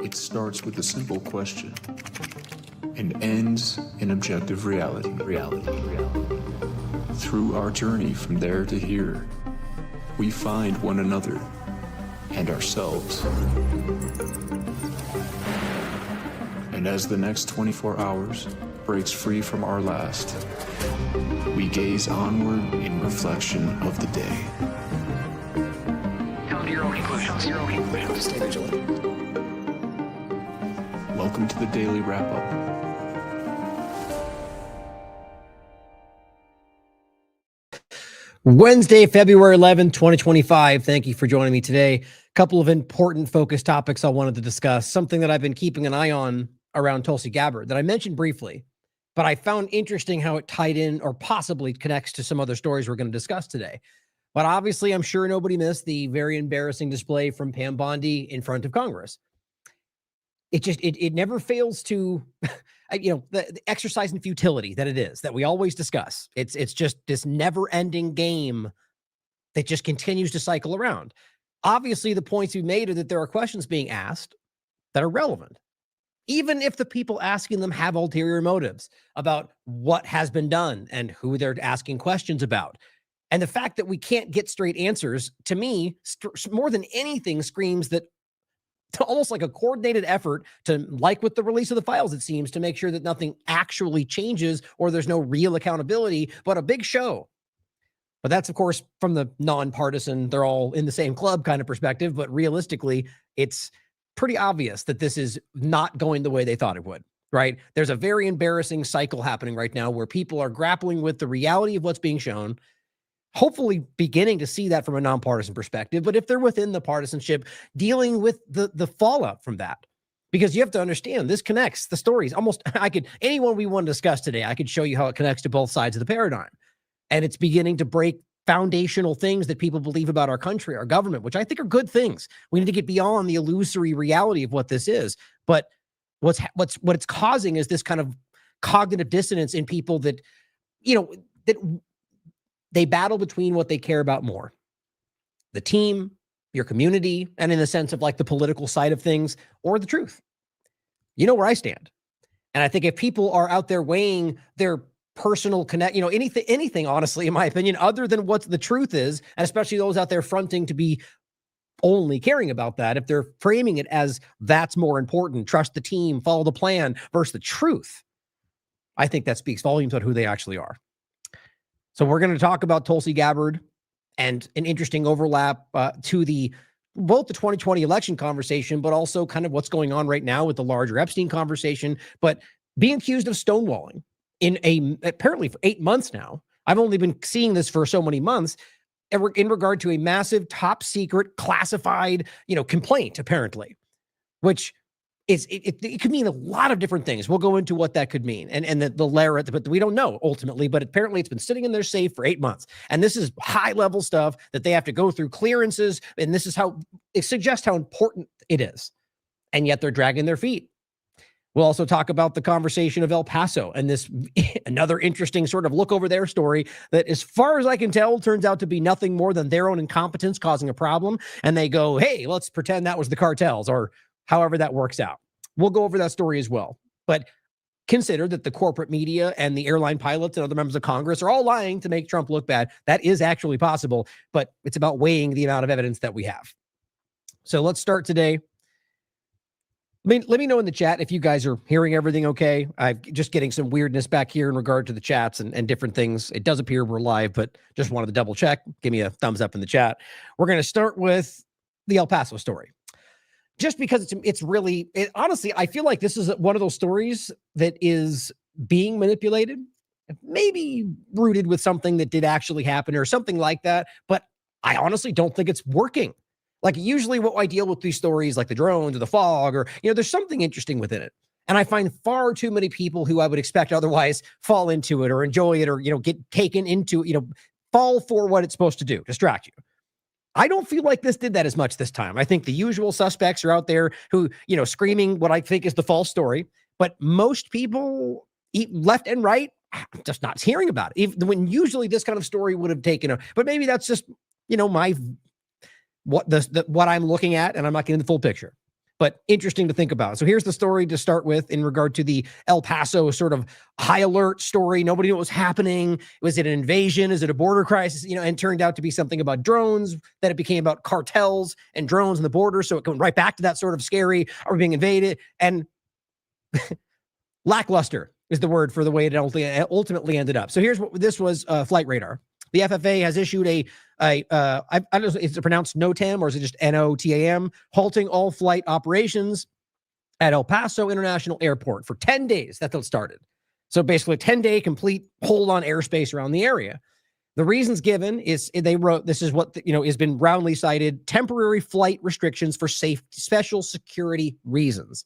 It starts with a simple question and ends in objective reality. Through our journey from there to here, we find one another and ourselves. And as the next 24 hours breaks free from our last, we gaze onward in reflection of the day. Come to your own conclusions. Stay vigilant. Welcome to the Daily Wrap-Up. Wednesday, February 11th, 2025. Thank you for joining me today. A couple of important focus topics I wanted to discuss. Something that I've been keeping an eye on around Tulsi Gabbard that I mentioned briefly, but I found interesting how it tied in or possibly connects to some other stories we're going to discuss today. But obviously, I'm sure nobody missed the very embarrassing display from Pam Bondi in front of Congress. It never fails to, the exercise in futility that it is, that we always discuss. It's just this never-ending game that just continues to cycle around. Obviously, the points we made are that there are questions being asked that are relevant, even if the people asking them have ulterior motives about what has been done and who they're asking questions about. And the fact that we can't get straight answers, to me, more than anything, screams that almost like a coordinated effort to, like with the release of the files, it seems, to make sure that nothing actually changes or there's no real accountability, but a big show. But that's, of course, from the nonpartisan, they're all in the same club kind of perspective. But realistically, it's pretty obvious that this is not going the way they thought it would, right? There's a very embarrassing cycle happening right now where people are grappling with the reality of what's being shown, hopefully beginning to see that from a nonpartisan perspective. But if they're within the partisanship, dealing with the fallout from that. Because you have to understand, this connects the stories. Almost, anyone we want to discuss today, I could show you how it connects to both sides of the paradigm. And it's beginning to break foundational things that people believe about our country, our government, which I think are good things. We need to get beyond the illusory reality of what this is. But what it's causing is this kind of cognitive dissonance in people that, that they battle between what they care about more: the team, your community, and in the sense of like the political side of things, or the truth. You know where I stand. And I think if people are out there weighing their personal connect, anything, honestly, in my opinion, other than what the truth is, and especially those out there fronting to be only caring about that, if they're framing it as that's more important, trust the team, follow the plan, versus the truth, I think that speaks volumes about who they actually are. So we're going to talk about Tulsi Gabbard and an interesting overlap to both the 2020 election conversation, but also kind of what's going on right now with the larger Epstein conversation. But being accused of stonewalling apparently for 8 months now. I've only been seeing this for so many months in regard to a massive top secret classified, complaint, apparently, which is, it could mean a lot of different things. We'll go into what that could mean and the layer, but we don't know ultimately, but apparently it's been sitting in their safe for 8 months. And this is high level stuff that they have to go through clearances. And this is how it suggests how important it is. And yet they're dragging their feet. We'll also talk about the conversation of El Paso and this another interesting sort of look over their story that, as far as I can tell, turns out to be nothing more than their own incompetence causing a problem. And they go, hey, let's pretend that was the cartels, or however that works out. We'll go over that story as well. But consider that the corporate media and the airline pilots and other members of Congress are all lying to make Trump look bad. That is actually possible, but it's about weighing the amount of evidence that we have. So let's start today. Let me know in the chat if you guys are hearing everything okay. I'm just getting some weirdness back here in regard to the chats and different things. It does appear we're live, but just wanted to double check. Give me a thumbs up in the chat. We're going to start with the El Paso story. Just because it's really, honestly, I feel like this is one of those stories that is being manipulated, maybe rooted with something that did actually happen or something like that. But I honestly don't think it's working. Like, usually what I deal with these stories, like the drones or the fog, or, there's something interesting within it. And I find far too many people who I would expect otherwise fall into it or enjoy it or, get taken into it, fall for what it's supposed to do, distract you. I don't feel like this did that as much this time. I think the usual suspects are out there who, screaming what I think is the false story. But most people, left and right, just not hearing about it. Even when usually this kind of story would have taken but maybe that's just, what I'm looking at, and I'm not getting the full picture. but interesting to think about. So here's the story to start with in regard to the El Paso sort of high alert story. Nobody knew what was happening. Was it an invasion? Is it a border crisis? And turned out to be something about drones. Then it became about cartels and drones and the border. So it went right back to that sort of scary, are we being invaded? And lackluster is the word for the way it ultimately ended up. So here's what this was: flight radar. The FFA has issued I don't know, is it pronounced NOTAM or is it just NOTAM, halting all flight operations at El Paso International Airport for 10 days. That's how it started. So basically a 10-day complete hold on airspace around the area. The reasons given is they wrote, this is what, has been roundly cited: temporary flight restrictions for special security reasons.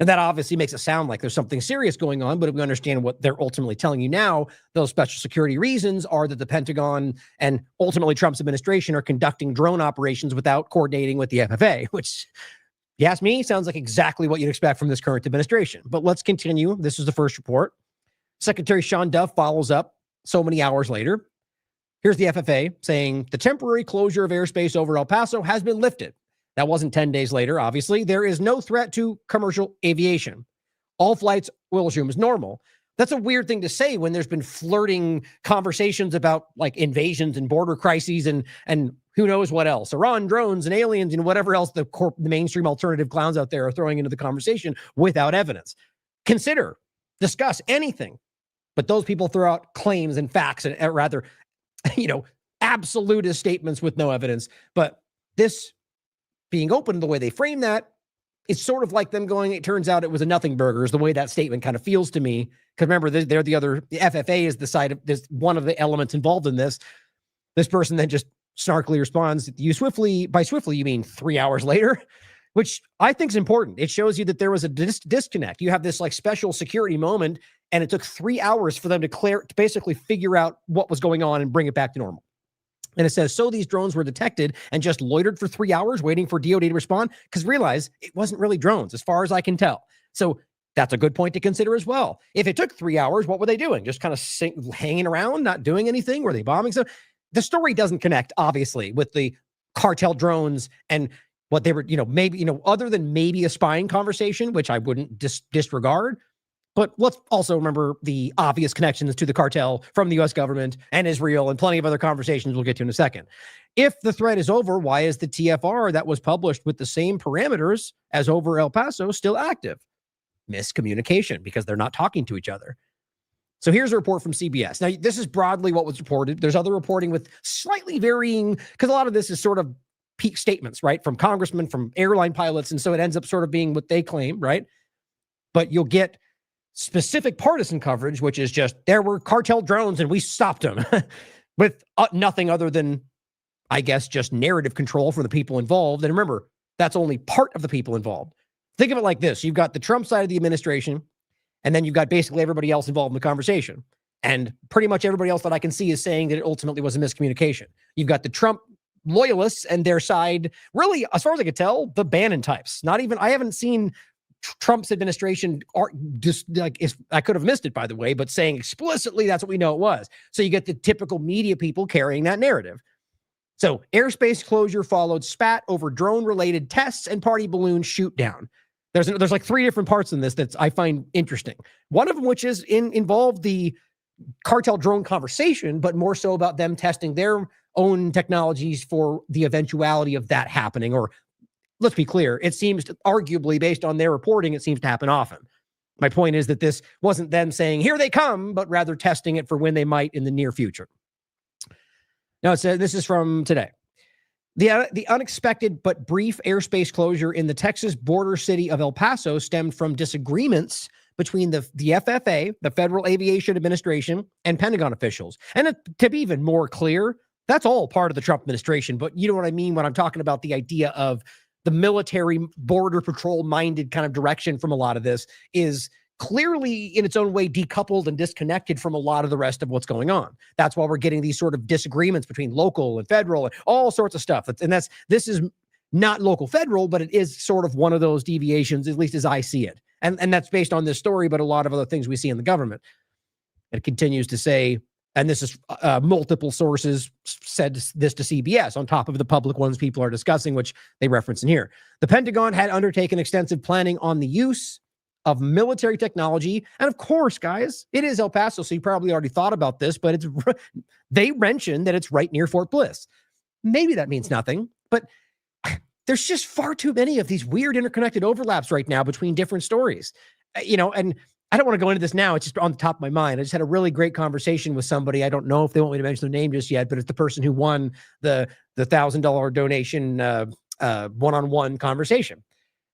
And that obviously makes it sound like there's something serious going on, but if we understand what they're ultimately telling you now, those special security reasons are that the Pentagon and ultimately Trump's administration are conducting drone operations without coordinating with the FFA, which, if you ask me, sounds like exactly what you'd expect from this current administration. But let's continue. This is the first report. Secretary Sean Duff follows up so many hours later. Here's the FFA saying the temporary closure of airspace over El Paso has been lifted. That wasn't 10 days later, obviously. There is no threat to commercial aviation. All flights will resume as normal. That's a weird thing to say when there's been flirting conversations about like invasions and border crises and who knows what else, Iran, drones and aliens and whatever else the mainstream alternative clowns out there are throwing into the conversation without evidence. Consider, discuss anything. But those people throw out claims and facts and rather, absolutist statements with no evidence. But this being open the way they frame that, it's sort of like them going, it turns out it was a nothing burger, is the way that statement kind of feels to me. Because remember, they're the FFA is the side of this, one of the elements involved in this. This person then just snarkily responds, by swiftly, you mean 3 hours later, which I think is important. It shows you that there was a disconnect. You have this like special security moment, and it took 3 hours for them to basically figure out what was going on and bring it back to normal. And it says, so these drones were detected and just loitered for 3 hours waiting for DOD to respond, because realize it wasn't really drones as far as I can tell. So that's a good point to consider as well. If it took 3 hours, what were they doing? Just kind of hanging around, not doing anything? Were they bombing? So the story doesn't connect, obviously, with the cartel drones and what they were, maybe, other than maybe a spying conversation, which I wouldn't disregard. But let's also remember the obvious connections to the cartel from the U.S. government and Israel and plenty of other conversations we'll get to in a second. If the threat is over, why is the TFR that was published with the same parameters as over El Paso still active? Miscommunication, because they're not talking to each other. So here's a report from CBS. Now, this is broadly what was reported. There's other reporting with slightly varying, because a lot of this is sort of peak statements, right? From congressmen, from airline pilots. And so it ends up sort of being what they claim, right? But you'll get specific partisan coverage, which is just, there were cartel drones and we stopped them with nothing other than, I guess, just narrative control for the people involved. And remember, that's only part of the people involved. Think of it like this. You've got the Trump side of the administration, and then you've got basically everybody else involved in the conversation. And pretty much everybody else that I can see is saying that it ultimately was a miscommunication. You've got the Trump loyalists and their side, really, as far as I could tell, the Bannon types. I haven't seen Trump's administration I could have missed it, by the way, but saying explicitly that's what we know it was. So you get the typical media people carrying that narrative. So airspace closure followed spat over drone-related tests and party balloon shoot down. There's like three different parts in this that I find interesting. One of them, which is involved the cartel drone conversation, but more so about them testing their own technologies for the eventuality of that happening. Or let's be clear, it seems to, arguably, based on their reporting, it seems to happen often. My point is that this wasn't them saying, here they come, but rather testing it for when they might in the near future. Now, it says, this is from today. The unexpected but brief airspace closure in the Texas border city of El Paso stemmed from disagreements between the FFA, the Federal Aviation Administration, and Pentagon officials. And to be even more clear, that's all part of the Trump administration. But you know what I mean when I'm talking about the idea of the military border patrol minded kind of direction from a lot of this is clearly in its own way decoupled and disconnected from a lot of the rest of what's going on. That's why we're getting these sort of disagreements between local and federal and all sorts of stuff. This is not local federal, but it is sort of one of those deviations, at least as I see it. And that's based on this story, but a lot of other things we see in the government. It continues to say, and this is multiple sources said this to CBS on top of the public ones people are discussing, which they reference in here. The Pentagon had undertaken extensive planning on the use of military technology. And of course, guys, it is El Paso, so you probably already thought about this, but they mentioned that it's right near Fort Bliss. Maybe that means nothing, but there's just far too many of these weird interconnected overlaps right now between different stories. And I don't want to go into this now. It's just on the top of my mind. I just had a really great conversation with somebody. I don't know if they want me to mention their name just yet, but it's the person who won the $1,000 donation one-on-one conversation.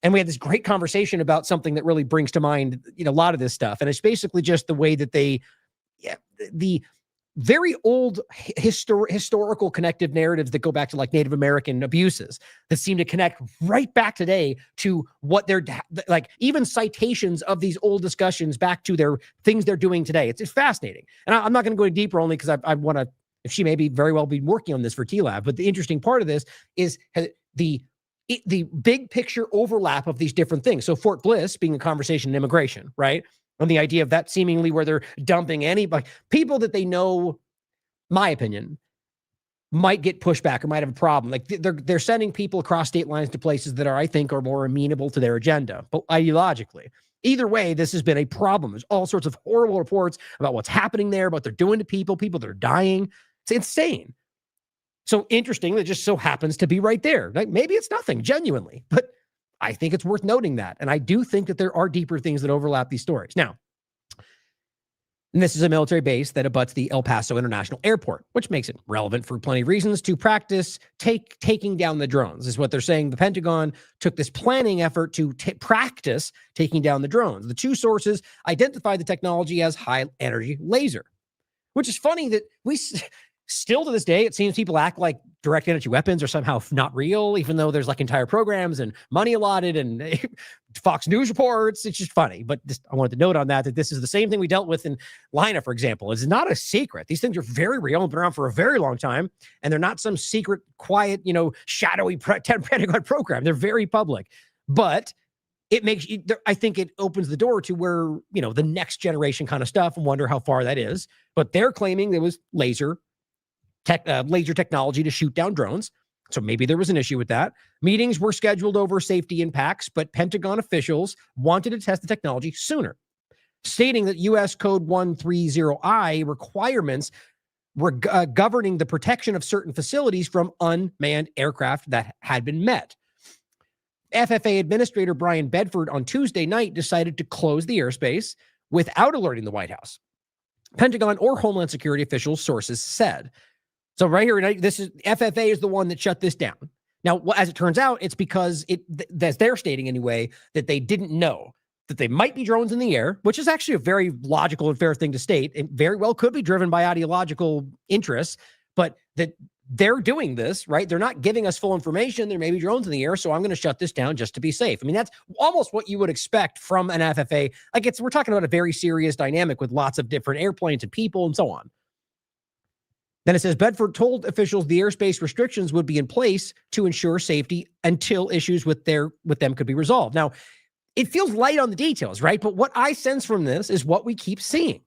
And we had this great conversation about something that really brings to mind, a lot of this stuff. And it's basically just the way that the very old historical connective narratives that go back to like Native American abuses that seem to connect right back today to what they're like, even citations of these old discussions back to their things they're doing today. It's fascinating. And I'm not going to go deeper only because I want to, if she may be very well be working on this for TLAV, but the interesting part of this is the big picture overlap of these different things. So Fort Bliss being a conversation in immigration, right? On the idea of that seemingly where they're dumping anybody, people that they know, my opinion, might get pushback or might have a problem. Like they're sending people across state lines to places that I think are more amenable to their agenda, but ideologically. Either way, this has been a problem. There's all sorts of horrible reports about what's happening there, what they're doing to people that are dying. It's insane. So interesting that it just so happens to be right there. Like maybe it's nothing, genuinely, but I think it's worth noting that. And I do think that there are deeper things that overlap these stories. Now, and this is a military base that abuts the El Paso International Airport, which makes it relevant for plenty of reasons to practice taking down the drones, is what they're saying. The Pentagon took this planning effort to practice taking down the drones. The two sources identified the technology as high-energy laser, which is funny that we still to this day, it seems people act like direct energy weapons are somehow not real, even though there's like entire programs and money allotted and Fox News reports. It's just funny. But I wanted to note on that this is the same thing we dealt with in Lina, for example. It's not a secret. These things are very real and been around for a very long time. And they're not some secret, quiet, shadowy Pentagon program. They're very public. But it makes I think it opens the door to where, the next generation kind of stuff, and wonder how far that is. But they're claiming there was laser technology to shoot down drones. So maybe there was an issue with that. Meetings were scheduled over safety impacts, but Pentagon officials wanted to test the technology sooner, stating that U.S. Code 130I requirements were governing the protection of certain facilities from unmanned aircraft that had been met. FFA Administrator Brian Bedford on Tuesday night decided to close the airspace without alerting the White House. Pentagon or Homeland Security officials, sources said. So right here, this is FFA is the one that shut this down. Now, as it turns out, it's because as they're stating anyway, that they didn't know that they might be drones in the air, which is actually a very logical and fair thing to state. It very well could be driven by ideological interests, but that they're doing this, right? They're not giving us full information. There may be drones in the air, so I'm going to shut this down just to be safe. I mean, that's almost what you would expect from an FFA. We're talking about a very serious dynamic with lots of different airplanes and people and so on. Then it says Bedford told officials the airspace restrictions would be in place to ensure safety until issues with them could be resolved. Now, it feels light on the details, right? But what I sense from this is what we keep seeing.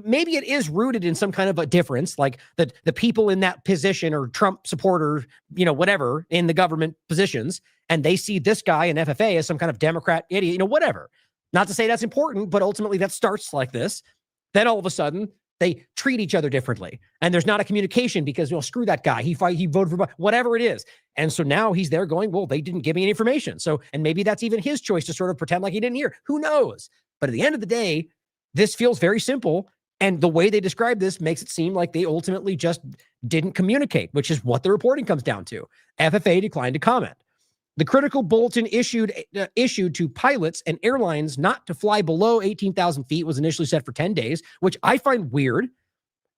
Maybe it is rooted in some kind of a difference, like the people in that position or Trump supporter, whatever, in the government positions, and they see this guy in FFA as some kind of Democrat idiot, whatever. Not to say that's important, but ultimately that starts like this. Then all of a sudden, they treat each other differently. And there's not a communication because, screw that guy. He voted for whatever it is. And so now he's there going, well, they didn't give me any information. So, and maybe that's even his choice to sort of pretend like he didn't hear. Who knows? But at the end of the day, this feels very simple. And the way they describe this makes it seem like they ultimately just didn't communicate, which is what the reporting comes down to. FFA declined to comment. The critical bulletin issued to pilots and airlines not to fly below 18,000 feet was initially set for 10 days, which I find weird.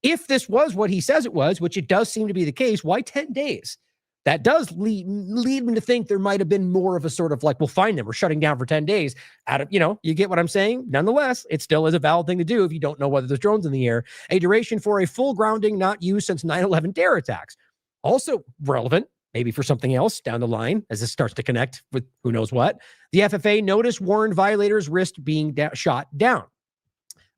If this was what he says it was, which it does seem to be the case, why 10 days? That does lead me to think there might have been more of a sort of like, well, fine then, we're shutting down for 10 days. You get what I'm saying? Nonetheless, it still is a valid thing to do if you don't know whether there's drones in the air. A duration for a full grounding not used since 9/11 terror attacks. Also relevant, maybe for something else down the line as this starts to connect with who knows what. The FFA notice warned violators risked being shot down.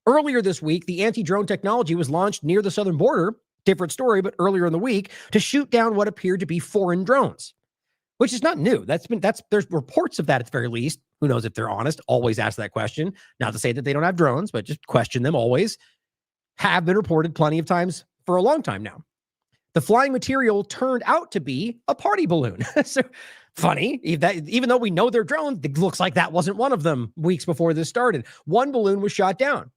Earlier this week, the anti-drone technology was launched near the southern border, different story, but earlier in the week, to shoot down what appeared to be foreign drones, which is not new. There's reports of that at the very least. Who knows if they're honest? Always ask that question. Not to say that they don't have drones, but just question them always. Have been reported plenty of times for a long time now. The flying material turned out to be a party balloon. So funny, even though we know they're drones, it looks like that wasn't one of them weeks before this started. One balloon was shot down.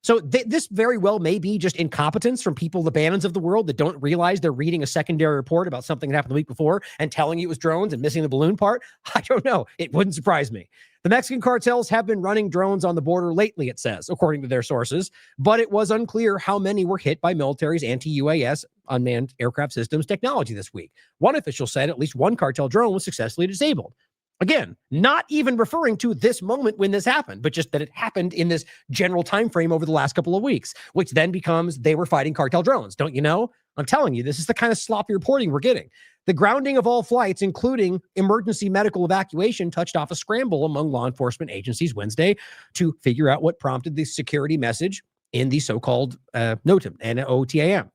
So this very well may be just incompetence from people, the Bannons of the world, that don't realize they're reading a secondary report about something that happened the week before and telling you it was drones and missing the balloon part. I don't know. It wouldn't surprise me. The Mexican cartels have been running drones on the border lately, it says, according to their sources, but it was unclear how many were hit by military's anti-UAS unmanned aircraft systems technology this week. One official said at least one cartel drone was successfully disabled. Again, not even referring to this moment when this happened, but just that it happened in this general time frame over the last couple of weeks, which then becomes they were fighting cartel drones. Don't you know? I'm telling you, this is the kind of sloppy reporting we're getting. The grounding of all flights, including emergency medical evacuation, touched off a scramble among law enforcement agencies Wednesday to figure out what prompted the security message in the so-called NOTAM.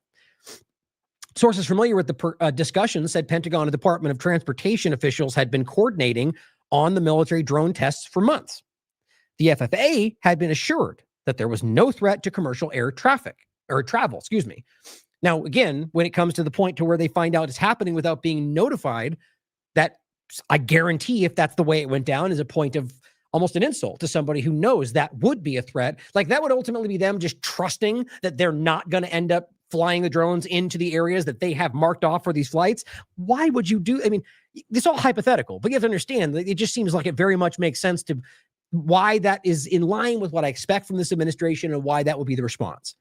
Sources familiar with the discussion said Pentagon and Department of Transportation officials had been coordinating on the military drone tests for months. The FFA had been assured that there was no threat to commercial air travel. Now, again, when it comes to the point to where they find out it's happening without being notified, that I guarantee if that's the way it went down is a point of almost an insult to somebody who knows that would be a threat. Like that would ultimately be them just trusting that they're not going to end up flying the drones into the areas that they have marked off for these flights. Why would you do? I mean, it's all hypothetical, but you have to understand that it just seems like it very much makes sense to why that is in line with what I expect from this administration and why that would be the response.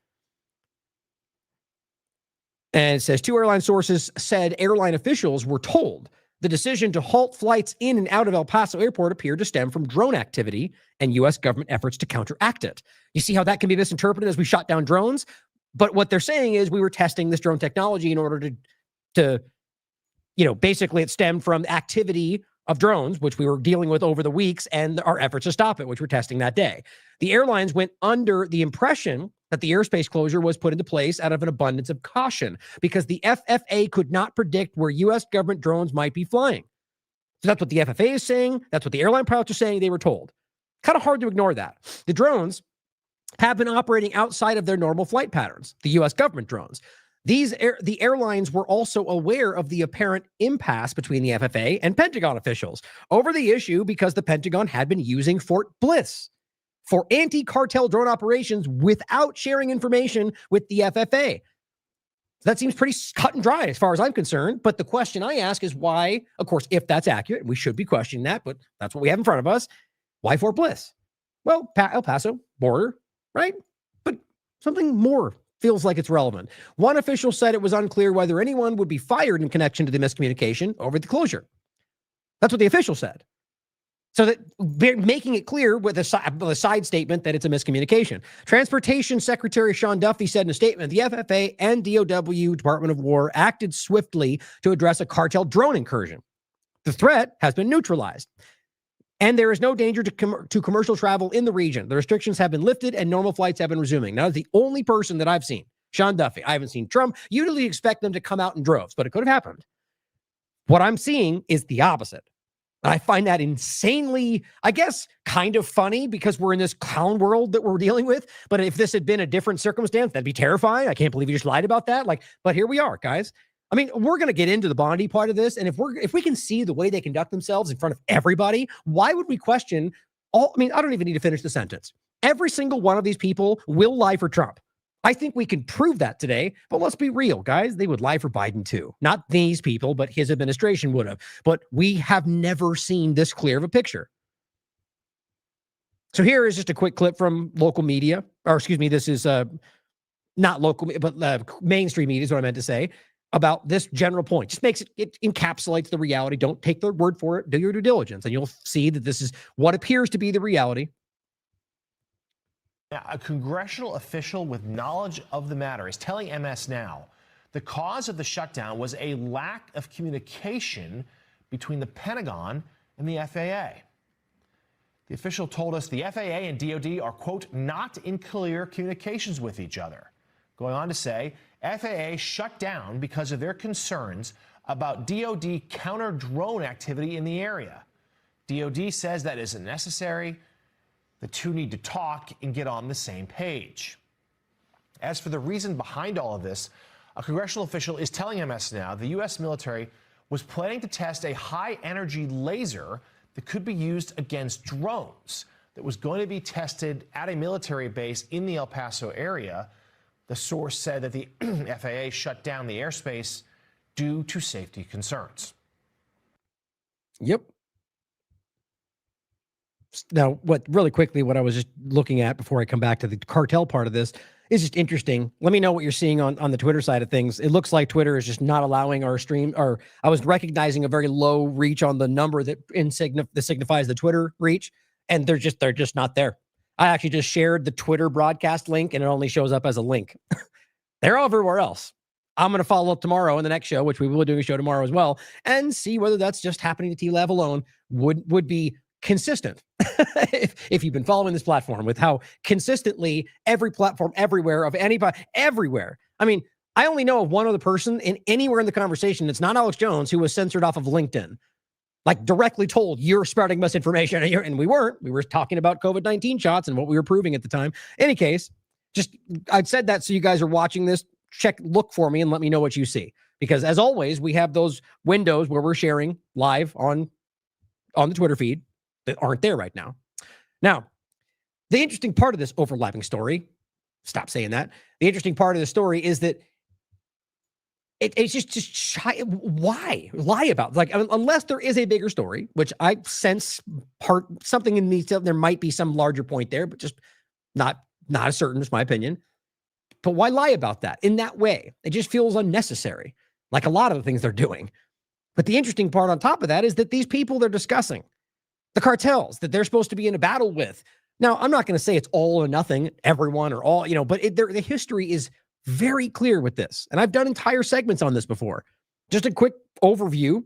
And it says 2 airline sources said airline officials were told the decision to halt flights in and out of El Paso Airport appeared to stem from drone activity and U.S. government efforts to counteract it. You see how that can be misinterpreted as we shot down drones? But what they're saying is we were testing this drone technology in order to basically it stemmed from activity of drones, which we were dealing with over the weeks, and our efforts to stop it, which we're testing that day. The airlines went under the impression that the airspace closure was put into place out of an abundance of caution because the FFA could not predict where U.S. government drones might be flying. So that's what the FFA is saying. That's what the airline pilots are saying they were told. Kind of hard to ignore that. The drones have been operating outside of their normal flight patterns, the U.S. government drones. The airlines were also aware of the apparent impasse between the FFA and Pentagon officials over the issue because the Pentagon had been using Fort Bliss for anti-cartel drone operations without sharing information with the FFA. So that seems pretty cut and dry as far as I'm concerned. But the question I ask is why, of course, if that's accurate, we should be questioning that, but that's what we have in front of us. Why Fort Bliss? Well, El Paso, border, right? But something more feels like it's relevant. One official said it was unclear whether anyone would be fired in connection to the miscommunication over the closure. That's what the official said. So that making it clear with a side statement that it's a miscommunication. Transportation Secretary Sean Duffy said in a statement, the FFA and DOW, Department of War, acted swiftly to address a cartel drone incursion. The threat has been neutralized. And there is no danger to commercial travel in the region. The restrictions have been lifted and normal flights have been resuming. Now, the only person that I've seen, Sean Duffy. I haven't seen Trump. Usually expect them to come out in droves, but it could have happened. What I'm seeing is the opposite. I find that insanely, I guess, kind of funny because we're in this clown world that we're dealing with. But if this had been a different circumstance, that'd be terrifying. I can't believe you just lied about that. But here we are, guys. I mean, we're going to get into the Bondi part of this. And if we can see the way they conduct themselves in front of everybody, why would we question I don't even need to finish the sentence. Every single one of these people will lie for Trump. I think we can prove that today, but let's be real, guys. They would lie for Biden too. Not these people, but his administration would have. But we have never seen this clear of a picture. So here is just a quick clip from local media, this is not local, but mainstream media is what I meant to say about this general point. Just makes it encapsulates the reality. Don't take their word for it. Do your due diligence, and you'll see that this is what appears to be the reality. A congressional official with knowledge of the matter is telling MS Now the cause of the shutdown was a lack of communication between the Pentagon and the FAA. The official told us the FAA and DOD are, quote, not in clear communications with each other. Going on to say, FAA shut down because of their concerns about DOD counter-drone activity in the area. DOD says that isn't necessary. The two need to talk and get on the same page. As for the reason behind all of this, a congressional official is telling MS Now the U.S. military was planning to test a high-energy laser that could be used against drones that was going to be tested at a military base in the El Paso area. The source said that the FAA shut down the airspace due to safety concerns. Yep. Now, really quickly, what I was just looking at before I come back to the cartel part of this is just interesting. Let me know what you're seeing on the Twitter side of things. It looks like Twitter is just not allowing our stream, or I was recognizing a very low reach on the number that signifies the Twitter reach, and they're just not there. I actually just shared the Twitter broadcast link, and it only shows up as a link. They're everywhere else. I'm going to follow up tomorrow in the next show, which we will do a show tomorrow as well, and see whether that's just happening to TLAV alone would be consistent. if you've been following this platform with how consistently every platform everywhere of anybody everywhere. I mean, I only know of one other person anywhere in the conversation that's not Alex Jones who was censored off of LinkedIn. Like directly told, you're spreading misinformation, and we weren't. We were talking about COVID-19 shots and what we were proving at the time. Any case, I'd said that so you guys are watching this, look for me and let me know what you see. Because as always, we have those windows where we're sharing live on the Twitter feed that aren't there right now. Now, the interesting part of this overlapping story, stop saying that. The interesting part of the story is that it's just shy. Why lie about? Like, unless there is a bigger story, which I sense something in me, there might be some larger point there, but just not as certain, is my opinion. But why lie about that in that way? It just feels unnecessary, like a lot of the things they're doing. But the interesting part on top of that is that these people they're discussing, the cartels that they're supposed to be in a battle with. Now, I'm not going to say it's all or nothing, everyone or all, but the history is very clear with this. And I've done entire segments on this before. Just a quick overview.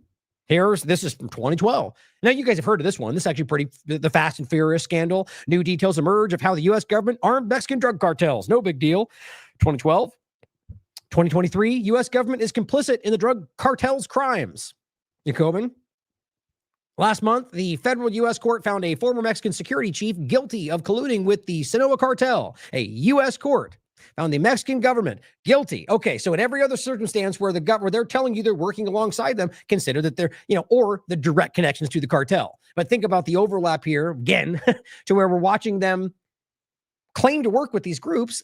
This is from 2012. Now, you guys have heard of this one. This is actually the Fast and Furious scandal. New details emerge of how the U.S. government armed Mexican drug cartels. No big deal. 2012. 2023, U.S. government is complicit in the drug cartels' crimes. Jacobin. Last month, the federal U.S. court found a former Mexican security chief guilty of colluding with the Sinaloa cartel. A U.S. court found the Mexican government guilty. Okay, so in every other circumstance where they're telling you they're working alongside them, consider that they're, or the direct connections to the cartel. But think about the overlap here, again, to where we're watching them claim to work with these groups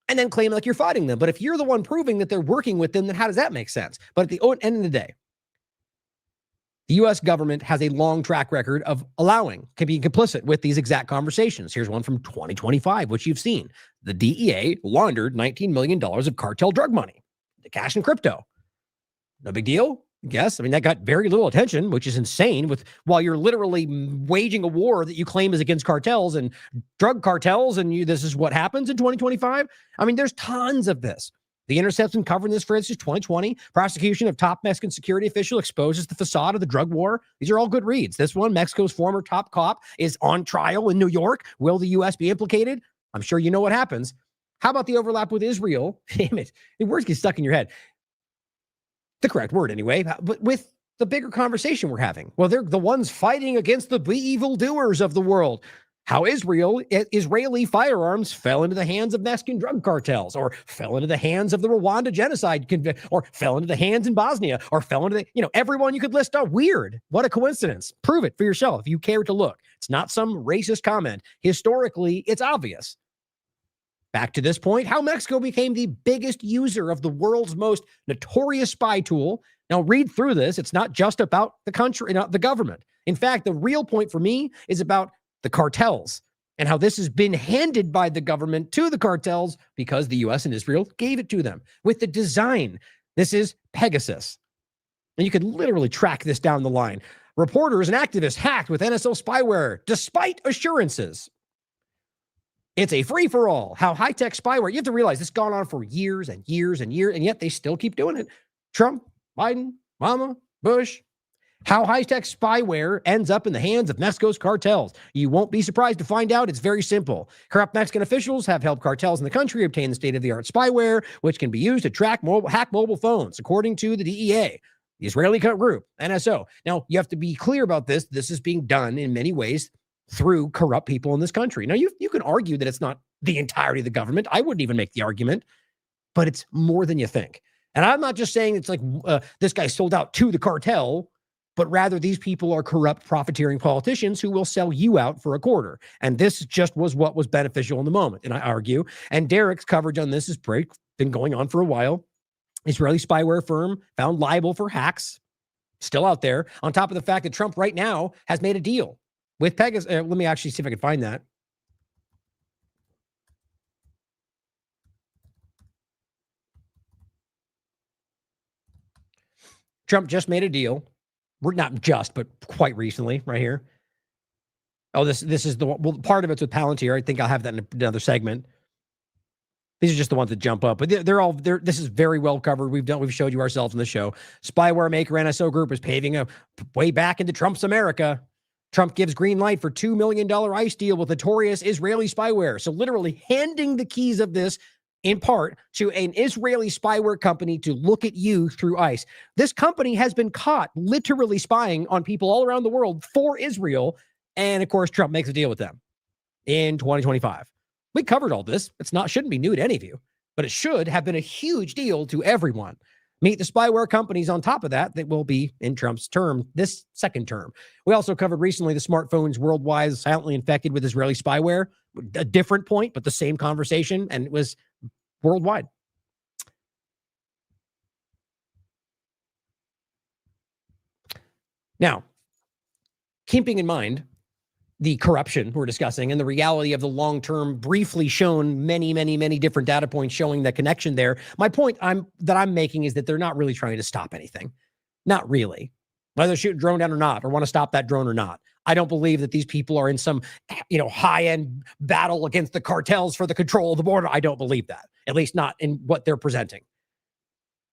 and then claim like you're fighting them. But if you're the one proving that they're working with them, then how does that make sense? But at the end of the day, the U.S. government has a long track record of can be complicit with these exact conversations. Here's one from 2025, which you've seen. The DEA laundered $19 million of cartel drug money, the cash and crypto. No big deal, I guess. I mean, that got very little attention, which is insane while you're literally waging a war that you claim is against cartels and drug cartels, and this is what happens in 2025. I mean, there's tons of this. The Intercept's been covering this, for instance, 2020. Prosecution of top Mexican security official exposes the facade of the drug war. These are all good reads. This one, Mexico's former top cop is on trial in New York. Will the U.S. be implicated? I'm sure you know what happens. How about the overlap with Israel? Damn it. The words get stuck in your head. The correct word, anyway. But with the bigger conversation we're having. Well, they're the ones fighting against the evildoers of the world. How Israeli firearms fell into the hands of Mexican drug cartels, or fell into the hands of the Rwanda genocide, or fell into the hands in Bosnia, or fell into everyone you could list out. Weird. What a coincidence. Prove it for yourself if you care to look. It's not some racist comment. Historically, it's obvious. Back to this point, how Mexico became the biggest user of the world's most notorious spy tool. Now, read through this. It's not just about the country, not the government. In fact, the real point for me is about the cartels and how this has been handed by the government to the cartels because the U.S. and Israel gave it to them with the design. This is Pegasus. And you can literally track this down the line. Reporters and activists hacked with NSO spyware despite assurances. It's a free-for-all. How high-tech spyware. You have to realize this has gone on for years and years and years, and yet they still keep doing it. Trump, Biden, Obama, Bush. How high-tech spyware ends up in the hands of Mexico's cartels. You won't be surprised to find out it's very simple. Corrupt Mexican officials have helped cartels in the country obtain the state-of-the-art spyware, which can be used to hack mobile phones, according to the DEA, the Israeli group, NSO. Now, you have to be clear about this. This is being done in many ways through corrupt people in this country. Now, you can argue that it's not the entirety of the government. I wouldn't even make the argument, but it's more than you think. And I'm not just saying it's like this guy sold out to the cartel, but rather these people are corrupt, profiteering politicians who will sell you out for a quarter. And this just was what was beneficial in the moment, and I argue. And Derek's coverage on this has been going on for a while. Israeli spyware firm found liable for hacks, still out there, on top of the fact that Trump right now has made a deal with Pegasus. Let me actually see if I can find that. Trump just made a deal. We're not just, but quite recently, right here. Oh, this is the one. Well, part of it's with Palantir. I think I'll have that in another segment. These are just the ones that jump up, but this is very well covered. We've showed you ourselves in the show. Spyware maker NSO Group is paving a way back into Trump's America. Trump gives green light for $2 million ICE deal with notorious Israeli spyware. So literally handing the keys of this in part to an Israeli spyware company to look at you through ICE. This company has been caught literally spying on people all around the world for Israel. And of course, Trump makes a deal with them in 2025. We covered all this. Shouldn't be new to any of you, but it should have been a huge deal to everyone. Meet the spyware companies on top of that will be in Trump's term, this second term. We also covered recently the smartphones worldwide silently infected with Israeli spyware. A different point, but the same conversation, and it was worldwide. Now, keeping in mind the corruption we're discussing and the reality of the long-term, briefly shown many, many, many different data points showing the connection there. My point I'm making is that they're not really trying to stop anything. Not really. Whether shoot a drone down or not, or want to stop that drone or not. I don't believe that these people are in some, high-end battle against the cartels for the control of the border. I don't believe that, at least not in what they're presenting.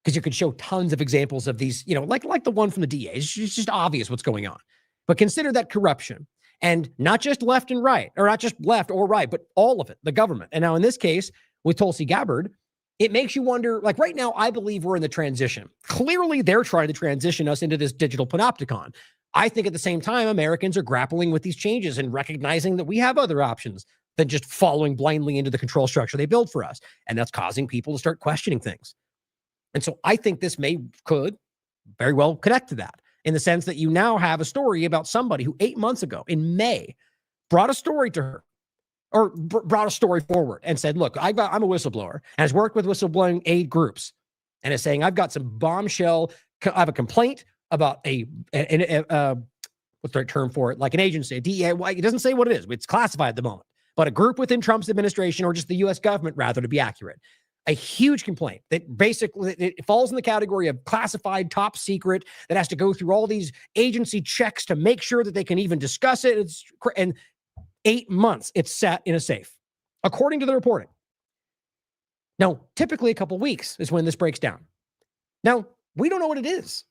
Because you could show tons of examples of these, like the one from the DA. It's just obvious what's going on. But consider that corruption. And not just left and right, or not just left or right, but all of it, the government. And now in this case, with Tulsi Gabbard, it makes you wonder, like right now, I believe we're in the transition. Clearly, they're trying to transition us into this digital panopticon. I think at the same time, Americans are grappling with these changes and recognizing that we have other options than just following blindly into the control structure they build for us. And that's causing people to start questioning things. And so I think this could very well connect to that, in the sense that you now have a story about somebody who 8 months ago in May brought a story to her, or brought a story forward and said, look, I'm a whistleblower and has worked with whistleblowing aid groups and is saying, I've got some bombshell. I have a complaint about what's the right term for it? Like an agency, a DEA. It doesn't say what it is. It's classified at the moment, but a group within Trump's administration, or just the U.S. government, rather, to be accurate. A huge complaint that basically it falls in the category of classified, top secret, that has to go through all these agency checks to make sure that they can even discuss it. And 8 months it's sat in a safe, according to the reporting. Now, typically a couple weeks is when this breaks down. Now, we don't know what it is.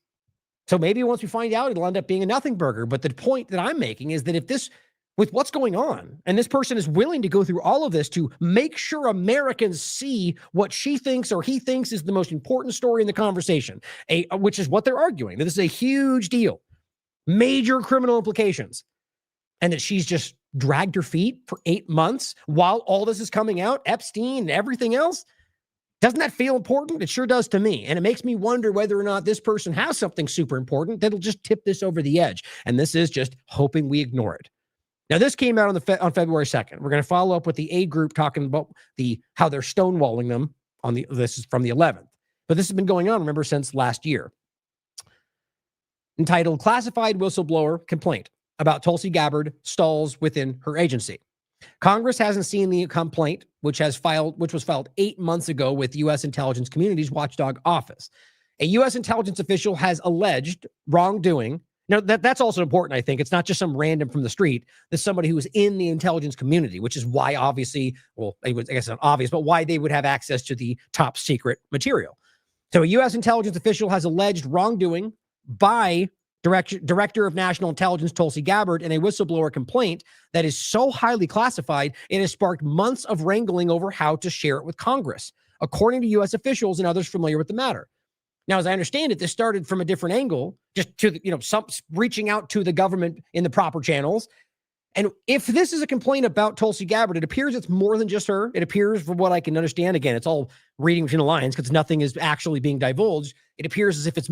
So maybe once we find out, it'll end up being a nothing burger. But the point that I'm making is that if this, with what's going on, and this person is willing to go through all of this to make sure Americans see what she thinks or he thinks is the most important story in the conversation, which is what they're arguing, that this is a huge deal, major criminal implications, and that she's just dragged her feet for 8 months while all this is coming out, Epstein and everything else. Doesn't that feel important? It sure does to me. And it makes me wonder whether or not this person has something super important that'll just tip this over the edge. And this is just hoping we ignore it. Now, this came out on February 2nd. We're going to follow up with the aid group talking about how they're stonewalling them this is from the 11th. But this has been going on, remember, since last year. Entitled Classified Whistleblower Complaint about Tulsi Gabbard Stalls Within Her Agency. Congress hasn't seen the complaint, which was filed 8 months ago with U.S. Intelligence Community's Watchdog Office. A U.S. intelligence official has alleged wrongdoing. Now, that's also important, I think. It's not just some random from the street. There's somebody who was in the intelligence community, which is why, obviously, well, I guess not obvious, but why they would have access to the top secret material. So a U.S. intelligence official has alleged wrongdoing by Director of National Intelligence Tulsi Gabbard in a whistleblower complaint that is so highly classified, it has sparked months of wrangling over how to share it with Congress, according to U.S. officials and others familiar with the matter. Now, as I understand it, this started from a different angle, just to, some reaching out to the government in the proper channels. And if this is a complaint about Tulsi Gabbard, it appears it's more than just her. It appears, from what I can understand, again, it's all reading between the lines because nothing is actually being divulged. It appears as if it's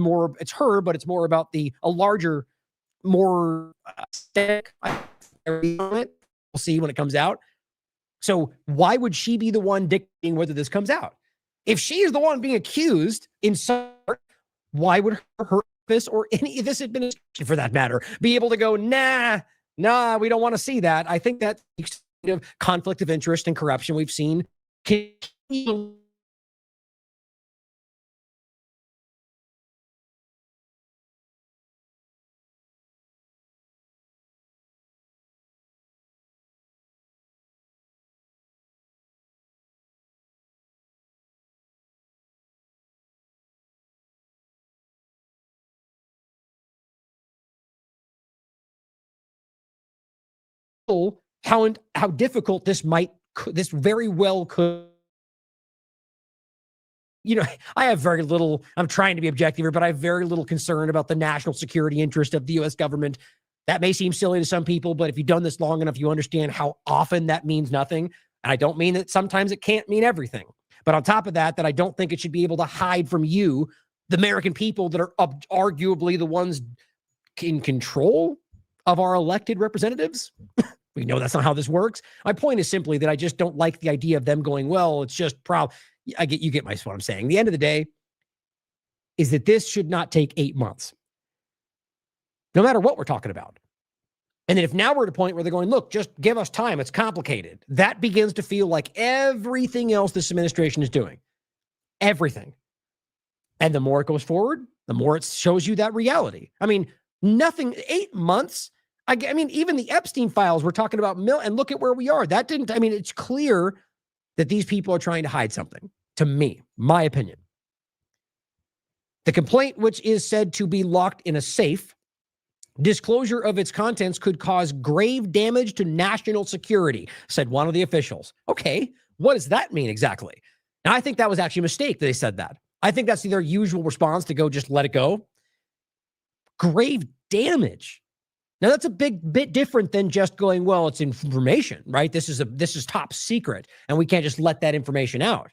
her, but it's more about a larger, more static. We'll see when it comes out. So why would she be the one dictating whether this comes out? If she is the one being accused in some, why would her office or any of this administration, for that matter, be able to go, nah, we don't want to see that? I think that conflict of interest and corruption we've seen continue. How difficult this very well could. I have very little, I'm trying to be objective here, but I have very little concern about the national security interest of the U.S. government. That may seem silly to some people, but if you've done this long enough, you understand how often that means nothing. And I don't mean that sometimes it can't mean everything. But on top of that I don't think it should be able to hide from you, the American people that are arguably the ones in control of our elected representatives. We know that's not how this works. My point is simply that I just don't like the idea of them going, well, it's just you get what I'm saying. The end of the day is that this should not take 8 months, no matter what we're talking about. And then if now we're at a point where they're going, look, just give us time, it's complicated, that begins to feel like everything else this administration is doing. Everything. And the more it goes forward, the more it shows you that reality. I mean, nothing, 8 months. I mean, even the Epstein files we're talking about, and look at where we are. It's clear that these people are trying to hide something, to me, my opinion. The complaint, which is said to be locked in a safe, disclosure of its contents could cause grave damage to national security, said one of the officials. Okay, what does that mean exactly? Now, I think that was actually a mistake that they said that. I think that's their usual response, to go just let it go. Grave damage. Now, that's a bit different than just going, well, it's information, right? This is top secret, and we can't just let that information out,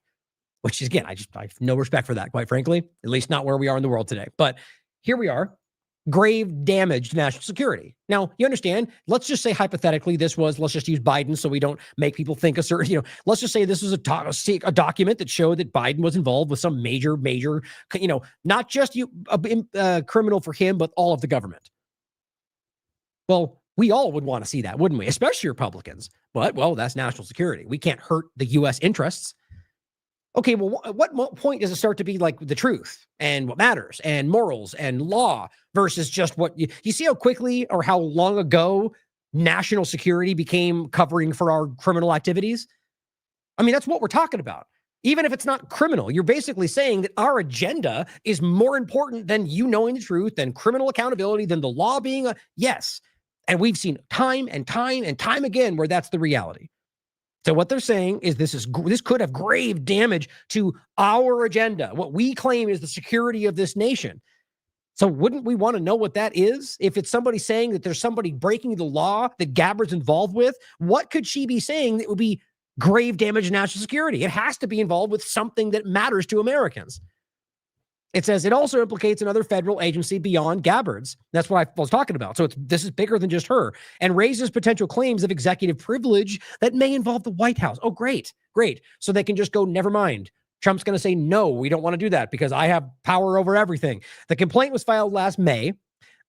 which is, again, I have no respect for that, quite frankly, at least not where we are in the world today. But here we are, grave damage to national security. Now, you understand, let's just say hypothetically let's just use Biden so we don't make people think a certain, let's just say this was a document that showed that Biden was involved with some major, not just a criminal for him, but all of the government. Well, we all would want to see that, wouldn't we? Especially Republicans. But, well, that's national security. We can't hurt the U.S. interests. Okay, well, what point does it start to be like the truth and what matters and morals and law versus just what you see how quickly or how long ago national security became covering for our criminal activities? I mean, that's what we're talking about. Even if it's not criminal, you're basically saying that our agenda is more important than you knowing the truth, than criminal accountability, than the law being yes. And we've seen time and time and time again where that's the reality. So what they're saying is this could have grave damage to our agenda, what we claim is the security of this nation. So wouldn't we want to know what that is? If it's somebody saying that there's somebody breaking the law that Gabbard's involved with, what could she be saying that would be grave damage to national security? It has to be involved with something that matters to Americans. It says it also implicates another federal agency beyond Gabbard's. That's what I was talking about. So this is bigger than just her, and raises potential claims of executive privilege that may involve the White House. Oh, great. So they can just go, never mind. Trump's going to say, no, we don't want to do that because I have power over everything. The complaint was filed last May,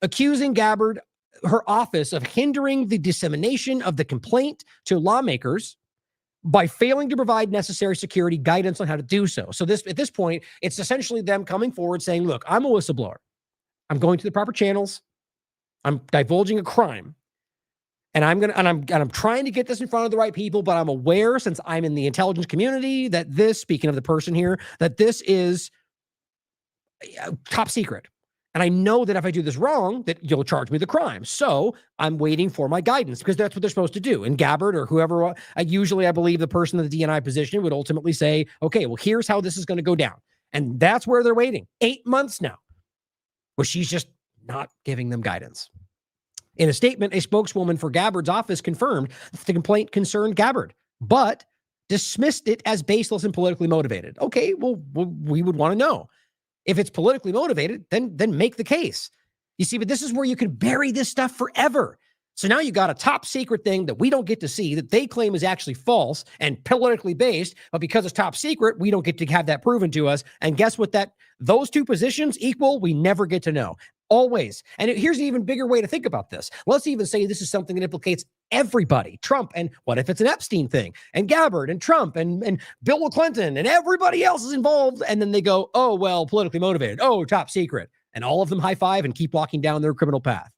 accusing Gabbard, her office, of hindering the dissemination of the complaint to lawmakers by failing to provide necessary security guidance on how to do so. So at this point, it's essentially them coming forward saying, look, I'm a whistleblower. I'm going to the proper channels. I'm divulging a crime. And I'm trying to get this in front of the right people, but I'm aware, since I'm in the intelligence community, that this, speaking of the person here, that this is top secret. And I know that if I do this wrong, that you'll charge me the crime. So I'm waiting for my guidance because that's what they're supposed to do. And Gabbard or whoever, usually I believe the person in the DNI position would ultimately say, okay, well, here's how this is going to go down. And that's where they're waiting 8 months now, where she's just not giving them guidance. In a statement, a spokeswoman for Gabbard's office confirmed that the complaint concerned Gabbard, but dismissed it as baseless and politically motivated. Okay, well, we would want to know. If it's politically motivated, then make the case. You see, but this is where you can bury this stuff forever. So now you got a top secret thing that we don't get to see that they claim is actually false and politically based, but because it's top secret, we don't get to have that proven to us. And guess what those two positions equal? We never get to know. Always. And here's an even bigger way to think about this. Let's even say this is something that implicates everybody. Trump, and what if it's an Epstein thing? And Gabbard and Trump and Bill Clinton and everybody else is involved. And then they go, oh, well, politically motivated. Oh, top secret. And all of them high five and keep walking down their criminal path.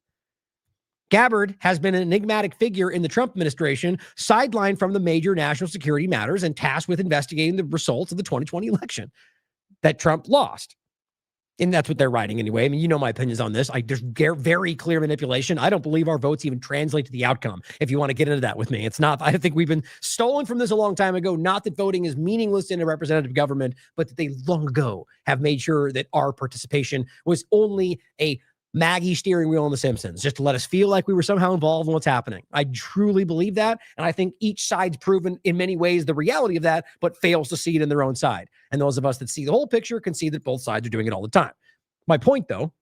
Gabbard has been an enigmatic figure in the Trump administration, sidelined from the major national security matters and tasked with investigating the results of the 2020 election that Trump lost. And that's what they're writing anyway. I mean, you know my opinions on this. There's very clear manipulation. I don't believe our votes even translate to the outcome. If you want to get into that with me, it's not. I think we've been stolen from this a long time ago. Not that voting is meaningless in a representative government, but that they long ago have made sure that our participation was only a Maggie steering wheel on The Simpsons, just to let us feel like we were somehow involved in what's happening. I truly believe that. And I think each side's proven in many ways the reality of that, but fails to see it in their own side. And those of us that see the whole picture can see that both sides are doing it all the time. My point, though,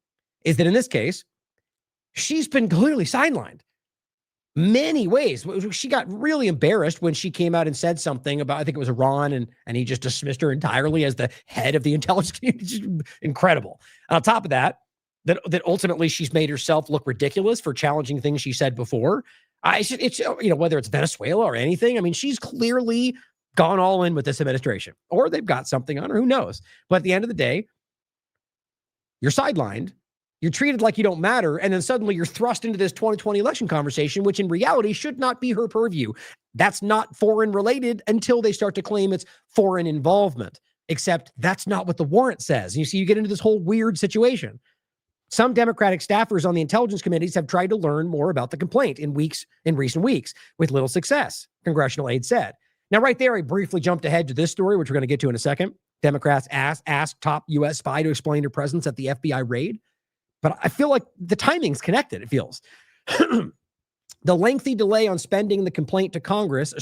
is that in this case, she's been clearly sidelined. Many ways. She got really embarrassed when she came out and said something about, I think it was Iran, and he just dismissed her entirely as the head of the intelligence community. Incredible. On top of that ultimately she's made herself look ridiculous for challenging things she said before. It's whether it's Venezuela or anything. I mean, she's clearly gone all in with this administration, or they've got something on her. Who knows? But at the end of the day, you're sidelined. You're treated like you don't matter. And then suddenly you're thrust into this 2020 election conversation, which in reality should not be her purview. That's not foreign related until they start to claim it's foreign involvement, except that's not what the warrant says. And you see, you get into this whole weird situation. Some Democratic staffers on the intelligence committees have tried to learn more about the complaint in recent weeks with little success, congressional aides said. Now, right there, I briefly jumped ahead to this story, which we're going to get to in a second. Democrats asked top U.S. spy to explain their presence at the FBI raid. But I feel like the timing's connected, it feels. The lengthy delay on sending the complaint to Congress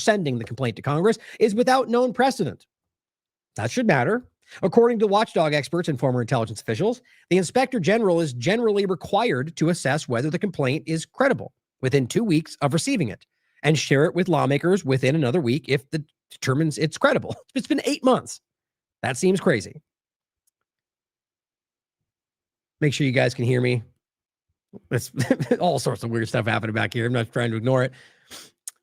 is without known precedent. That should matter. According to watchdog experts and former intelligence officials, the inspector general is generally required to assess whether the complaint is credible within 2 weeks of receiving it and share it with lawmakers within another week if it determines it's credible. It's been 8 months. That seems crazy. Make sure you guys can hear me. It's all sorts of weird stuff happening back here. I'm not trying to ignore it.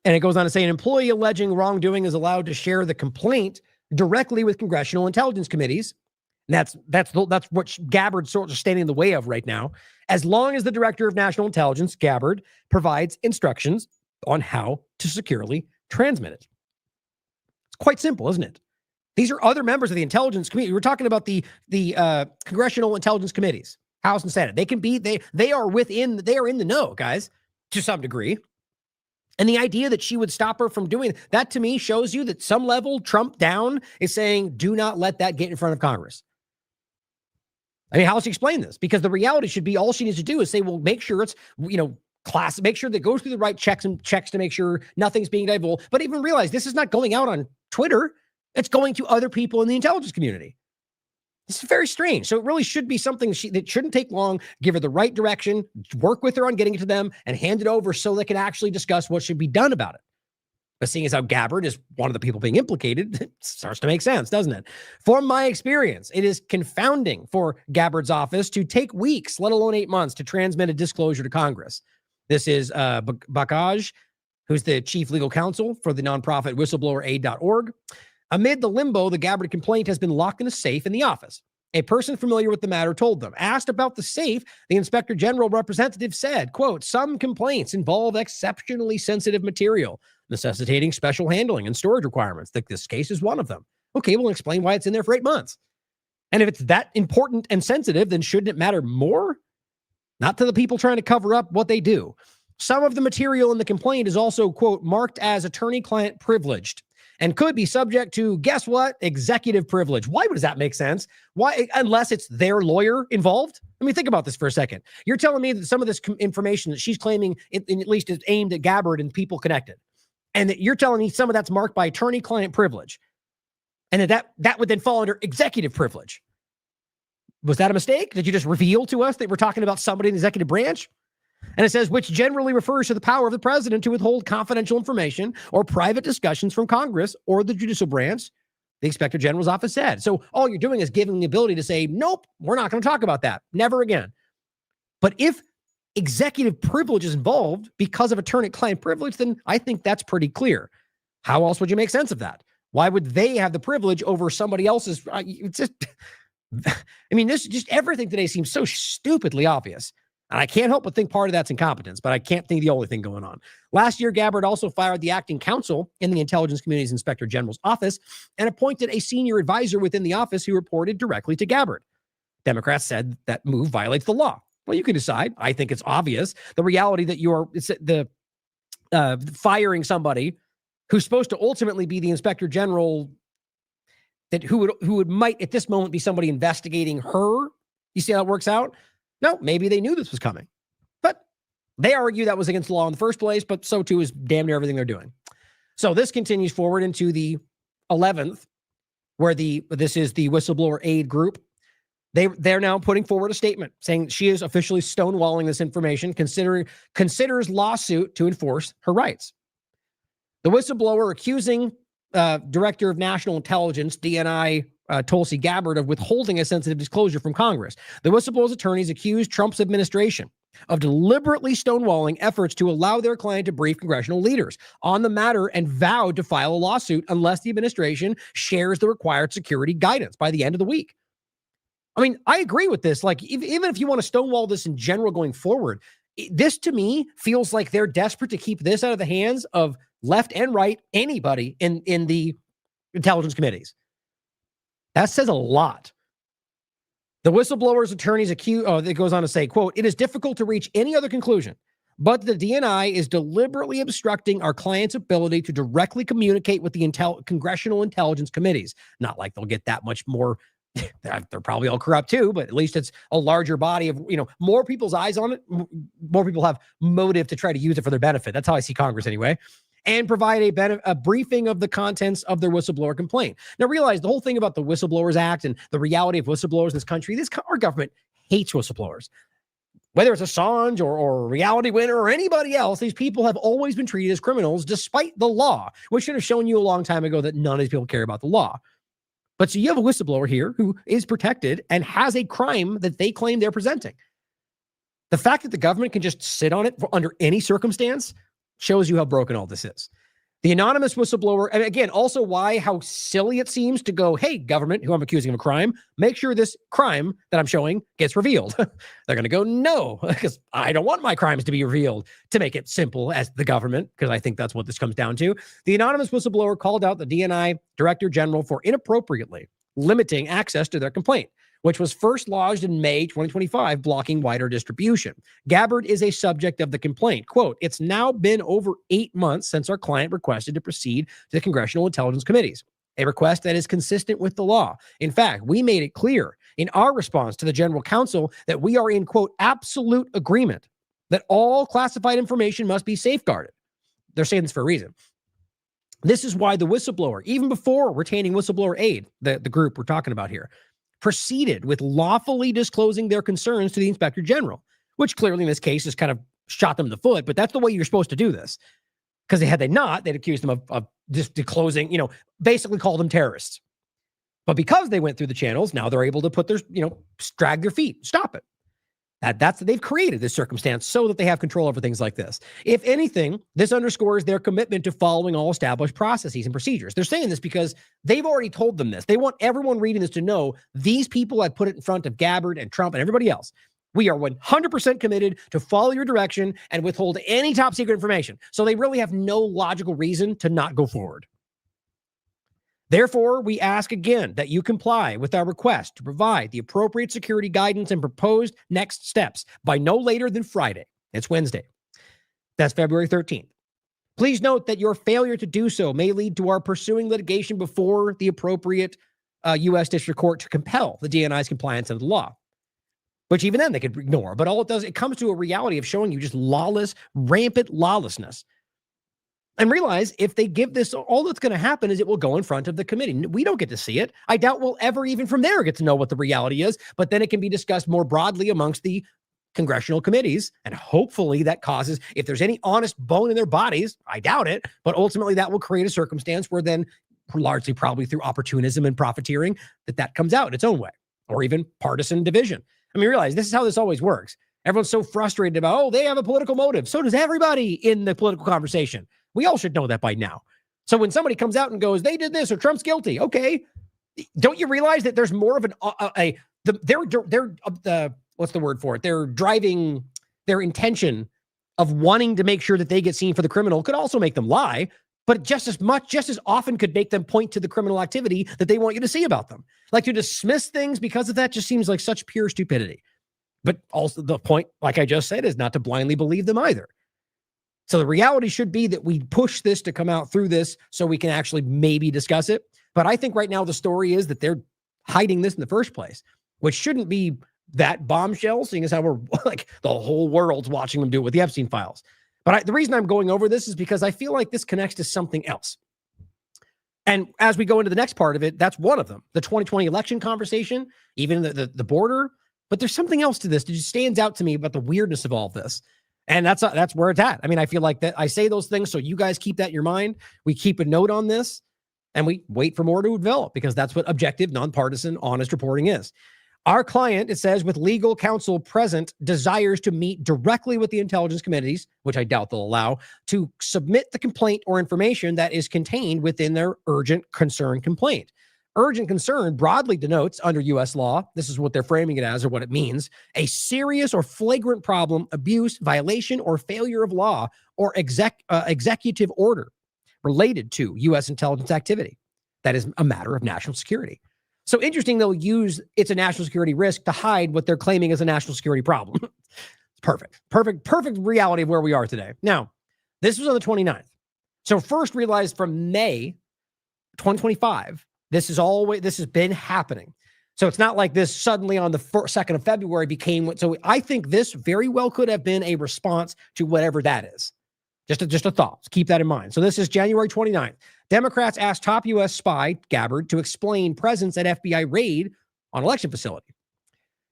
And it goes on to say an employee alleging wrongdoing is allowed to share the complaint directly with congressional intelligence committees. And that's what Gabbard's sort of standing in the way of right now, as long as the director of national intelligence, Gabbard, provides instructions on how to securely transmit it. It's quite simple, isn't it? These are other members of the intelligence committee. We're talking about the congressional intelligence committees, House and Senate. They are in the know, guys, to some degree. And the idea that she would stop her from doing that, to me, shows you that some level Trump down is saying, do not let that get in front of Congress. I mean, how else do you explain this? Because the reality should be all she needs to do is say, well, make sure it's, class, make sure that goes through the right checks to make sure nothing's being divulged. But even realize this is not going out on Twitter. It's going to other people in the intelligence community. This is very strange. So it really should be something that shouldn't take long. Give her the right direction, work with her on getting it to them, and hand it over so they can actually discuss what should be done about it. But seeing as how Gabbard is one of the people being implicated, it starts to make sense, doesn't it? From my experience, it is confounding for Gabbard's office to take weeks, let alone 8 months, to transmit a disclosure to Congress. This is Bakaj, who's the chief legal counsel for the nonprofit whistleblower.org. Amid the limbo, the Gabbard complaint has been locked in a safe in the office. A person familiar with the matter told them. Asked about the safe, the inspector general representative said, quote, some complaints involve exceptionally sensitive material, necessitating special handling and storage requirements. This case is one of them. Okay, we'll explain why it's in there for 8 months. And if it's that important and sensitive, then shouldn't it matter more? Not to the people trying to cover up what they do. Some of the material in the complaint is also, quote, marked as attorney-client privileged and could be subject to, guess what, executive privilege. Why does that make sense? Why, unless it's their lawyer involved? Let me think about this for a second. You're telling me that some of this information that she's claiming, at least is aimed at Gabbard and people connected, and that you're telling me some of that's marked by attorney-client privilege, and that would then fall under executive privilege. Was that a mistake? Did you just reveal to us that we're talking about somebody in the executive branch? And it says, which generally refers to the power of the president to withhold confidential information or private discussions from Congress or the judicial branch, the Inspector General's office said. So all you're doing is giving the ability to say, nope, we're not going to talk about that. Never again. But if executive privilege is involved because of attorney-client privilege, then I think that's pretty clear. How else would you make sense of that? Why would they have the privilege over somebody else's? It's just, I mean, this just everything today seems so stupidly obvious. And I can't help but think part of that's incompetence, but I can't think the only thing going on. Last year, Gabbard also fired the acting counsel in the Intelligence Community's Inspector General's office and appointed a senior advisor within the office who reported directly to Gabbard. Democrats said that move violates the law. Well, you can decide. I think it's obvious. The reality that you're firing somebody who's supposed to ultimately be the Inspector General, that who might at this moment be somebody investigating her. You see how it works out? No, maybe they knew this was coming, but they argue that was against the law in the first place, but so too is damn near everything they're doing. So this continues forward into the 11th, where this is the Whistleblower Aid group. They're now putting forward a statement saying she is officially stonewalling this information, considers lawsuit to enforce her rights. The whistleblower accusing Director of National Intelligence, DNI, Tulsi Gabbard, of withholding a sensitive disclosure from Congress. The whistleblower's attorneys accused Trump's administration of deliberately stonewalling efforts to allow their client to brief congressional leaders on the matter and vowed to file a lawsuit unless the administration shares the required security guidance by the end of the week. I mean, I agree with this. Like, even if you want to stonewall this in general going forward, this to me feels like they're desperate to keep this out of the hands of left and right, anybody in the intelligence committees. That says a lot. The whistleblower's attorneys it goes on to say, quote, it is difficult to reach any other conclusion, but the DNI is deliberately obstructing our client's ability to directly communicate with the congressional intelligence committees. Not like they'll get that much more. They're probably all corrupt too, but at least it's a larger body of, more people's eyes on it. More people have motive to try to use it for their benefit. That's how I see Congress anyway. And provide a briefing of the contents of their whistleblower complaint. Now realize the whole thing about the Whistleblowers Act and the reality of whistleblowers in this country, our government hates whistleblowers. Whether it's Assange or Reality Winner or anybody else, these people have always been treated as criminals despite the law, which should have shown you a long time ago that none of these people care about the law. But so you have a whistleblower here who is protected and has a crime that they claim they're presenting. The fact that the government can just sit on it under any circumstance shows you how broken all this is. The anonymous whistleblower, and again, also how silly it seems to go, hey, government, who I'm accusing of a crime, make sure this crime that I'm showing gets revealed. They're going to go, no, because I don't want my crimes to be revealed, to make it simple as the government, because I think that's what this comes down to. The anonymous whistleblower called out the DNI Director General for inappropriately limiting access to their complaint, which was first lodged in May 2025, blocking wider distribution. Gabbard is a subject of the complaint. Quote, it's now been over 8 months since our client requested to proceed to the Congressional Intelligence Committees, a request that is consistent with the law. In fact, we made it clear in our response to the General Counsel that we are in, quote, absolute agreement that all classified information must be safeguarded. They're saying this for a reason. This is why the whistleblower, even before retaining Whistleblower Aid, the group we're talking about here, proceeded with lawfully disclosing their concerns to the Inspector General, which clearly in this case has kind of shot them in the foot, but that's the way you're supposed to do this. Because had they not, they'd accuse them of just disclosing, basically call them terrorists. But because they went through the channels, now they're able to put their, drag their feet, stop it. They've created this circumstance so that they have control over things like this. If anything, this underscores their commitment to following all established processes and procedures. They're saying this because they've already told them this. They want everyone reading this to know these people have put it in front of Gabbard and Trump and everybody else. We are 100% committed to follow your direction and withhold any top secret information. So they really have no logical reason to not go forward. Therefore, we ask again that you comply with our request to provide the appropriate security guidance and proposed next steps by no later than Friday. It's Wednesday. That's February 13th. Please note that your failure to do so may lead to our pursuing litigation before the appropriate U.S. District Court to compel the DNI's compliance under the law, which even then they could ignore. But all it does, it comes to a reality of showing you just lawless, rampant lawlessness. And realize if they give this, all that's going to happen is it will go in front of the committee. We don't get to see it. I doubt we'll ever even from there get to know what the reality is, but then it can be discussed more broadly amongst the congressional committees. And hopefully that causes, if there's any honest bone in their bodies, I doubt it, but ultimately that will create a circumstance where then largely probably through opportunism and profiteering that comes out in its own way, or even partisan division. I mean, realize this is how this always works. Everyone's so frustrated about, oh, they have a political motive. So does everybody in the political conversation. We all should know that by now. So when somebody comes out and goes, they did this or Trump's guilty. Okay. Don't you realize that there's more of what's the word for it? They're driving their intention of wanting to make sure that they get seen for the criminal could also make them lie, but just as often could make them point to the criminal activity that they want you to see about them. Like to dismiss things because of that just seems like such pure stupidity. But also the point, like I just said, is not to blindly believe them either. So the reality should be that we push this to come out through this so we can actually maybe discuss it. But I think right now the story is that they're hiding this in the first place, which shouldn't be that bombshell, seeing as how we're like the whole world's watching them do it with the Epstein files. But the reason I'm going over this is because I feel like this connects to something else. And as we go into the next part of it, that's one of them. The 2020 election conversation, even the border. But there's something else to this that just stands out to me about the weirdness of all of this. And that's where it's at. I mean, I feel like that I say those things so you guys keep that in your mind. We keep a note on this and we wait for more to develop because that's what objective, nonpartisan, honest reporting is. Our client, it says, with legal counsel present, desires to meet directly with the intelligence committees, which I doubt they'll allow, to submit the complaint or information that is contained within their urgent concern complaint. Urgent concern broadly denotes, under U.S. law, this is what they're framing it as or what it means, a serious or flagrant problem, abuse, violation, or failure of law or executive order related to U.S. intelligence activity. That is a matter of national security. So interesting, they'll use it's a national security risk to hide what they're claiming is a national security problem. It's perfect reality of where we are today. Now, this was on the 29th. So first realized from May 2025, this has been happening. So it's not like this suddenly on the 2nd of February became what. So I think this very well could have been a response to whatever that is. Just a thought. Keep that in mind. So this is January 29th. Democrats asked top U.S. spy Gabbard to explain presence at FBI raid on election facility.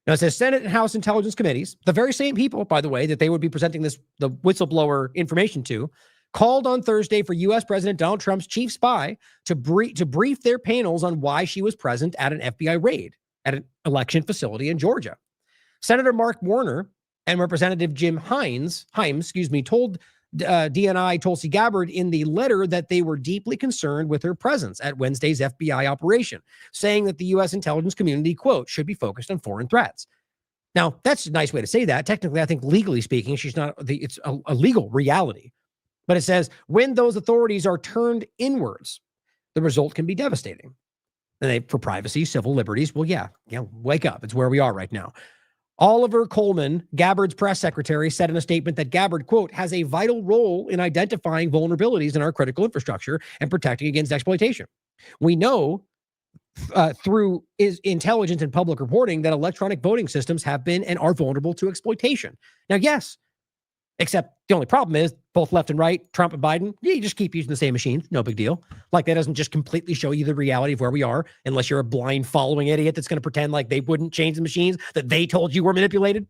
Now it says Senate and House Intelligence Committees, the very same people, by the way, that they would be presenting the whistleblower information to, called on Thursday for U.S. President Donald Trump's chief spy to brief their panels on why she was present at an FBI raid at an election facility in Georgia. Senator Mark Warner and Representative Jim Himes, told DNI Tulsi Gabbard in the letter that they were deeply concerned with her presence at Wednesday's FBI operation, saying that the U.S. intelligence community, quote, should be focused on foreign threats. Now, that's a nice way to say that. Technically, I think legally speaking, it's a legal reality. But it says, when those authorities are turned inwards, the result can be devastating. And for privacy, civil liberties, well, yeah, wake up. It's where we are right now. Oliver Coleman, Gabbard's press secretary, said in a statement that Gabbard, quote, has a vital role in identifying vulnerabilities in our critical infrastructure and protecting against exploitation. We know through intelligence and public reporting that electronic voting systems have been and are vulnerable to exploitation. Now, yes, except the only problem is both left and right, Trump and Biden, you just keep using the same machines. No big deal. Like that doesn't just completely show you the reality of where we are, unless you're a blind following idiot that's going to pretend like they wouldn't change the machines that they told you were manipulated.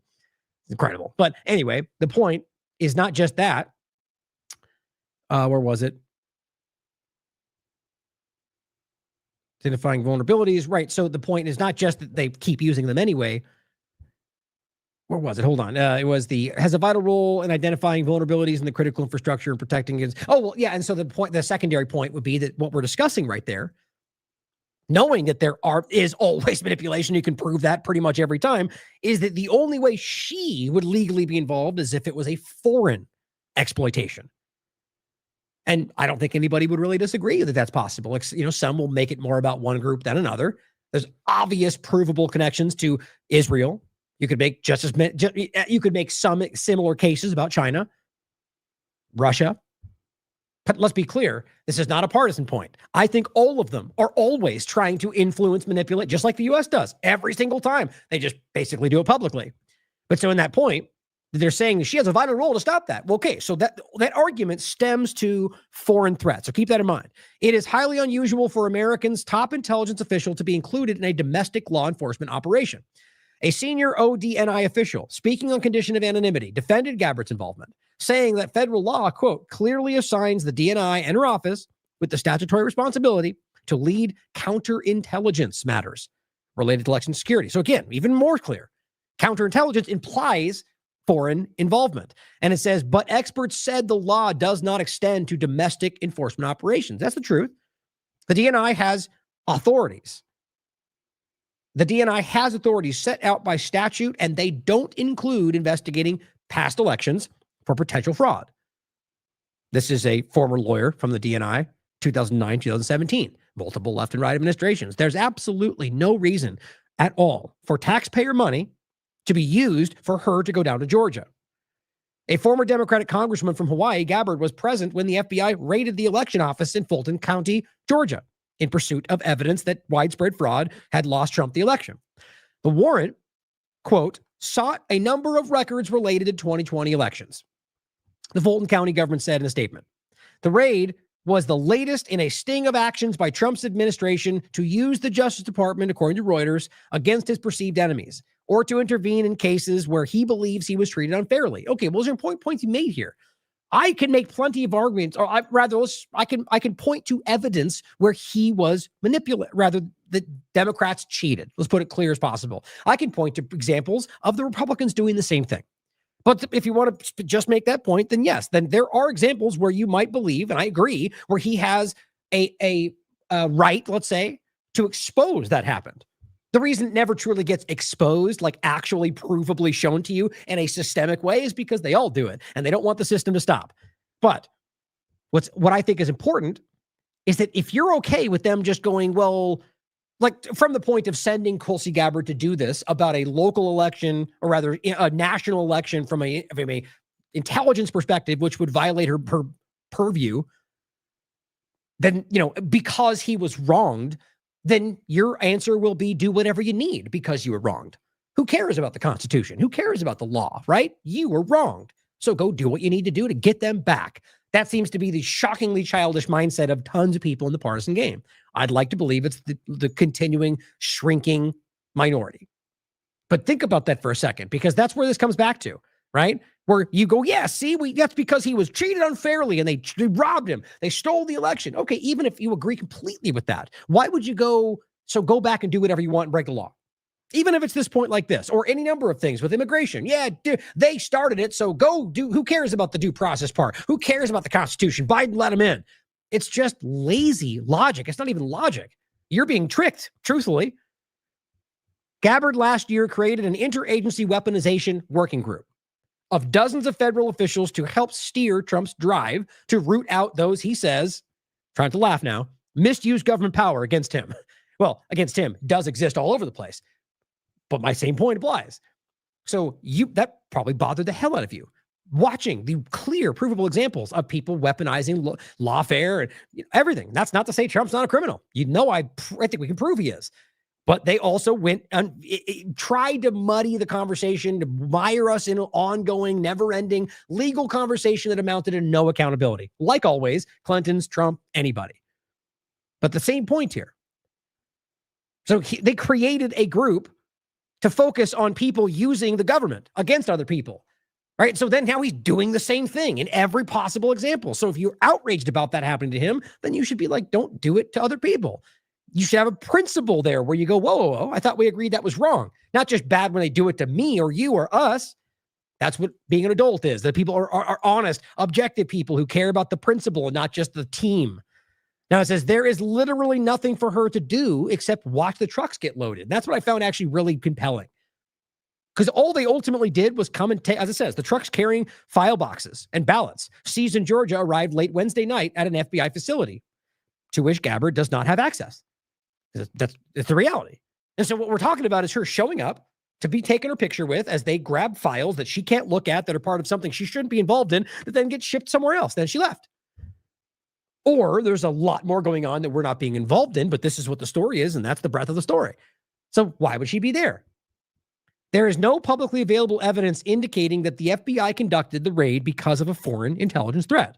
It's incredible. But anyway, the point is not just that. Where was it? Identifying vulnerabilities. Right. So the point is not just that they keep using them anyway. Where was it? Hold on. It was has a vital role in identifying vulnerabilities in the critical infrastructure and protecting against. Oh, well, yeah. And so the secondary point would be that what we're discussing right there, knowing that there is always manipulation, you can prove that pretty much every time, is that the only way she would legally be involved is if it was a foreign exploitation. And I don't think anybody would really disagree that that's possible. Some will make it more about one group than another. There's obvious provable connections to Israel. You could make you could make some similar cases about China, Russia. But let's be clear, this is not a partisan point. I think all of them are always trying to influence, manipulate, just like the U.S. does every single time. They just basically do it publicly. But so in that point, they're saying she has a vital role to stop that. Well, okay, so that argument stems to foreign threats. So keep that in mind. It is highly unusual for Americans' top intelligence official to be included in a domestic law enforcement operation. A senior ODNI official, speaking on condition of anonymity, defended Gabbard's involvement, saying that federal law, quote, clearly assigns the DNI and her office with the statutory responsibility to lead counterintelligence matters related to election security. So again, even more clear, counterintelligence implies foreign involvement. And it says, but experts said the law does not extend to domestic enforcement operations. That's the truth. The DNI has authorities. The DNI has authorities set out by statute, and they don't include investigating past elections for potential fraud. This is a former lawyer from the DNI, 2009, 2017, multiple left and right administrations. There's absolutely no reason at all for taxpayer money to be used for her to go down to Georgia. A former Democratic congressman from Hawaii, Gabbard, was present when the FBI raided the election office in Fulton County, Georgia, in pursuit of evidence that widespread fraud had lost Trump the election. The warrant, quote, sought a number of records related to 2020 elections. The Fulton County government said in a statement, the raid was the latest in a sting of actions by Trump's administration to use the Justice Department, according to Reuters, against his perceived enemies, or to intervene in cases where he believes he was treated unfairly. Okay, well, those are points he made here. I can make plenty of arguments, or I can point to evidence where he was manipulated, rather the Democrats cheated. Let's put it clear as possible. I can point to examples of the Republicans doing the same thing. But if you want to just make that point, then yes, then there are examples where you might believe, and I agree, where he has a right, let's say, to expose that happened. The reason it never truly gets exposed, like actually provably shown to you in a systemic way, is because they all do it and they don't want the system to stop. But what I think is important is that if you're okay with them just going, well, like from the point of sending Tulsi Gabbard to do this about a local election, or rather a national election from a intelligence perspective, which would violate her purview, then, because he was wronged, then your answer will be do whatever you need because you were wronged. Who cares about the Constitution? Who cares about the law, right? You were wronged. So go do what you need to do to get them back. That seems to be the shockingly childish mindset of tons of people in the partisan game. I'd like to believe it's the continuing shrinking minority. But think about that for a second, because that's where this comes back to, right? Where you go, yeah, see, that's because he was treated unfairly and they robbed him. They stole the election. Okay, even if you agree completely with that, why would you go back and do whatever you want and break the law? Even if it's this point like this, or any number of things with immigration. Yeah, they started it, so go do. Who cares about the due process part? Who cares about the Constitution? Biden let him in. It's just lazy logic. It's not even logic. You're being tricked, truthfully. Gabbard last year created an interagency weaponization working group of dozens of federal officials to help steer Trump's drive to root out those, he says, trying to laugh now, misuse government power against him. Well, against him does exist all over the place. But my same point applies. So that probably bothered the hell out of you. Watching the clear, provable examples of people weaponizing lawfare and everything. That's not to say Trump's not a criminal. I think we can prove he is. But they also went and tried to muddy the conversation, to mire us in an ongoing, never-ending legal conversation that amounted to no accountability. Like always, Clinton's, Trump, anybody. But the same point here. So they created a group to focus on people using the government against other people, right? So then now he's doing the same thing in every possible example. So if you're outraged about that happening to him, then you should be like, don't do it to other people. You should have a principle there where you go, whoa, I thought we agreed that was wrong. Not just bad when they do it to me or you or us. That's what being an adult is, that people are honest, objective people who care about the principle and not just the team. Now it says there is literally nothing for her to do except watch the trucks get loaded. That's what I found actually really compelling. Because all they ultimately did was come and take, as it says, the trucks carrying file boxes and ballots seized in Georgia arrived late Wednesday night at an FBI facility to which Gabbard does not have access. That's the reality. And so what we're talking about is her showing up to be taken her picture with as they grab files that she can't look at that are part of something she shouldn't be involved in that then get shipped somewhere else. Then she left. Or there's a lot more going on that we're not being involved in, but this is what the story is, and that's the breadth of the story. So why would she be there? There is no publicly available evidence indicating that the FBI conducted the raid because of a foreign intelligence threat.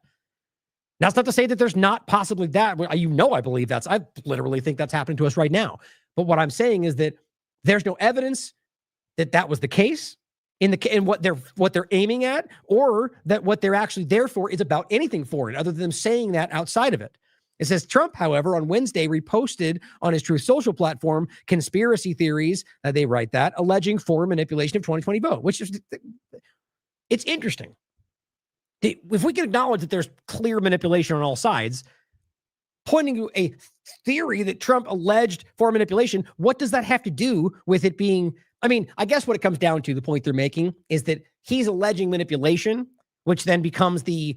That's not to say that there's not possibly that. I believe that's, I literally think that's happening to us right now. But what I'm saying is that there's no evidence that that was the case in what they're aiming at, or that what they're actually there for is about anything foreign other than them saying that outside of it. It says Trump, however, on Wednesday reposted on his Truth Social platform conspiracy theories, they write that, alleging foreign manipulation of 2020 vote, which is, it's interesting. If we can acknowledge that there's clear manipulation on all sides, pointing to a theory that Trump alleged foreign manipulation, what does that have to do with it being, I mean, I guess what it comes down to, the point they're making, is that he's alleging manipulation, which then becomes the,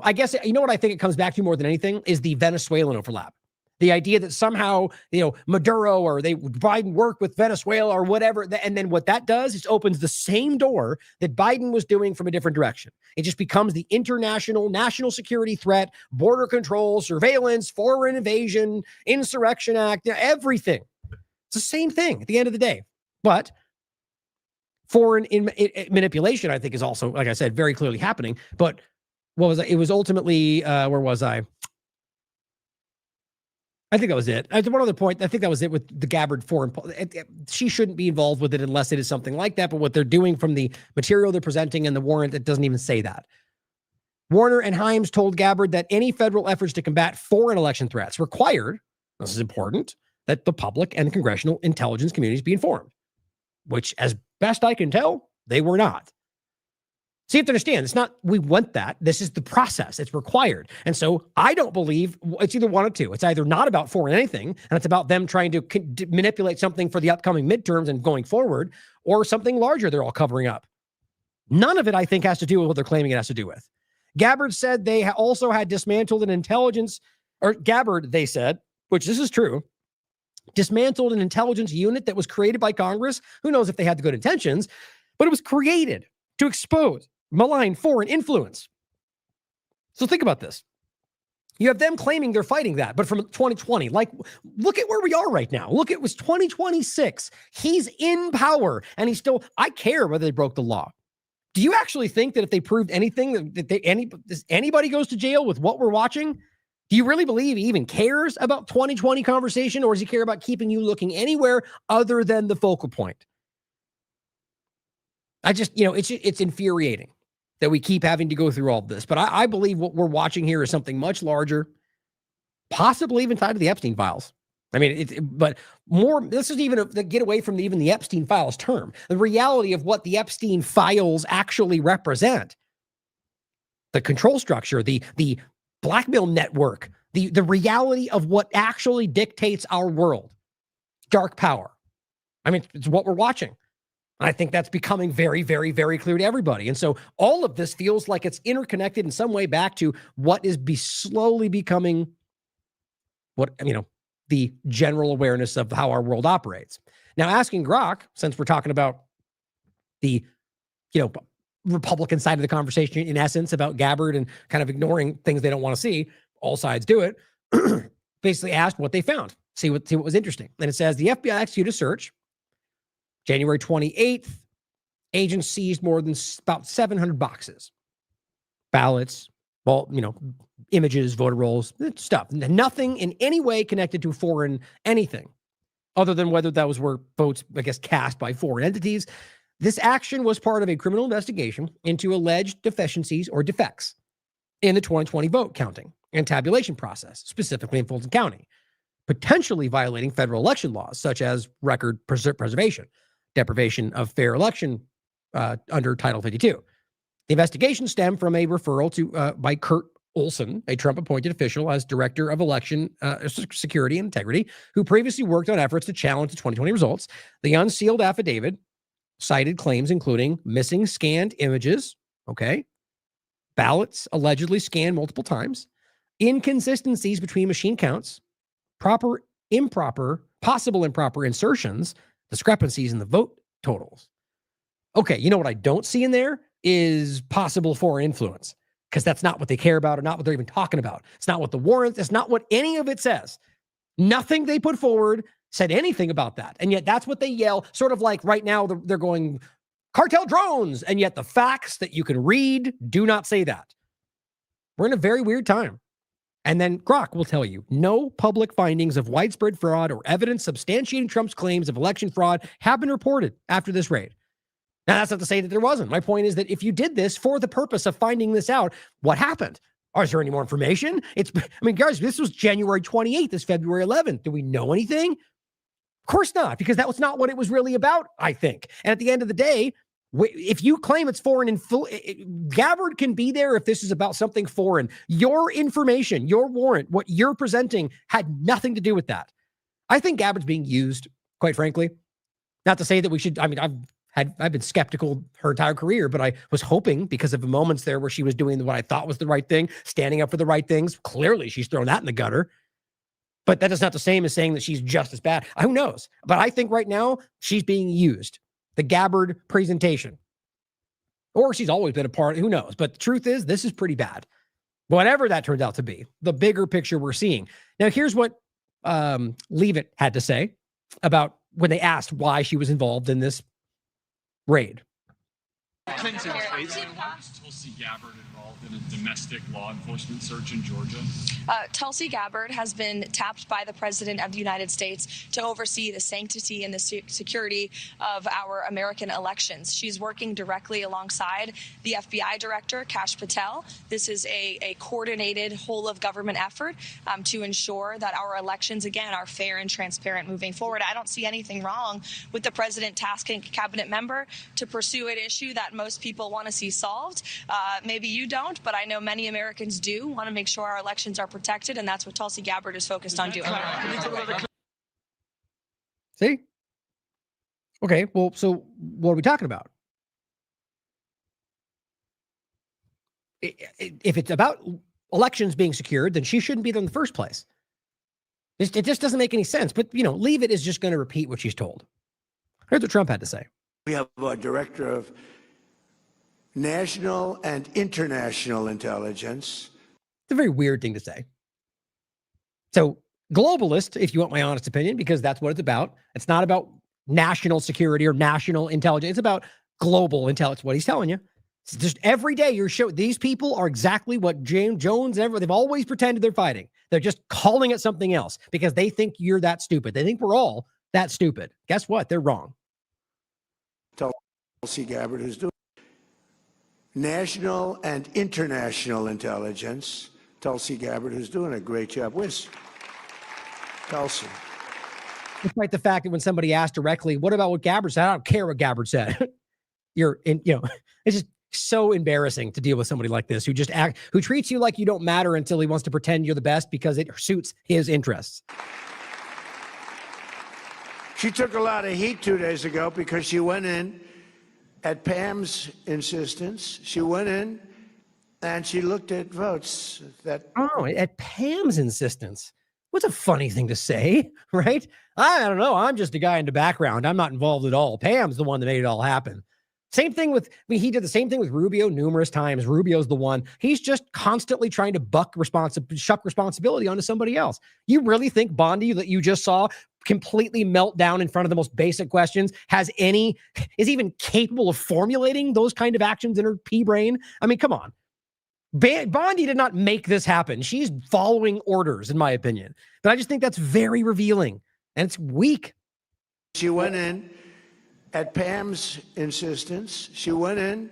I guess, what I think it comes back to more than anything is the Venezuelan overlap. The idea that somehow, Maduro or Biden worked with Venezuela or whatever. And then what that does is opens the same door that Biden was doing from a different direction. It just becomes the international national security threat, border control, surveillance, foreign invasion, insurrection act, everything. It's the same thing at the end of the day. But foreign manipulation, I think, is also, like I said, very clearly happening. But what was it? It was ultimately, where was I? I think that was it. One other point, I think that was it with the Gabbard foreign. She shouldn't be involved with it unless it is something like that. But what they're doing from the material they're presenting and the warrant, it doesn't even say that. Warner and Himes told Gabbard that any federal efforts to combat foreign election threats required, this is important, that the public and the congressional intelligence communities be informed, which, as best I can tell, they were not. So you have to understand, it's not we want that. This is the process. It's required. And so I don't believe it's either one or two. It's either not about foreign anything, and it's about them trying to manipulate something for the upcoming midterms and going forward, or something larger they're all covering up. None of it, I think, has to do with what they're claiming it has to do with. Gabbard said they also had dismantled an intelligence, or Gabbard, they said, which this is true, dismantled an intelligence unit that was created by Congress. Who knows if they had the good intentions, but it was created to expose malign foreign influence. So think about this. You have them claiming they're fighting that, but from 2020, like, look at where we are right now. Look, it was 2026. He's in power, and he's still, I care whether they broke the law. Do you actually think that if they proved anything, that anybody goes to jail with what we're watching? Do you really believe he even cares about 2020 conversation, or does he care about keeping you looking anywhere other than the focal point? I just, it's infuriating that we keep having to go through all of this. But I believe what we're watching here is something much larger, possibly even tied to the Epstein files. I mean, but more, this is even the get away from even the Epstein files term, the reality of what the Epstein files actually represent. The control structure, the blackmail network, the reality of what actually dictates our world. Dark power. I mean, it's what we're watching. I think that's becoming very, very, very clear to everybody. And so all of this feels like it's interconnected in some way back to what is slowly becoming the general awareness of how our world operates. Now, asking Grok, since we're talking about the, Republican side of the conversation, in essence, about Gabbard and kind of ignoring things they don't want to see, all sides do it, basically asked what they found, see what was interesting. And it says the FBI executed a search. January 28th, agents seized more than about 700 boxes, ballots, images, voter rolls, stuff. Nothing in any way connected to foreign anything, other than whether those were votes, I guess, cast by foreign entities. This action was part of a criminal investigation into alleged deficiencies or defects in the 2020 vote counting and tabulation process, specifically in Fulton County, potentially violating federal election laws, such as record preservation, deprivation of fair election under Title 52. The investigation stemmed from a referral to by Kurt Olson, a Trump-appointed official as Director of Election Security and Integrity, who previously worked on efforts to challenge the 2020 results. The unsealed affidavit cited claims including missing scanned images, okay, ballots allegedly scanned multiple times, inconsistencies between machine counts, possible improper insertions, discrepancies in the vote totals. Okay, you know what I don't see in there is possible foreign influence, because that's not what they care about or not what they're even talking about. It's not what the warrant, it's not what any of it says. Nothing they put forward said anything about that. And yet that's what they yell, sort of like right now they're going cartel drones. And yet the facts that you can read do not say that. We're in a very weird time. And then Grok will tell you, no public findings of widespread fraud or evidence substantiating Trump's claims of election fraud have been reported after this raid. Now, that's not to say that there wasn't. My point is that if you did this for the purpose of finding this out, what happened? Is there any more information? Guys, this was January 28th, this February 11th. Do we know anything? Of course not, because that was not what it was really about, I think. And at the end of the day, if you claim it's foreign, Gabbard can be there if this is about something foreign. Your information, your warrant, what you're presenting had nothing to do with that. I think Gabbard's being used, quite frankly. Not to say that we should, I've been skeptical her entire career, but I was hoping because of the moments there where she was doing what I thought was the right thing, standing up for the right things. Clearly, she's thrown that in the gutter. But that is not the same as saying that she's just as bad. Who knows? But I think right now she's being used. The Gabbard presentation. Or she's always been a part. Who knows? But the truth is, this is pretty bad. Whatever that turns out to be, the bigger picture we're seeing. Now, here's what Leave It had to say about when they asked why she was involved in this raid. Tulsi Gabbard involved in a domestic law enforcement search in Georgia? Tulsi Gabbard has been tapped by the President of the United States to oversee the sanctity and the security of our American elections. She's working directly alongside the FBI Director, Kash Patel. This is a coordinated whole-of-government effort to ensure that our elections, again, are fair and transparent moving forward. I don't see anything wrong with the President tasking a cabinet member to pursue an issue that most people want to see solved. Maybe you don't, but I know many Americans do want to make sure our elections are protected, and that's what Tulsi Gabbard is focused on doing. See? Okay, well, so what are we talking about? If it's about elections being secured, then she shouldn't be there in the first place. It just doesn't make any sense. But, Leave It is just going to repeat what she's told. Here's what Trump had to say. We have a director of national and international intelligence. It's a very weird thing to say. So, globalist, if you want my honest opinion, because that's what it's about. It's not about national security or national intelligence. It's about global intelligence, what he's telling you. It's just every day you're showing these people are exactly what James Jones and everyone, they've always pretended they're fighting. They're just calling it something else because they think you're that stupid. They think we're all that stupid. Guess what? They're wrong. Tulsi Gabbard, who's doing national and international intelligence. Tulsi Gabbard, who's doing a great job. Where's Tulsi? Despite the fact that when somebody asked directly, what about what Gabbard said? I don't care what Gabbard said. It's just so embarrassing to deal with somebody like this who treats you like you don't matter until he wants to pretend you're the best because it suits his interests. She took a lot of heat 2 days ago because she went in at Pam's insistence. She went in and she looked at votes at Pam's insistence. What's a funny thing to say, right? I don't know. I'm just a guy in the background. I'm not involved at all. Pam's the one that made it all happen. Same thing with, he did the same thing with Rubio numerous times. Rubio's the one. He's just constantly trying to shuck responsibility onto somebody else. You really think Bondi that you just saw completely melt down in front of the most basic questions is even capable of formulating those kind of actions in her pea brain? I mean, come on. Bondi did not make this happen. She's following orders, in my opinion. But I just think that's very revealing and it's weak. She went in at Pam's insistence. She went in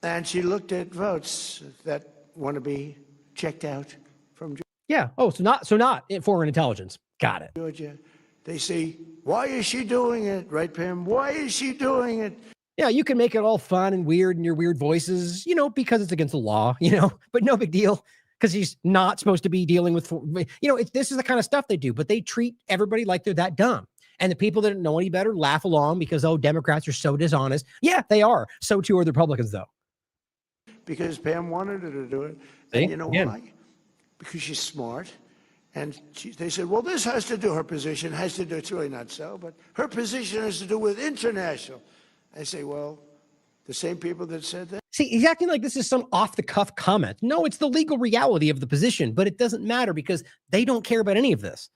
and she looked at votes that want to be checked out from Georgia. Yeah. Oh, so not foreign intelligence. Got it. Georgia. They say, why is she doing it? Right, Pam? Why is she doing it? Yeah, you can make it all fun and weird in your weird voices, because it's against the law, but no big deal because he's not supposed to be dealing with, this is the kind of stuff they do, but they treat everybody like they're that dumb. And the people that don't know any better laugh along because, oh, Democrats are so dishonest. Yeah, they are. So too are the Republicans, though. Because Pam wanted her to do it. See? And you know Again. why? Because she's smart. And they said, well, this has to do, her position has to do, it's really not so, but her position has to do with international. I say, well, the same people that said that. See, he's acting like this is some off-the-cuff comment. No, it's the legal reality of the position, but it doesn't matter because they don't care about any of this.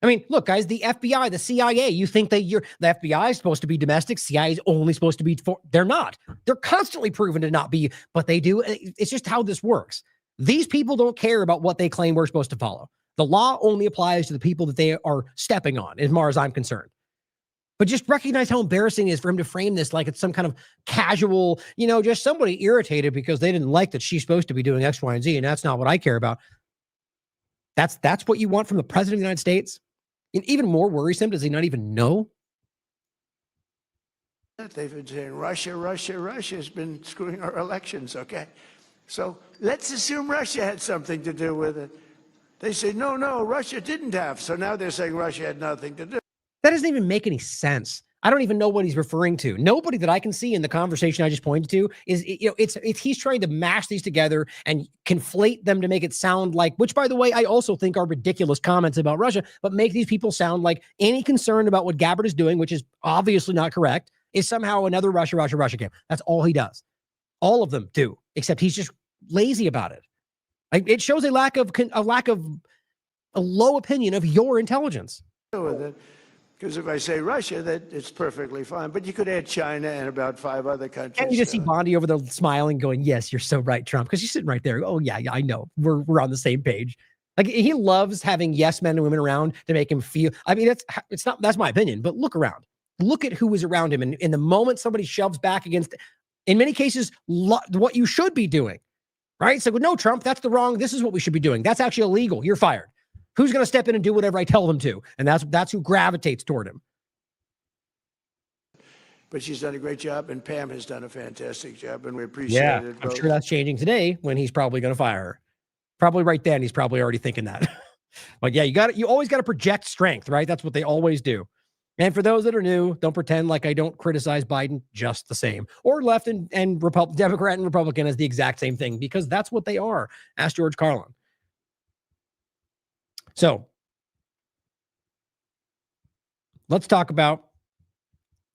I mean, look, guys, the FBI, the CIA, you think that the FBI is supposed to be domestic, CIA is only supposed to be, they're not. They're constantly proven to not be, but they do. It's just how this works. These people don't care about what they claim we're supposed to follow. The law only applies to the people that they are stepping on, as far as I'm concerned. But just recognize how embarrassing it is for him to frame this like it's some kind of casual, just somebody irritated because they didn't like that she's supposed to be doing X, Y, and Z, and that's not what I care about. That's what you want from the president of the United States? And even more worrisome, does he not even know? They've been saying Russia has been screwing our elections, okay? So let's assume Russia had something to do with it. They say, no, Russia didn't have. So now they're saying Russia had nothing to do. That doesn't even make any sense. I don't even know what he's referring to. Nobody that I can see in the conversation I just pointed to is, it's he's trying to mash these together and conflate them to make it sound like, which by the way, I also think are ridiculous comments about Russia, but make these people sound like any concern about what Gabbard is doing, which is obviously not correct, is somehow another Russia game. That's all he does. All of them do, except he's just lazy about it. Like, it shows a low opinion of your intelligence. With it. Because if I say Russia, that it's perfectly fine. But you could add China and about 5 other countries. And you just see Bondi over there smiling, going, yes, you're so right, Trump. Because she's sitting right there. Oh, yeah, I know. We're on the same page. Like, he loves having yes men and women around to make him feel. I mean, that's my opinion. But look around. Look at who is around him. And in the moment somebody shoves back against, in many cases, what you should be doing. Right? So, no, Trump, that's the wrong. This is what we should be doing. That's actually illegal. You're fired. Who's going to step in and do whatever I tell them to? And that's who gravitates toward him. But she's done a great job, and Pam has done a fantastic job, and we appreciate it. I'm sure that's changing today when he's probably going to fire her. Probably right then, he's probably already thinking that. But yeah, you always got to project strength, right? That's what they always do. And for those that are new, don't pretend like I don't criticize Biden just the same. Or left and Democrat and Republican is the exact same thing, because that's what they are. Ask George Carlin. So let's talk about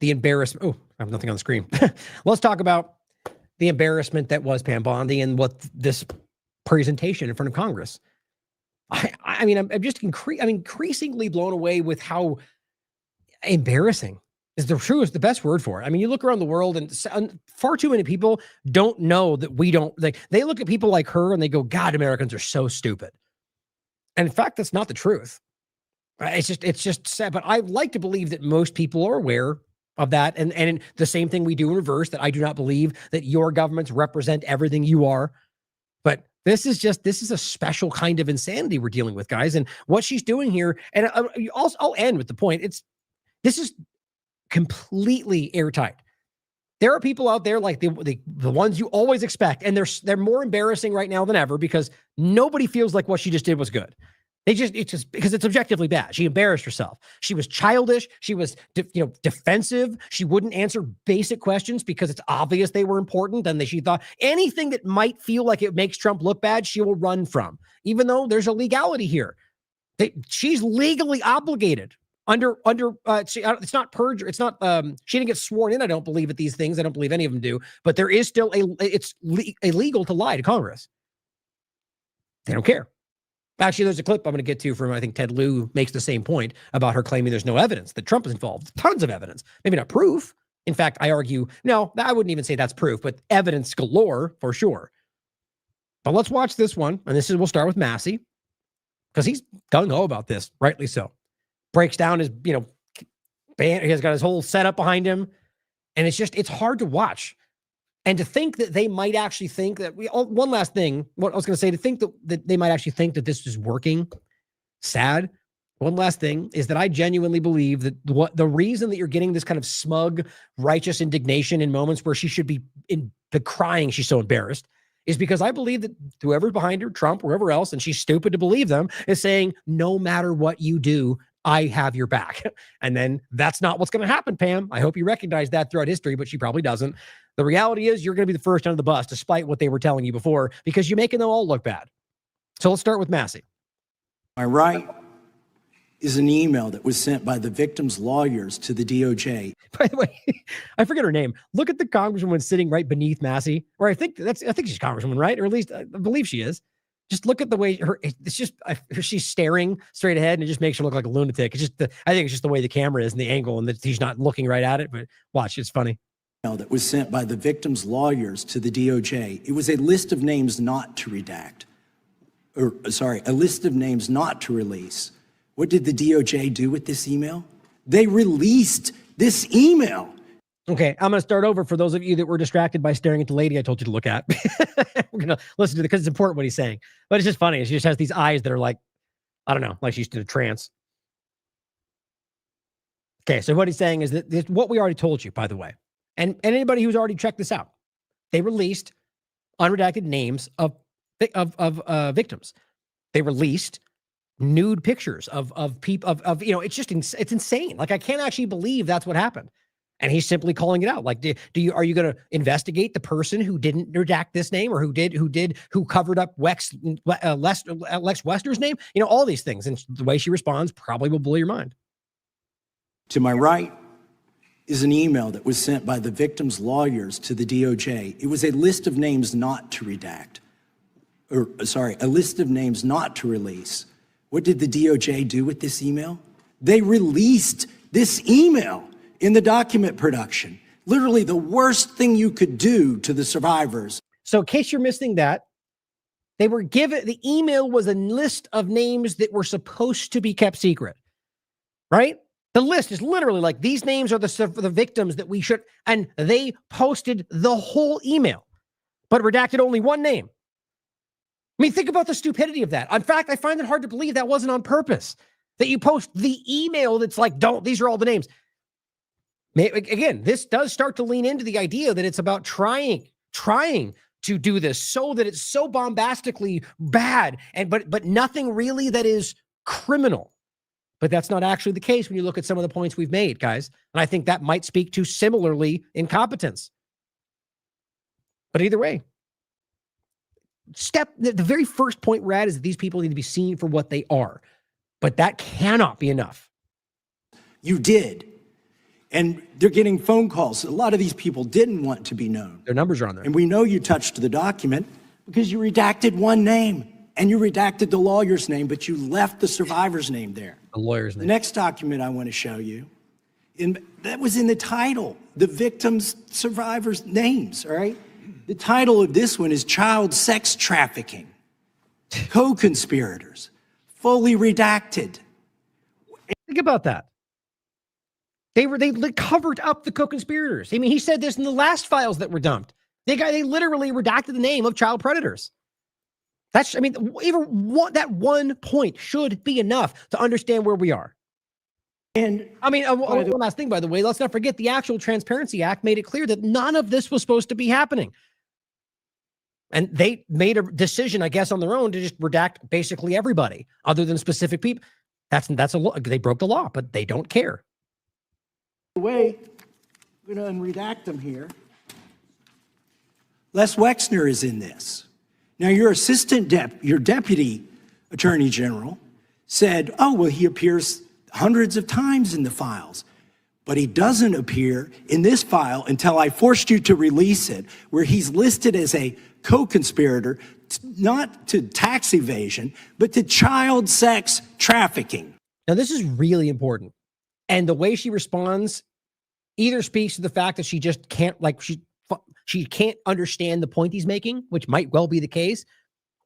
the embarrassment. Oh, I have nothing on the screen. Let's talk about the embarrassment that was Pam Bondi and what this presentation in front of Congress. I mean, I'm just increasingly blown away with how embarrassing is the best word for it. I mean, you look around the world and far too many people don't know that we don't, like, they look at people like her and they go, God, Americans are so stupid. And in fact, that's not the truth. It's just sad. But I like to believe that most people are aware of that. And the same thing we do in reverse, that I do not believe that your governments represent everything you are. But this is a special kind of insanity we're dealing with, guys. And what she's doing here, and I'll end with the point. This is completely airtight. There are people out there like the ones you always expect, and they're more embarrassing right now than ever because nobody feels like what she just did was good. It's just because it's objectively bad. She embarrassed herself. She was childish. She was defensive. She wouldn't answer basic questions because it's obvious they were important, and she thought anything that might feel like it makes Trump look bad, she will run from, even though there's a legality here. She's legally obligated. It's not perjury. It's not, she didn't get sworn in. I don't believe at these things. I don't believe any of them do, but there is still it's illegal to lie to Congress. They don't care. Actually, there's a clip I'm going to get to from, I think Ted Lieu makes the same point about her claiming there's no evidence that Trump is involved. Tons of evidence. Maybe not proof. In fact, I argue, no, I wouldn't even say that's proof, but evidence galore for sure. But let's watch this one. And we'll start with Massey because he's gung-ho about this, rightly so. Breaks down his, band. He has got his whole setup behind him. And it's hard to watch. And to think that they might actually think that one last thing, what I was going to say, to think that they might actually think that this is working, sad. One last thing is that I genuinely believe that the reason that you're getting this kind of smug, righteous indignation in moments where she should be in the crying, she's so embarrassed, is because I believe that whoever's behind her, Trump, whoever else, and she's stupid to believe them, is saying, no matter what you do, I have your back. And then that's not what's going to happen, Pam. I hope you recognize that throughout history, but she probably doesn't. The reality is you're going to be the first under the bus, despite what they were telling you before, because you're making them all look bad. So let's start with Massey. My right is an email that was sent by the victim's lawyers to the DOJ. By the way, I forget her name. Look at the congresswoman sitting right beneath Massey, or I think she's congresswoman, right? Or at least I believe she is. Just look at the way she's staring straight ahead, and it just makes her look like a lunatic. It's just I think it's just the way the camera is and the angle, and that he's not looking right at it. But watch, it's funny. That was sent by the victim's lawyers to the DOJ. It was a list of names not to redact, a list of names not to release. What did the DOJ do with this email? They released this email. Okay, I'm going to start over for those of you that were distracted by staring at the lady I told you to look at. We're going to listen to it because it's important what he's saying. But it's just funny. She just has these eyes that are like, I don't know, like she's in a trance. Okay, so what he's saying is that what we already told you, by the way. And anybody who's already checked this out, they released unredacted names of victims. They released nude pictures of people it's just it's insane. Like, I can't actually believe that's what happened. And he's simply calling it out. Like, are you going to investigate the person who didn't redact this name, or who covered up Lex Wester's name? All these things. And the way she responds probably will blow your mind. To my right is an email that was sent by the victim's lawyers to the DOJ. It was a list of names not to redact, a list of names not to release. What did the DOJ do with this email? They released this email in the document production. Literally the worst thing you could do to the survivors. So in case you're missing that, they were given, the email was a list of names that were supposed to be kept secret, right? The list is literally like, these names are the victims that we should, and they posted the whole email, but redacted only one name. I mean, think about the stupidity of that. In fact, I find it hard to believe that wasn't on purpose, that you post the email that's like, these are all the names. Again, this does start to lean into the idea that it's about trying to do this so that it's so bombastically bad, but nothing really that is criminal. But that's not actually the case when you look at some of the points we've made, guys. And I think that might speak to similarly incompetence. But either way, the very first point we're at is that these people need to be seen for what they are. But that cannot be enough. You did. And they're getting phone calls. A lot of these people didn't want to be known. Their numbers are on there. And we know you touched the document because you redacted one name, and you redacted the lawyer's name, but you left the survivor's name there. The lawyer's name. The next document I want to show you, that was in the title, the victims' survivors' names, all right? The title of this one is Child Sex Trafficking, Co-Conspirators, fully redacted. Think about that. They covered up the co-conspirators. I mean, he said this in the last files that were dumped. They literally redacted the name of child predators. Even that one point should be enough to understand where we are. And I mean, one last thing, by the way, let's not forget the actual Transparency Act made it clear that none of this was supposed to be happening. And they made a decision, I guess, on their own to just redact basically everybody other than specific people. That's a law. They broke the law, but they don't care. Way, I'm going to unredact them here. Les Wexner is in this. Now, your your deputy attorney general said, oh, well, he appears hundreds of times in the files, but he doesn't appear in this file until I forced you to release it, where he's listed as a co-conspirator, not to tax evasion, but to child sex trafficking. Now, this is really important. And the way she responds either speaks to the fact that she just can't, she can't understand the point he's making, which might well be the case,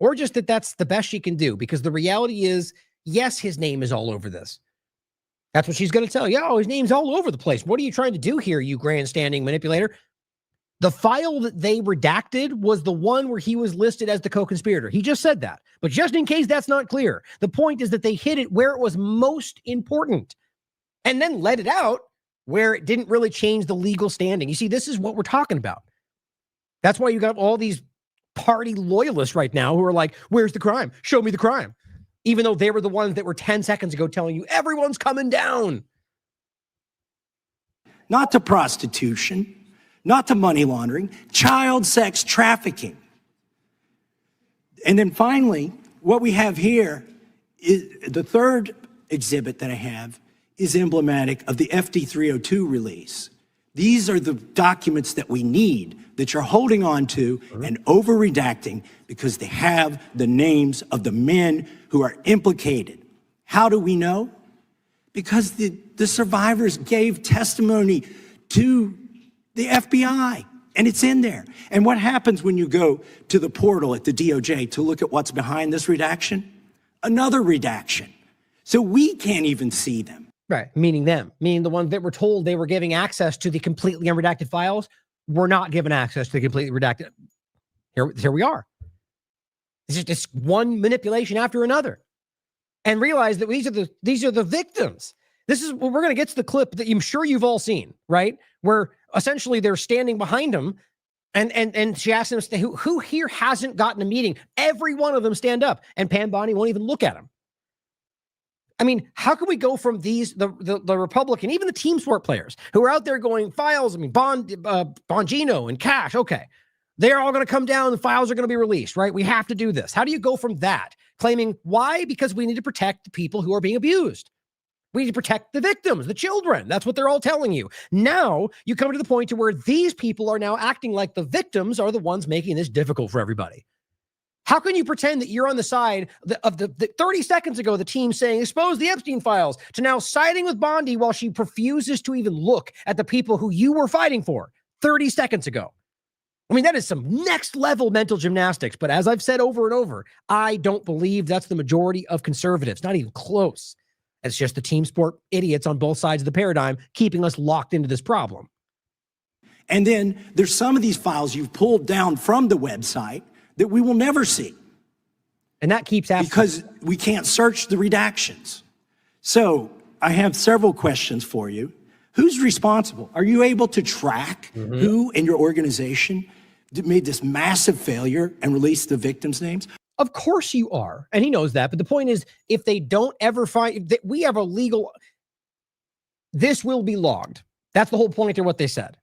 or just that that's the best she can do. Because the reality is, yes, his name is all over this. That's what she's going to tell you. Oh, his name's all over the place. What are you trying to do here, you grandstanding manipulator? The file that they redacted was the one where he was listed as the co-conspirator. He just said that. But just in case that's not clear, the point is that they hid it where it was most important and then let it out where it didn't really change the legal standing. You see, this is what we're talking about. That's why you got all these party loyalists right now who are like, where's the crime? Show me the crime. even though they were the ones that were 10 seconds ago telling you everyone's coming down. Not to prostitution, not to money laundering, child sex trafficking. And then finally, what we have here is the third exhibit that I have is emblematic of the FD 302 release. These are the documents that we need that you're holding on to and over redacting because they have the names of the men who are implicated. How do we know? Because the survivors gave testimony to the FBI, and it's in there. And what happens when you go to the portal at the DOJ to look at what's behind this redaction? Another redaction. So we can't even see them. Right, meaning them, meaning the ones that were told they were giving access to the completely unredacted files were not given access to the completely redacted. Here we are. It's just it's one manipulation after another. And realize that these are the victims. This is we're going to get to the clip that I'm sure you've all seen, right? Where essentially they're standing behind him, and she asks him, "Who here hasn't gotten a meeting?" Every one of them stand up, and Pam Bondi won't even look at him. I mean, how can we go from these the Republican, even the team sport players who are out there going files? I mean, Bongino and Cash. Okay, they're all going to come down. The files are going to be released, right? We have to do this. How do you go from that? Claiming why? Because we need to protect the people who are being abused. We need to protect the victims, the children. That's what they're all telling you. Now you come to the point to where these people are now acting like the victims are the ones making this difficult for everybody. How can you pretend that you're on the side of the 30 seconds ago, the team saying, expose the Epstein files, to now siding with Bondi while she refuses to even look at the people who you were fighting for 30 seconds ago? I mean, that is some next level mental gymnastics. But as I've said over and over, I don't believe that's the majority of conservatives, not even close. It's just the team sport idiots on both sides of the paradigm keeping us locked into this problem. And then there's some of these files you've pulled down from the website that we will never see. And that keeps happening. Because we can't search the redactions. So I have several questions for you. Who's responsible? Are you able to track who in your organization made this massive failure and released the victims' names? Of course you are. And he knows that. But the point is, if they don't ever find that we have a legal, this will be logged. That's the whole point of what they said.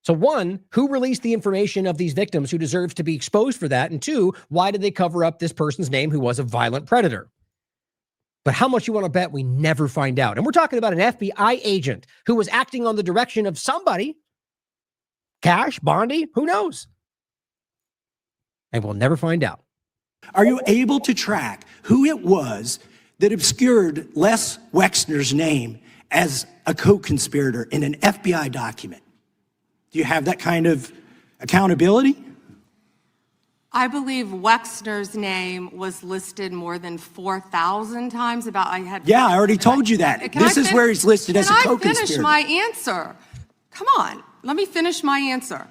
So one, who released the information of these victims who deserves to be exposed for that? And two, why did they cover up this person's name who was a violent predator? But how much you want to bet we never find out? And we're talking about an FBI agent who was acting on the direction of somebody. Cash, Bondi, who knows? And we'll never find out. Are you able to track who it was that obscured Les Wexner's name as a co-conspirator in an FBI document? Do you have that kind of accountability? I believe Wexner's name was listed more than 4,000 times. Yeah, I already told you that. This is where he's listed as a co-conspirator. Can I finish my answer? Come on, let me finish my answer.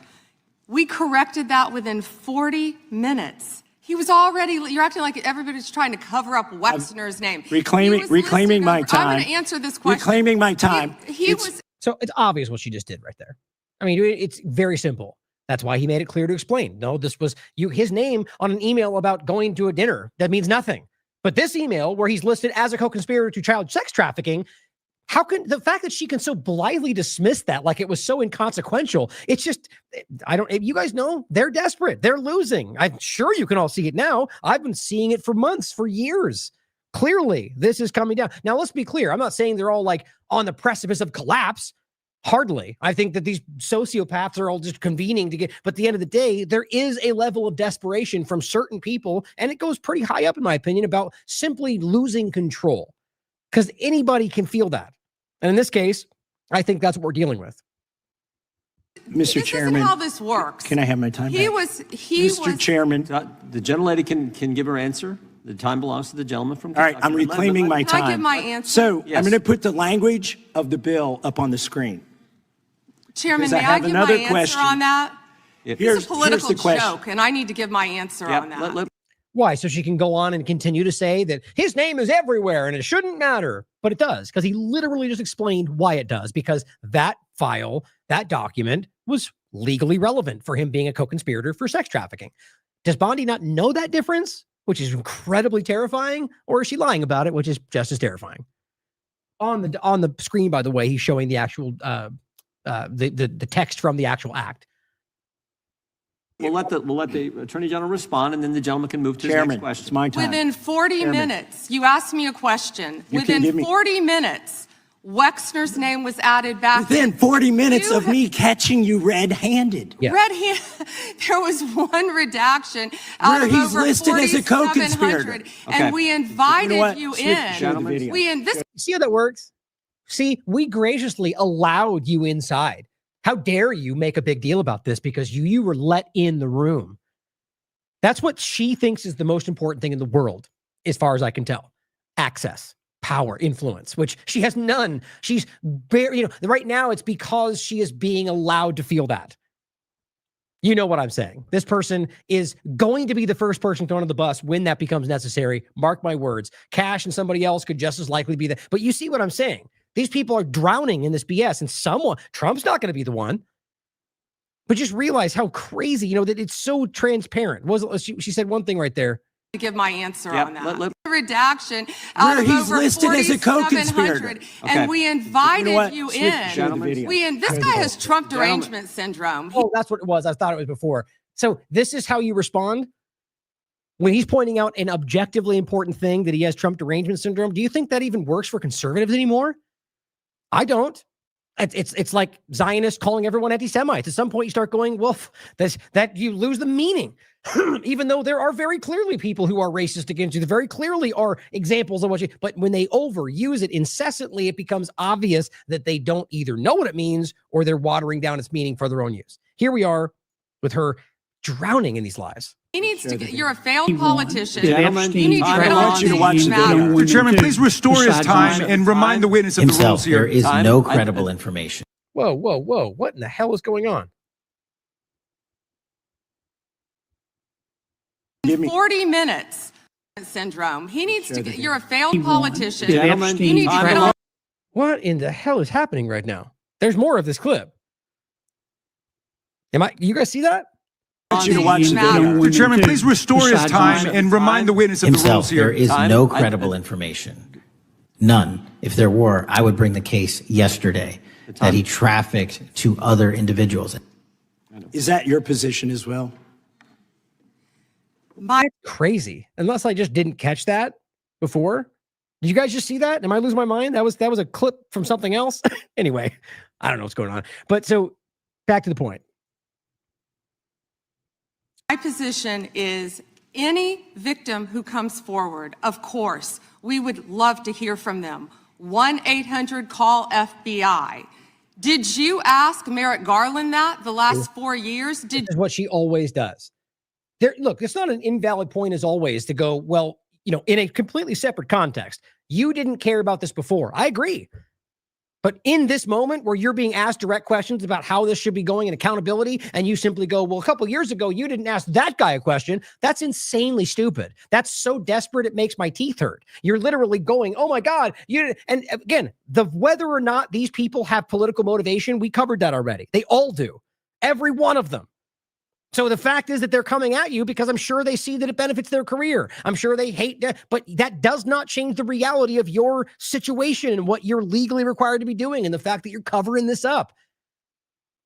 We corrected that within 40 minutes. He was already, you're acting like everybody's trying to cover up Wexner's name. Reclaiming my time. I'm going to answer this question. Reclaiming my time. So it's obvious what she just did right there. I mean, it's very simple. That's why he made it clear to explain. No, this was his name on an email about going to a dinner. That means nothing. But this email where he's listed as a co-conspirator to child sex trafficking, how can the fact that she can so blithely dismiss that like it was so inconsequential? It's just, you guys know they're desperate. They're losing. I'm sure you can all see it now. I've been seeing it for months, for years. Clearly, this is coming down. Now, let's be clear. I'm not saying they're all like on the precipice of collapse. Hardly. I think that these sociopaths are all just convening to get, but at the end of the day, there is a level of desperation from certain people, and it goes pretty high up, in my opinion, about simply losing control, because anybody can feel that. And in this case, I think that's what we're dealing with. Mr. Chairman, isn't how this works. Can I have my time back? Mr. Chairman, the gentlelady can give her answer. The time belongs to the gentleman from all Kentucky. right, I'm reclaiming my time. Can I give my answer? So Yes. I'm going to put the language of the bill up on the screen. Chairman, Because I may I have give my another answer question. on that? Here's It's a political the question. joke, and I need to give my answer on that. Why? So she can go on and continue to say that his name is everywhere and it shouldn't matter. But it does, because he literally just explained why it does, because that file, that document was legally relevant for him being a co-conspirator for sex trafficking. Does Bondi not know that difference? which is incredibly terrifying, or is she lying about it, which is just as terrifying? On the screen, by the way, he's showing the actual the text from the actual act. We'll let the Attorney General respond, and then the gentleman can move to his next question. It's my time. Within 40 minutes, you asked me a question. You can give Within me- 40 minutes, Wexner's name was added back. Within 40 minutes of me catching you red-handed. Yeah. There was one redaction out Where of he's over listed as a 4,700, co-conspirator. Okay. and we invited you Switch in. to the video. This See how that works? See, we graciously allowed you inside. How dare you make a big deal about this because you were let in the room. That's what she thinks is the most important thing in the world, as far as I can tell. Access, power, influence, which she has none. She's very, right now it's because she is being allowed to feel that. You know what I'm saying. This person is going to be the first person thrown on the bus when that becomes necessary. Mark my words. Cash and somebody else could just as likely be that. But you see what I'm saying. These people are drowning in this BS, and Trump's not going to be the one. But just realize how crazy, that it's so transparent. She said one thing right there. to give my answer Yep, on that. let- Redaction out Where of he's over listed as a co-conspirator. 4,700, Okay. and we invited what? you Switch in. to the video. This guy has Trump derangement syndrome. Oh, that's what it was. I thought it was before. So this is how you respond when he's pointing out an objectively important thing, that he has Trump derangement syndrome. Do you think that even works for conservatives anymore? I don't. It's like Zionists calling everyone anti-Semites. At some point, you start going, well, that you lose the meaning. Even though there are very clearly people who are racist against you, there very clearly are examples of what but when they overuse it incessantly, it becomes obvious that they don't either know what it means or they're watering down its meaning for their own use. Here we are with her drowning in these lies. He needs to get, you're a failed politician. Gentlemen, You need to time get is on on. you to watch these the matters. video. Mr. Chairman, please restore his time and remind the witness of the himself. rules here. There is Time. no credible information. Whoa. What in the hell is going on? Give me 40 minutes syndrome. He needs to get, you're a failed He won. politician. Gentlemen, You need to time get is on. What in the hell is happening right now? There's more of this clip. You guys see that? I want you to watch the video. Mr. Chairman, please restore his time and remind the witness of the rules Himself, there here. is Time. no credible information. None. If there were, I would bring the case yesterday that he trafficked to other individuals. Is that your position as well? Crazy. Unless I just didn't catch that before. Did you guys just see that? Am I losing my mind? That was a clip from something else. Anyway, I don't know what's going on. But so back to the point. My position is any victim who comes forward, of course, we would love to hear from them. 1-800-CALL-FBI. Did you ask Merrick Garland that the last 4 years? This is what she always does. Look, it's not an invalid point as always to go, well, in a completely separate context, you didn't care about this before. I agree. But in this moment where you're being asked direct questions about how this should be going and accountability, and you simply go, well, a couple of years ago, you didn't ask that guy a question. That's insanely stupid. That's so desperate, it makes my teeth hurt. You're literally going, oh my God. And again, whether or not these people have political motivation, we covered that already. They all do. Every one of them. So the fact is that they're coming at you because I'm sure they see that it benefits their career. I'm sure they hate that, but that does not change the reality of your situation and what you're legally required to be doing and the fact that you're covering this up.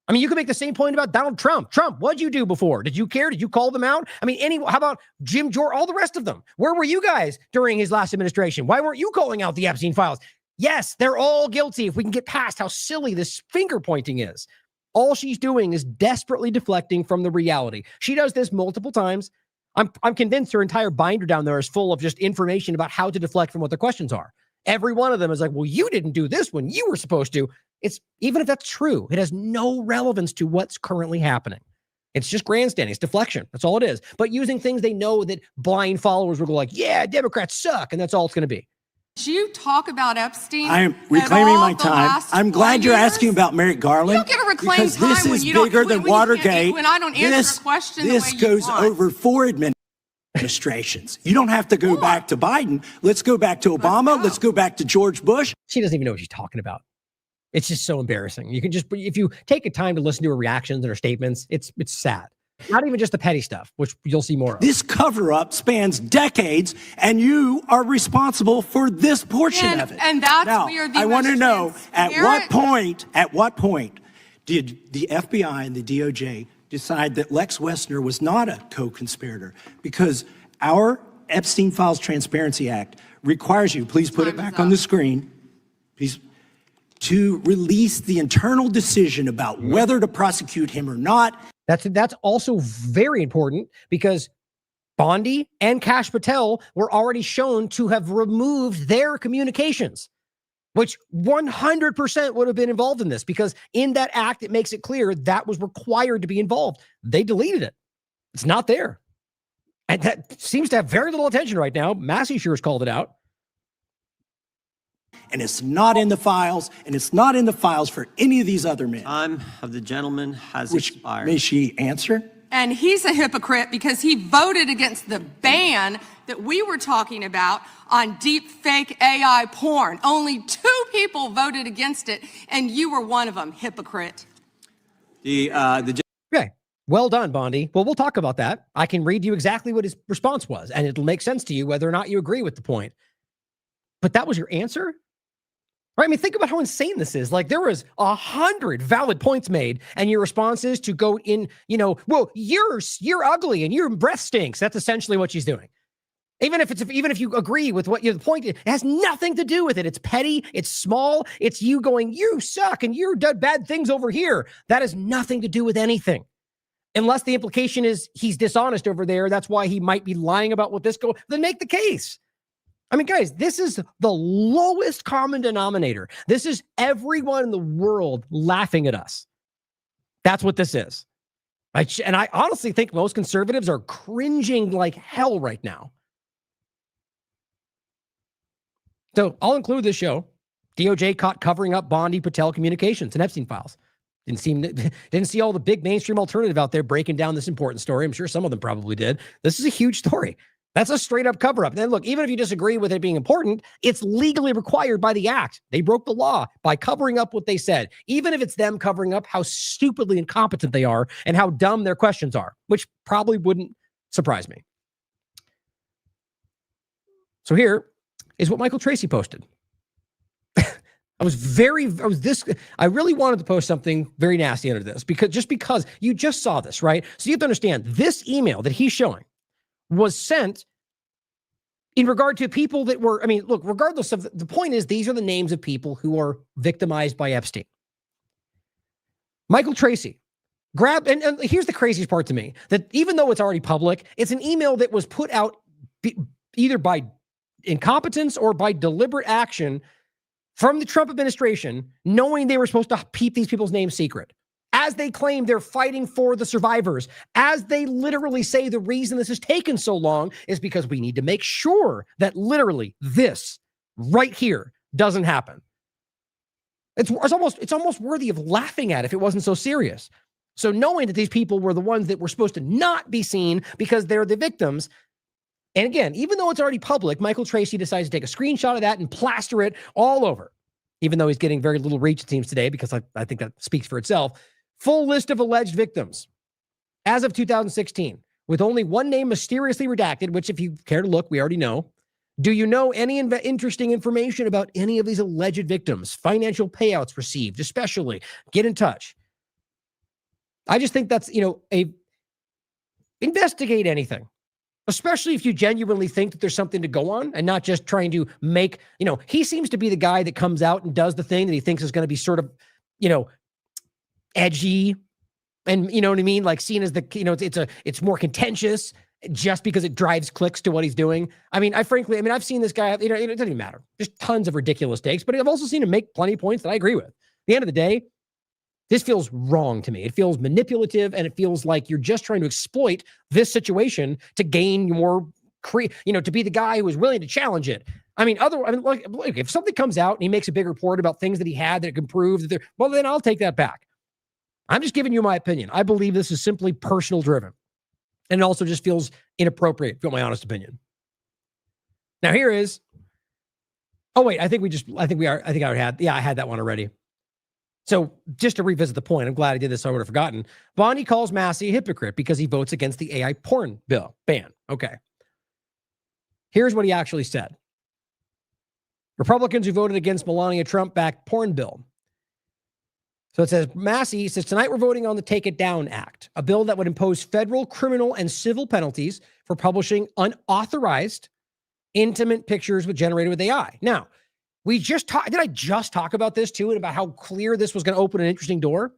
I mean, you could make the same point about Donald Trump. Trump, what'd you do before? Did you care? Did you call them out? I mean, how about Jim Jordan, all the rest of them? Where were you guys during his last administration? Why weren't you calling out the Epstein files? Yes, they're all guilty if we can get past how silly this finger pointing is. All she's doing is desperately deflecting from the reality. She does this multiple times. I'm convinced her entire binder down there is full of just information about how to deflect from what the questions are. Every one of them is like, well, you didn't do this when you were supposed to. It's even if that's true, it has no relevance to what's currently happening. It's just grandstanding. It's deflection. That's all it is. But using things they know that blind followers will go like, yeah, Democrats suck. And that's all it's going to be. Did you talk about Epstein? I am at reclaiming all my the time. last I'm 4 glad you're years? asking about Merrick Garland. You don't get to reclaim because time this when is you don't- bigger than when you can't- Watergate. when I don't answer a question the This way you goes want. over 4 administrations. You don't have to go back to Biden. Let's go back to Obama. Let's go back to George Bush. She doesn't even know what she's talking about. It's just so embarrassing. You can just, if you take a time to listen to her reactions and her statements, it's sad. Not even just the petty stuff, which you'll see more of. This cover-up spans decades, and you are responsible for this portion of it. And that's now, where the I want to know, at what transparent- point did the FBI and the DOJ decide that Lex Wessner was not a co-conspirator? Because our Epstein Files Transparency Act requires you, please put it back on the screen, please, to release the internal decision about whether to prosecute him or not. That's also very important because Bondi and Kash Patel were already shown to have removed their communications, which 100% would have been involved in this, because in that act, it makes it clear that was required to be involved. They deleted it. It's not there. And that seems to have very little attention right now. Massey sure has called it out. And it's not in the files, and it's not in the files for any of these other men. Time of the gentleman has expired. May she answer? And he's a hypocrite because he voted against the ban that we were talking about on deep fake AI porn. Only 2 people voted against it, and you were one of them, hypocrite. Okay. Well done, Bondi. Well, we'll talk about that. I can read you exactly what his response was, and it'll make sense to you whether or not you agree with the point. But that was your answer? Right? I mean, think about how insane this is. Like, there was 100 valid points made, and your response is to go in, well, you're ugly and your breath stinks. That's essentially what she's doing. Even if you agree with what the point is, it has nothing to do with it. It's petty. It's small. It's you going, you suck and you're done bad things over here. That has nothing to do with anything. Unless the implication is he's dishonest over there. That's why he might be lying about what this goes. Then make the case. I mean, guys, this is the lowest common denominator. This is everyone in the world laughing at us. That's what this is. And I honestly think most conservatives are cringing like hell right now. So I'll include this show. DOJ caught covering up Bondi Patel communications and Epstein files. Didn't see all the big mainstream alternative out there breaking down this important story. I'm sure some of them probably did. This is a huge story. That's a straight up cover up. And then look, even if you disagree with it being important, it's legally required by the act. They broke the law by covering up what they said, even if it's them covering up how stupidly incompetent they are and how dumb their questions are, which probably wouldn't surprise me. So here is what Michael Tracy posted. I really wanted to post something very nasty under this because you just saw this, right? So you have to understand this email that he's showing was sent in regard to people that were, I mean, look, regardless of the point is, these are the names of people who are victimized by Epstein. Michael Tracy grabbed, and here's the craziest part to me, that even though it's already public, it's an email that was put out either by incompetence or by deliberate action from the Trump administration, knowing they were supposed to keep these people's names secret. As they claim they're fighting for the survivors, as they literally say the reason this has taken so long is because we need to make sure that literally this right here doesn't happen. It's almost worthy of laughing at if it wasn't so serious. So knowing that these people were the ones that were supposed to not be seen because they're the victims, and again, even though it's already public, Michael Tracy decides to take a screenshot of that and plaster it all over, even though he's getting very little reach, it seems, today, because I think that speaks for itself. Full list of alleged victims as of 2016, with only one name mysteriously redacted, which if you care to look, we already know. Do you know any interesting information about any of these alleged victims? Financial payouts received, especially. Get in touch. I just think that's, investigate anything, especially if you genuinely think that there's something to go on and not just trying to make, he seems to be the guy that comes out and does the thing that he thinks is going to be sort of, edgy and you know what I mean? Like seen as it's more contentious just because it drives clicks to what he's doing. I mean, I've seen this guy, it doesn't even matter. There's tons of ridiculous takes, but I've also seen him make plenty of points that I agree with. At the end of the day, this feels wrong to me. It feels manipulative and it feels like you're just trying to exploit this situation to gain more, to be the guy who is willing to challenge it. Look, if something comes out and he makes a big report about things that he had that can prove that well, then I'll take that back. I'm just giving you my opinion. I believe this is simply personal driven. And it also just feels inappropriate, if you want my honest opinion. Now here is, I had that one already. So just to revisit the point, I'm glad I did this so I would have forgotten. Bondi calls Massey a hypocrite because he votes against the AI porn bill ban. Okay. Here's what he actually said. Republicans who voted against Melania Trump-backed porn bill. So it says, Massey says, tonight we're voting on the Take It Down Act, a bill that would impose federal, criminal, and civil penalties for publishing unauthorized, intimate pictures generated with AI. Now, did I just talk about this too, and about how clear this was going to open an interesting door?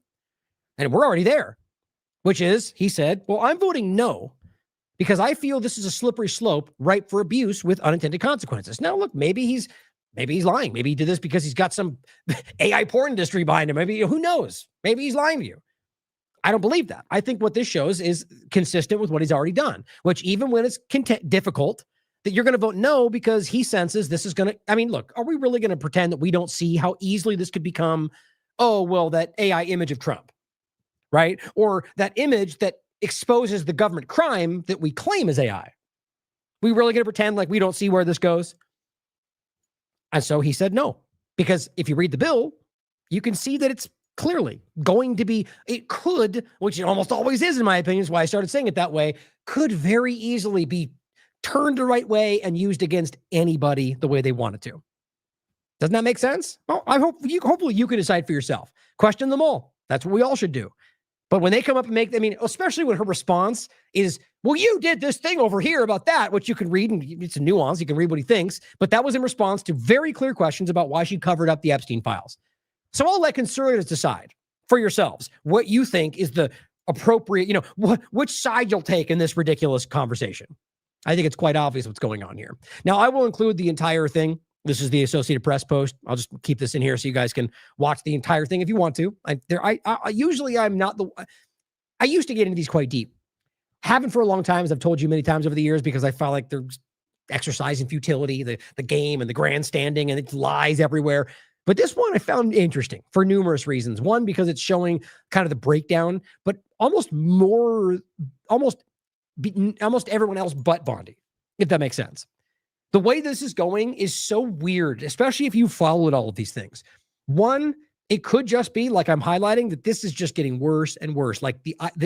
And we're already there, which is, he said, well, I'm voting no, because I feel this is a slippery slope ripe for abuse with unintended consequences. Now, look, maybe he's lying. Maybe he did this because he's got some AI porn industry behind him. Maybe, who knows? Maybe he's lying to you. I don't believe that. I think what this shows is consistent with what he's already done, which even when it's difficult, that you're going to vote no because he senses this is going to, I mean, look, are we really going to pretend that we don't see how easily this could become, oh, well, that AI image of Trump, right? Or that image that exposes the government crime that we claim is AI. We really going to pretend like we don't see where this goes? And so he said no, because if you read the bill, you can see that it's clearly going to be, it could, which it almost always is in my opinion, is why I started saying it that way, could very easily be turned the right way and used against anybody the way they want it to. Doesn't that make sense? Well, hopefully you can decide for yourself. Question them all. That's what we all should do. But when they come up and especially when her response is, well, you did this thing over here about that, which you can read, and it's a nuance. You can read what he thinks, but that was in response to very clear questions about why she covered up the Epstein files. So I'll let conservatives decide for yourselves what you think is the appropriate, which side you'll take in this ridiculous conversation. I think it's quite obvious what's going on here. Now, I will include the entire thing. This is the Associated Press post. I'll just keep this in here so you guys can watch the entire thing if you want to. I used to get into these quite deep. Haven't for a long time, as I've told you many times over the years, because I felt like there's exercise in futility, the game and the grandstanding, and it's lies everywhere. But this one I found interesting for numerous reasons. One, because it's showing kind of the breakdown, but almost everyone else but Bondi, if that makes sense. The way this is going is so weird, especially if you followed all of these things. One, it could just be like I'm highlighting that this is just getting worse and worse, like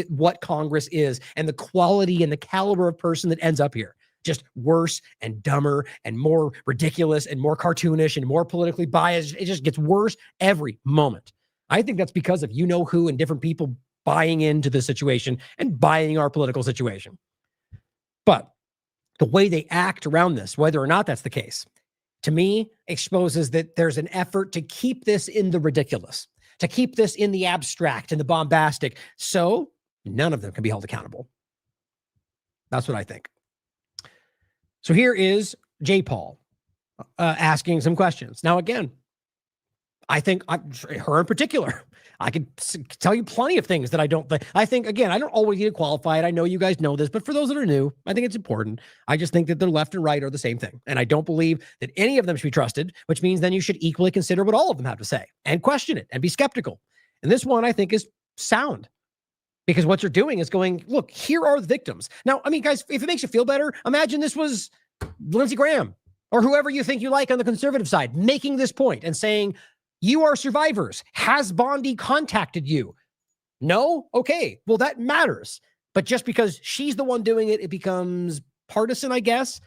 what Congress is and the quality and the caliber of person that ends up here. Just worse and dumber and more ridiculous and more cartoonish and more politically biased. It just gets worse every moment. I think that's because of who and different people buying into the situation and buying our political situation. But the way they act around this, whether or not that's the case, to me, exposes that there's an effort to keep this in the ridiculous, to keep this in the abstract and the bombastic, so none of them can be held accountable. That's what I think. So here is J. Paul asking some questions. Now, again, I think her in particular, I could tell you plenty of things that I don't think. I think, again, I don't always need to qualify it. I know you guys know this, but for those that are new, I think it's important. I just think that the left and right are the same thing. And I don't believe that any of them should be trusted, which means then you should equally consider what all of them have to say and question it and be skeptical. And this one I think is sound, because what you're doing is going, look, here are the victims. Now, I mean, guys, if it makes you feel better, imagine this was Lindsey Graham or whoever you think you like on the conservative side making this point and saying, you are survivors. Has Bondi contacted you? No? Okay. Well, that matters. But just because she's the one doing it, it becomes partisan, I guess,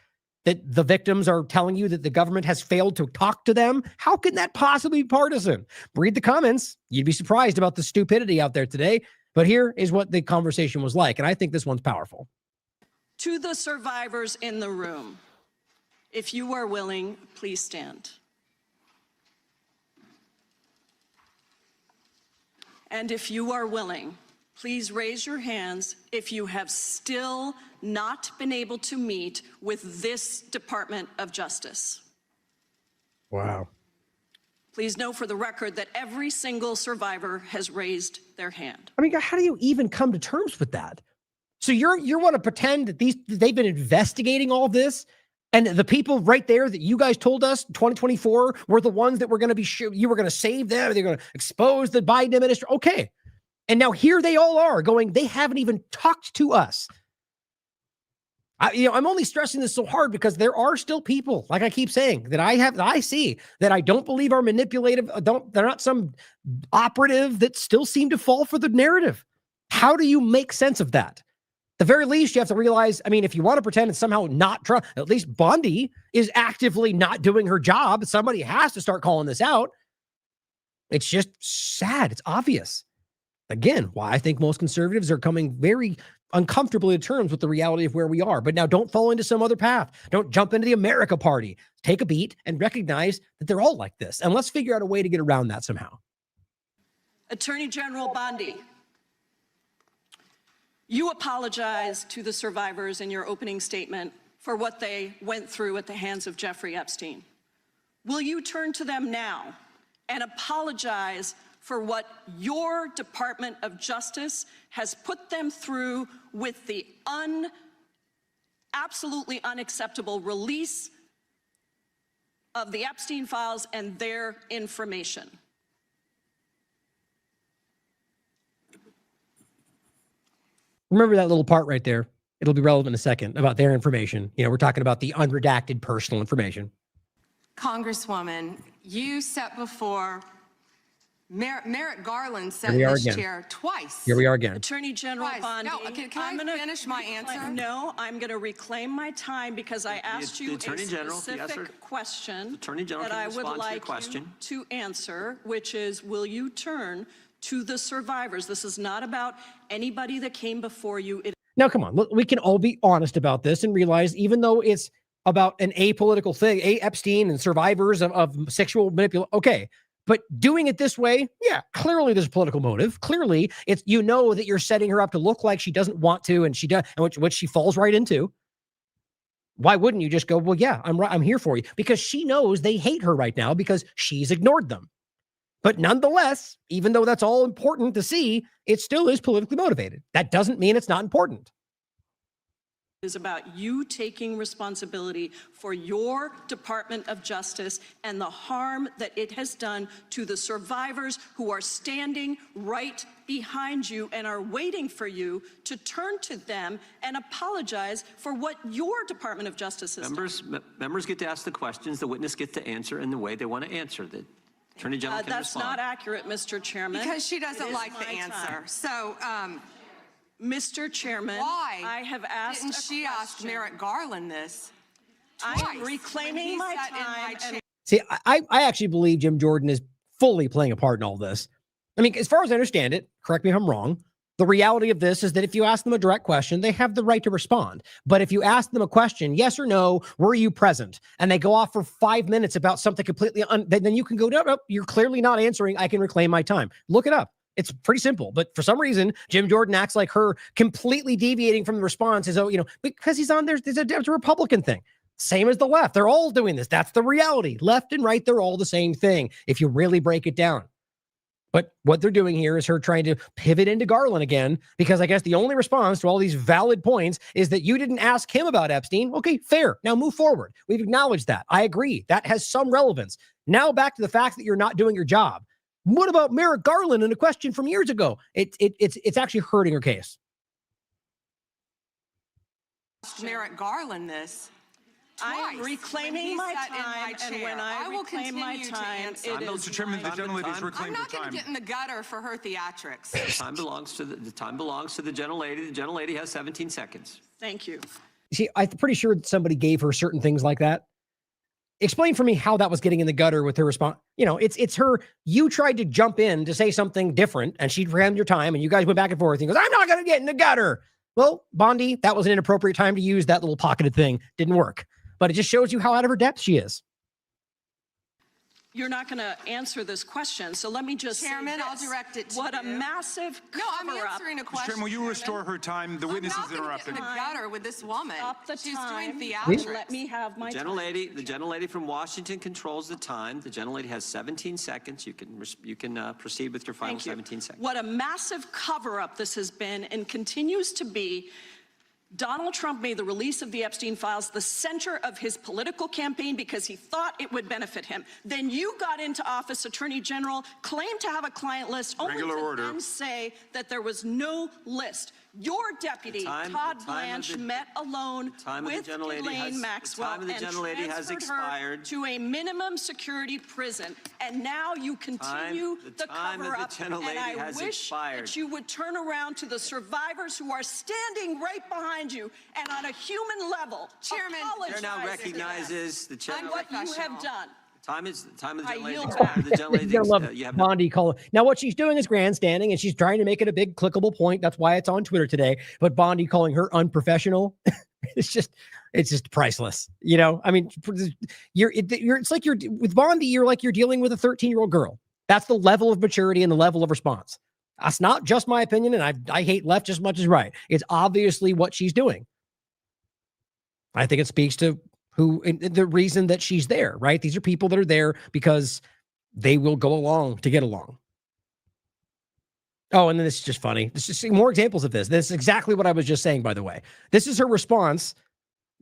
that the victims are telling you that the government has failed to talk to them. How can that possibly be partisan? Read the comments. You'd be surprised about the stupidity out there today. But here is what the conversation was like. And I think this one's powerful. To the survivors in the room, if you are willing, please stand. And if you are willing, please raise your hands if you have still not been able to meet with this Department of Justice. Wow. Please know for the record that every single survivor has raised their hand. I mean, how do you even come to terms with that? So you want to pretend that they've been investigating all this, and the people right there that you guys told us 2024 were the ones that were going to be you were going to save them. They're going to expose the Biden administration. Okay. And now here they all are going, they haven't even talked to us. I'm only stressing this so hard because there are still people, like I keep saying, that I see that I don't believe are manipulative. They're not some operative that still seem to fall for the narrative. How do you make sense of that? At the very least, you have to realize, I mean, if you want to pretend it's somehow not true, at least Bondi is actively not doing her job. Somebody has to start calling this out. It's just sad. It's obvious. Again, why I think most conservatives are coming very uncomfortably to terms with the reality of where we are. But now don't fall into some other path. Don't jump into the America Party. Take a beat and recognize that they're all like this. And let's figure out a way to get around that somehow. Attorney General Bondi, you apologized to the survivors in your opening statement for what they went through at the hands of Jeffrey Epstein. Will you turn to them now and apologize for what your Department of Justice has put them through with the absolutely unacceptable release of the Epstein files and their information? Remember that little part right there. It'll be relevant in a second about their information. We're talking about the unredacted personal information. Congresswoman, you sat before Merrick Garland sat in this chair twice. Here we are again. Attorney General Bondi. No, can I finish my answer? No, I'm going to reclaim my time because I asked you a specific question that I would like you to answer, which is, will you turn to the survivors? This is not about anybody that came before you. Now, come on. Look, we can all be honest about this and realize, even though it's about an apolitical thing, Epstein and survivors of sexual manipulation, okay, but doing it this way, yeah, clearly there's a political motive. Clearly, it's, that you're setting her up to look like she doesn't want to, and she does, and which she falls right into. Why wouldn't you just go, well, yeah, I'm here for you? Because she knows they hate her right now because she's ignored them. But nonetheless, even though that's all important to see, it still is politically motivated. That doesn't mean it's not important. Is about you taking responsibility for your Department of Justice and the harm that it has done to the survivors who are standing right behind you and are waiting for you to turn to them and apologize for what your Department of Justice has done. Members get to ask the questions, the witness get to answer in the way they want to answer. The Attorney General can that's respond. Not accurate, Mr. Chairman. Because she doesn't like the answer. Time. So, Mr. Chairman, why I have asked didn't she ask Merrick Garland this? I'm reclaiming my time. See, I actually believe Jim Jordan is fully playing a part in all this. I mean, as far as I understand it, correct me if I'm wrong, the reality of this is that if you ask them a direct question, they have the right to respond. But if you ask them a question, yes or no, were you present? And they go off for 5 minutes about something completely, then you can go, no, you're clearly not answering. I can reclaim my time. Look it up. It's pretty simple. But for some reason, Jim Jordan acts like her completely deviating from the response is, because he's on there's a Republican thing. Same as the left. They're all doing this. That's the reality. Left and right, they're all the same thing if you really break it down. But what they're doing here is her trying to pivot into Garland again, because I guess the only response to all these valid points is that you didn't ask him about Epstein. Okay, fair. Now move forward. We've acknowledged that. I agree. That has some relevance. Now back to the fact that you're not doing your job. What about Merrick Garland and a question from years ago? It's actually hurting her case. Merrick Garland this. I'm reclaiming my time, and when I reclaim my time, it is Mr. Chairman, the gentlelady's reclaimed her time. I'm not going to get in the gutter for her theatrics. The time belongs to the gentlelady. The gentlelady has 17 seconds. Thank you. See, I'm pretty sure somebody gave her certain things like that. Explain for me how that was getting in the gutter with her response. It's her. You tried to jump in to say something different, and she rammed your time, and you guys went back and forth. And goes, I'm not going to get in the gutter. Well, Bondi, that was an inappropriate time to use that little pocketed thing. Didn't work. But it just shows you how out of her depth she is. You're not going to answer this question, so let me just Chairman, I'll direct it to what a massive I'm answering a question. Chairman, will you restore her time? The witness is interrupted. I'm not going to get in the gutter with this woman. Stop the She's time. doing theatrics. Let me have my time. The gentlelady from Washington controls the time. The gentlelady has 17 seconds. You can proceed with your final 17 seconds. What a massive cover-up this has been and continues to be. Donald Trump made the release of the Epstein files the center of his political campaign because he thought it would benefit him. Then you got into office, Attorney General, claimed to have a client list, only to then say that there was no list. Your deputy, Todd Blanche, met alone with Elaine Maxwell and transferred her to a minimum security prison. And now you continue the cover-up. And I wish that you would turn around to the survivors who are standing right behind you and on a human level, Chairman, Chair now recognizes the chair. and what you have done. Time of the I gentlelady yield expired. The gentlelady, You have Bondi call. Now, what she's doing is grandstanding, and she's trying to make it a big clickable point. That's why it's on Twitter today. But Bondi calling her unprofessional, it's just priceless. You know, I mean, it's like you're with Bondi. You're like you're dealing with a 13-year-old girl. That's the level of maturity and the level of response. That's not just my opinion, and I hate left just as much as right. It's obviously what she's doing. I think it speaks to the reason that she's there, right? These are people that are there because they will go along to get along. Oh, and then this is just funny. This is more examples of this. This is exactly what I was just saying, by the way. This is her response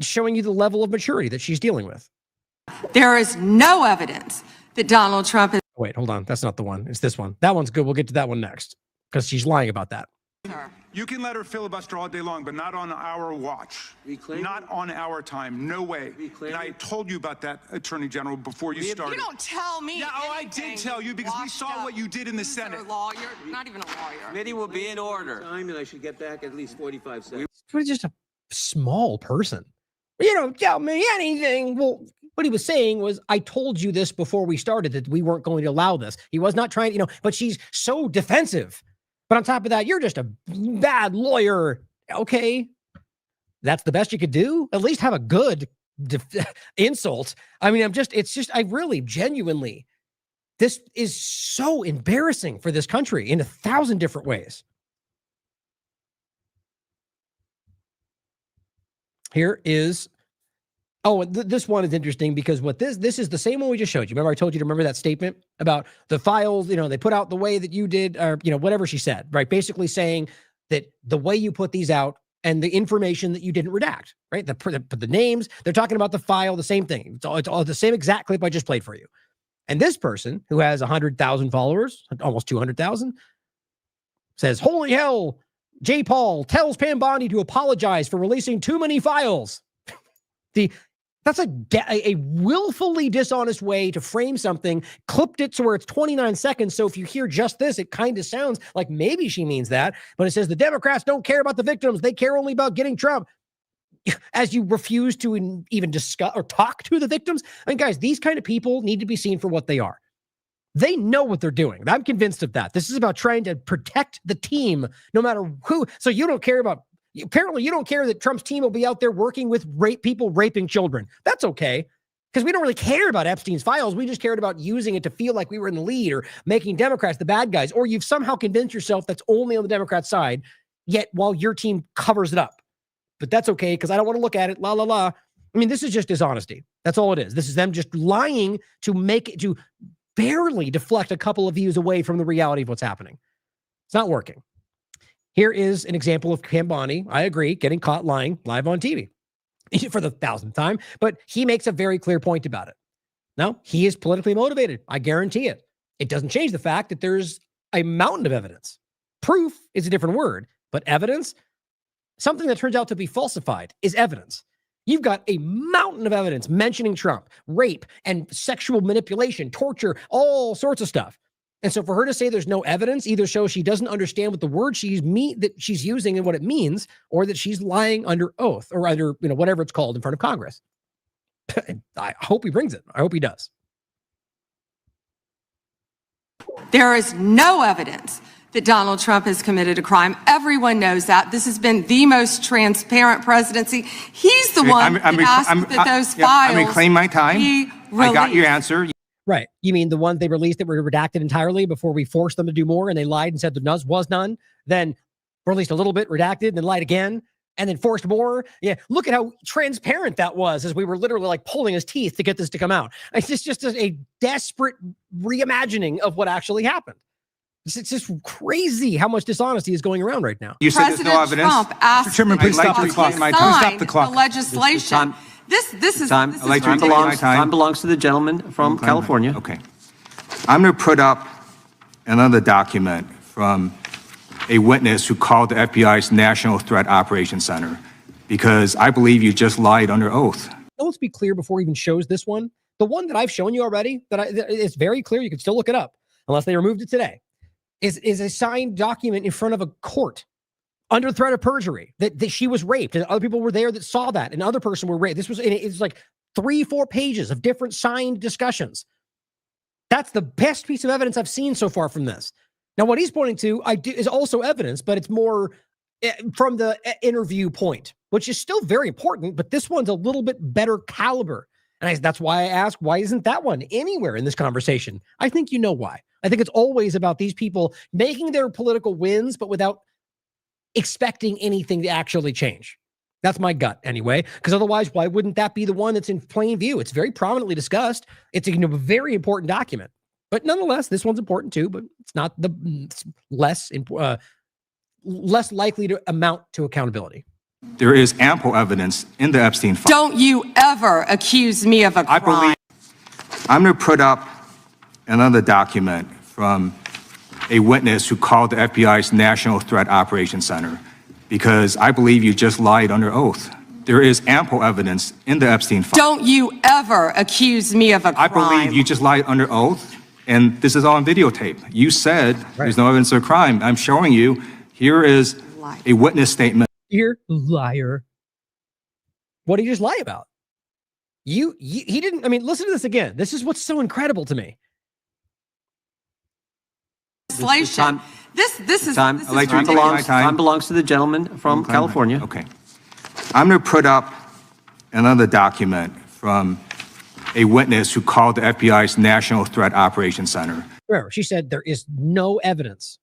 showing you the level of maturity that she's dealing with. There is no evidence that Donald Trump is. Wait, hold on. That's not the one. It's this one. That one's good. We'll get to that one next because she's lying about that. You can let her filibuster all day long, but not on our watch. Not on our time. No way. And I told you about that, Attorney General, before you started. You don't tell me. Yeah, I did tell you because we saw what you did in the Senate. You're a lawyer, not even a lawyer. Committee will be in order. Time, and I should get back at least 45 seconds. He's just a small person. You don't tell me anything. Well, what he was saying was, I told you this before we started that we weren't going to allow this. He was not trying, but she's so defensive. But on top of that, you're just a bad lawyer. Okay. That's the best you could do. At least have a good insult. I mean, I really genuinely, this is so embarrassing for this country in 1,000 different ways. Here is, this one is interesting because this is the same one we just showed you. Remember I told you to remember that statement about the files, they put out the way that you did, or, whatever she said, right? Basically saying that the way you put these out and the information that you didn't redact, right? The names, they're talking about the file, the same thing. It's all the same exact clip I just played for you. And this person who has 100,000 followers, almost 200,000, says, holy hell, J. Paul tells Pam Bondi to apologize for releasing too many files. That's a willfully dishonest way to frame something, clipped it to where it's 29 seconds. So if you hear just this, it kind of sounds like maybe she means that, but it says the Democrats don't care about the victims. They care only about getting Trump. As you refuse to even discuss or talk to the victims. I mean, guys, these kind of people need to be seen for what they are. They know what they're doing. I'm convinced of that. This is about trying to protect the team, no matter who. So you don't care about, apparently you don't care that Trump's team will be out there working with people raping children. That's okay. Because we don't really care about Epstein's files. We just cared about using it to feel like we were in the lead or making Democrats the bad guys. Or you've somehow convinced yourself that's only on the Democrat side, yet while your team covers it up. But that's okay, because I don't want to look at it, la, la, la. I mean, this is just dishonesty. That's all it is. This is them just lying to barely deflect a couple of views away from the reality of what's happening. It's not working. Here is an example of Pam Bondi, I agree, getting caught lying live on TV for the 1,000th time, but he makes a very clear point about it. Now, he is politically motivated. I guarantee it. It doesn't change the fact that there's a mountain of evidence. Proof is a different word, but evidence, something that turns out to be falsified, is evidence. You've got a mountain of evidence mentioning Trump, rape, and sexual manipulation, torture, all sorts of stuff. And so for her to say there's no evidence either shows she doesn't understand what the word that she's using and what it means, or that she's lying under oath or under, whatever it's called in front of Congress. I hope he brings it. I hope he does. There is no evidence that Donald Trump has committed a crime. Everyone knows that. This has been the most transparent presidency. He's the one that asked that those files I'm reclaiming my time. I got your answer. Right. You mean the ones they released that were redacted entirely before we forced them to do more, and they lied and said there was none, then released a little bit, redacted, and then lied again, and then forced more? Yeah. Look at how transparent that was as we were literally like pulling his teeth to get this to come out. It's just a desperate reimagining of what actually happened. It's just crazy how much dishonesty is going around right now. You said there's no evidence. Trump asked Chairman, please stop the clock. Stop the clock. The legislation. Time belongs to the gentleman from California. Okay. I'm going to put up another document from a witness who called the FBI's National Threat Operations Center because I believe you just lied under oath. Now, let's be clear before he even shows this one. The one that I've shown you already, it's very clear, you can still look it up, unless they removed it today, is a signed document in front of a court under threat of perjury that she was raped, and other people were there that saw that, and other person were raped. It's like 3-4 pages of different signed discussions. That's the best piece of evidence I've seen so far from this. Now, what he's pointing to is also evidence, but it's more from the interview point, which is still very important, but this one's a little bit better caliber. And that's why I ask, why isn't that one anywhere in this conversation? I think you know why. I think it's always about these people making their political wins, but without expecting anything to actually change. That's my gut anyway, because otherwise, why wouldn't that be the one that's in plain view? It's very prominently discussed. It's a very important document. But nonetheless, this one's important too, but it's not it's less likely to amount to accountability. There is ample evidence in the Epstein file. Don't you ever accuse me of a crime. I believe I'm going to put up another document from a witness who called the FBI's National Threat Operations Center because I believe you just lied under oath. There is ample evidence in the Epstein file. Don't you ever accuse me of a crime. I believe you just lied under oath, and this is all on videotape. You said there's no evidence of a crime. I'm showing you. Here is a witness statement. Here, liar. What did he just lie about? He didn't. I mean, listen to this again. This is what's so incredible to me. Time. This is time. This I'd like is to ridiculous. belongs, time belongs to the gentleman from California. Okay. I'm going to put up another document from a witness who called the FBI's National Threat Operations Center. Remember, she said there is no evidence.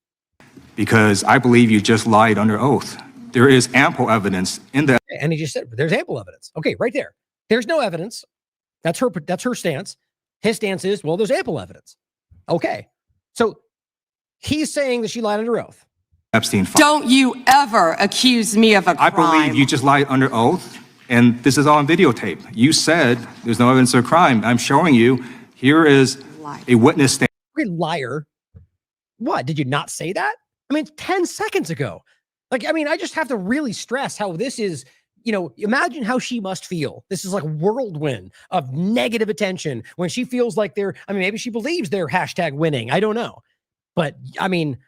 Because I believe you just lied under oath. There is ample evidence in the. And he just said there's ample evidence. Okay, right there. There's no evidence. That's her stance. His stance is, well, there's ample evidence. Okay. So he's saying that she lied under oath. Epstein file. Don't you ever accuse me of a crime. I believe you just lied under oath, and this is all on videotape. You said there's no evidence of a crime. I'm showing you. Here is a witness statement. Liar. What? Did you not say that? I mean, 10 seconds ago. Like, I mean, I just have to really stress how this is, imagine how she must feel. This is like a whirlwind of negative attention when she feels like maybe she believes they're hashtag winning. I don't know. But I mean,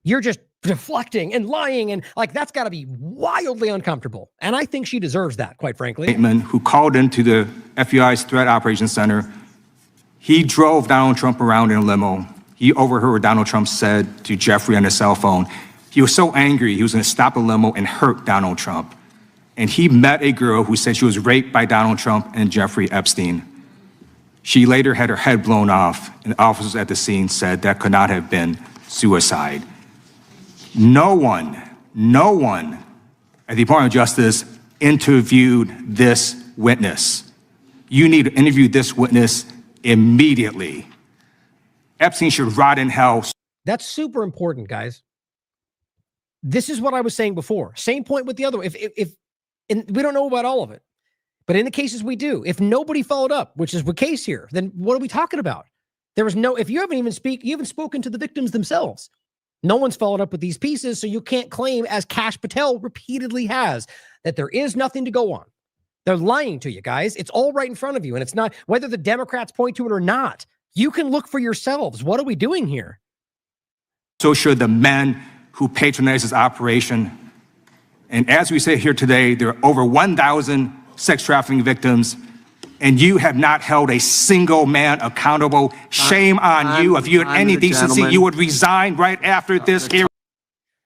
you're just deflecting and lying. And like, that's got to be wildly uncomfortable. And I think she deserves that, quite frankly. Who called into the FBI's Threat Operations Center. He drove Donald Trump around in a limo. He overheard what Donald Trump said to Jeffrey on his cell phone. He was so angry, he was going to stop a limo and hurt Donald Trump. And he met a girl who said she was raped by Donald Trump and Jeffrey Epstein. She later had her head blown off, and officers at the scene said that could not have been suicide. No one at the Department of Justice interviewed this witness. You need to interview this witness immediately. Epstein should rot in hell. That's super important, guys. This is what I was saying before. Same point with the other. And we don't know about all of it, but in the cases we do, if nobody followed up, which is the case here, then what are we talking about? There was if you haven't even spoken to the victims themselves. No one's followed up with these pieces, so you can't claim, as Kash Patel repeatedly has, that there is nothing to go on. They're lying to you, guys. It's all right in front of you, and it's not, whether the Democrats point to it or not, you can look for yourselves. What are we doing here? So should the men who patronize this operation. And as we say here today, there are over 1,000 sex trafficking victims, and you have not held a single man accountable. Shame on you. If you had any decency, you would resign right after this hearing.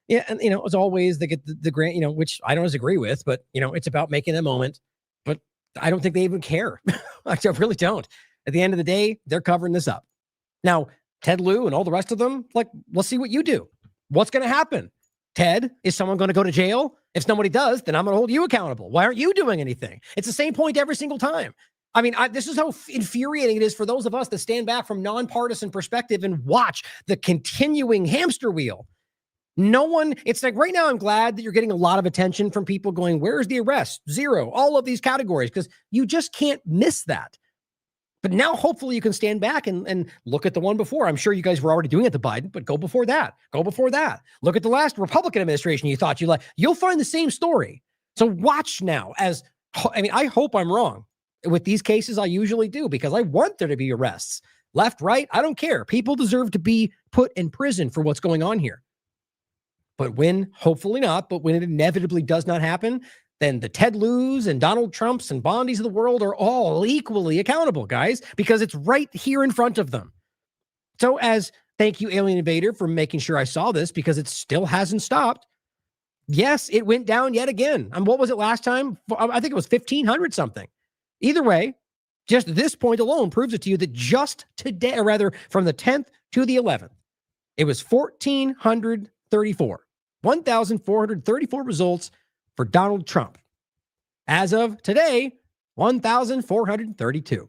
Yeah, and as always, they get the grant, which I don't disagree with, but it's about making a moment. But I don't think they even care. I really don't. At the end of the day, they're covering this up. Now, Ted Lieu and all the rest of them, let's see what you do. What's going to happen? Ted, is someone going to go to jail? If nobody does, then I'm going to hold you accountable. Why aren't you doing anything? It's the same point every single time. I mean, this is how infuriating it is for those of us that stand back from nonpartisan perspective and watch the continuing hamster wheel. No one, it's like right now I'm glad that you're getting a lot of attention from people going, where's the arrest? 0, all of these categories, because you just can't miss that. But now hopefully you can stand back and look at the one before. I'm sure you guys were already doing it to Biden, but go before that. Go before that. Look at the last Republican administration you thought you liked. You'll find the same story. So watch now I hope I'm wrong. With these cases, I usually do because I want there to be arrests. Left, right, I don't care. People deserve to be put in prison for what's going on here. But hopefully not, but when it inevitably does not happen, then the Ted Lieu's and Donald Trump's and Bondi's of the world are all equally accountable, guys, because it's right here in front of them. So thank you, Alien Invader, for making sure I saw this because it still hasn't stopped. Yes, it went down yet again. What was it last time? I think it was 1,500 something. Either way, just this point alone proves it to you that just today, or rather from the 10th to the 11th, it was 1,434 results for Donald Trump. As of today, 1,432.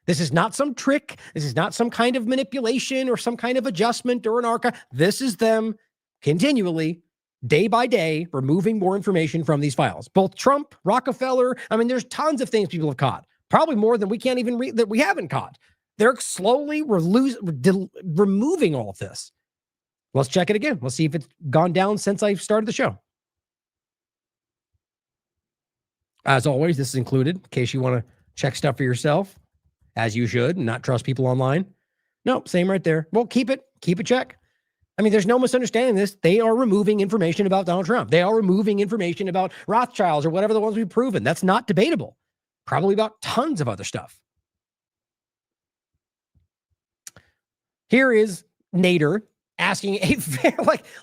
This is not some trick. This is not some kind of manipulation or some kind of adjustment or an archive. This is them continually, day by day, removing more information from these files. Both Trump, Rockefeller, there's tons of things people have caught. Probably more than we can't even read that we haven't caught. They're slowly removing all of this. Let's check it again. Let's see if it's gone down since I started the show. As always, this is included in case you want to check stuff for yourself, as you should, and not trust people online. Nope, same right there. Well, keep it check. There's no misunderstanding this. They are removing information about Donald Trump. They are removing information about Rothschilds or whatever the ones we've proven. That's not debatable. Probably about tons of other stuff. Here is Nader asking a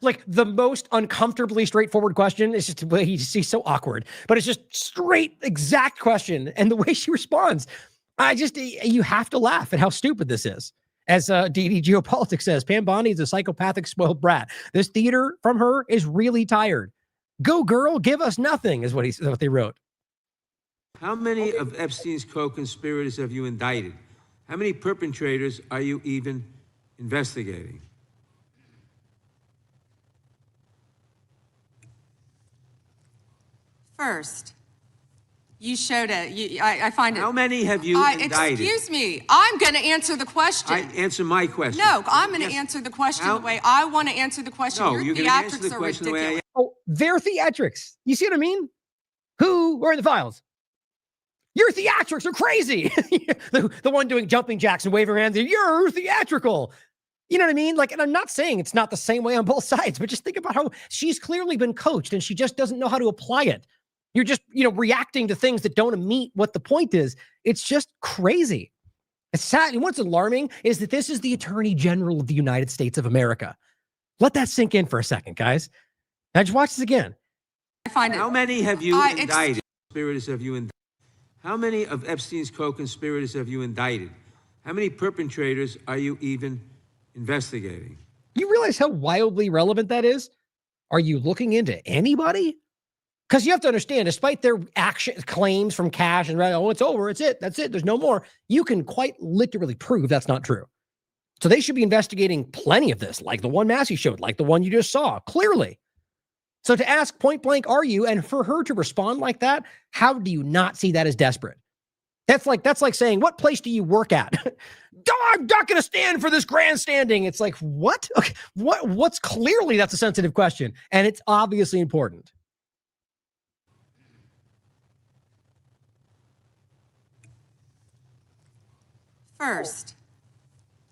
like the most uncomfortably straightforward question. It's just the way he's so awkward, but it's just straight, exact question. And the way she responds, you have to laugh at how stupid this is. As DD Geopolitics says, Pam Bondi is a psychopathic spoiled brat. This theater from her is really tired. Go girl, give us nothing is what they wrote. How many of Epstein's co-conspirators have you indicted? How many perpetrators are you even investigating? First, you showed it. I find it. How many have you indicted? Excuse me. I'm going to answer the question. Answer my question. No, I'm going to answer the question the way I want to answer the question. No, Your you're going to answer the theatrics are question the way ridiculous. Their theatrics. You see what I mean? Who are in the files? Your theatrics are crazy. the one doing jumping jacks and waving hands. You're theatrical. You know what I mean? And I'm not saying it's not the same way on both sides, but just think about how she's clearly been coached and she just doesn't know how to apply it. You're just, reacting to things that don't meet what the point is. It's just crazy. It's sad. And what's alarming is that this is the Attorney General of the United States of America. Let that sink in for a second, guys. Now just watch this again. How many have you indicted? Conspirators have you indicted? How many of Epstein's co-conspirators have you indicted? How many perpetrators are you even investigating? You realize how wildly relevant that is? Are you looking into anybody? Because you have to understand, despite their claims from Cash and it's over, it's it, that's it, there's no more, you can quite literally prove that's not true. So they should be investigating plenty of this, like the one Massey showed, like the one you just saw, clearly. So to ask point blank, are you, and for her to respond like that, how do you not see that as desperate? That's like saying, what place do you work at? I'm not going to stand for this grandstanding. It's like, what? Okay, what's clearly that's a sensitive question, and it's obviously important. First,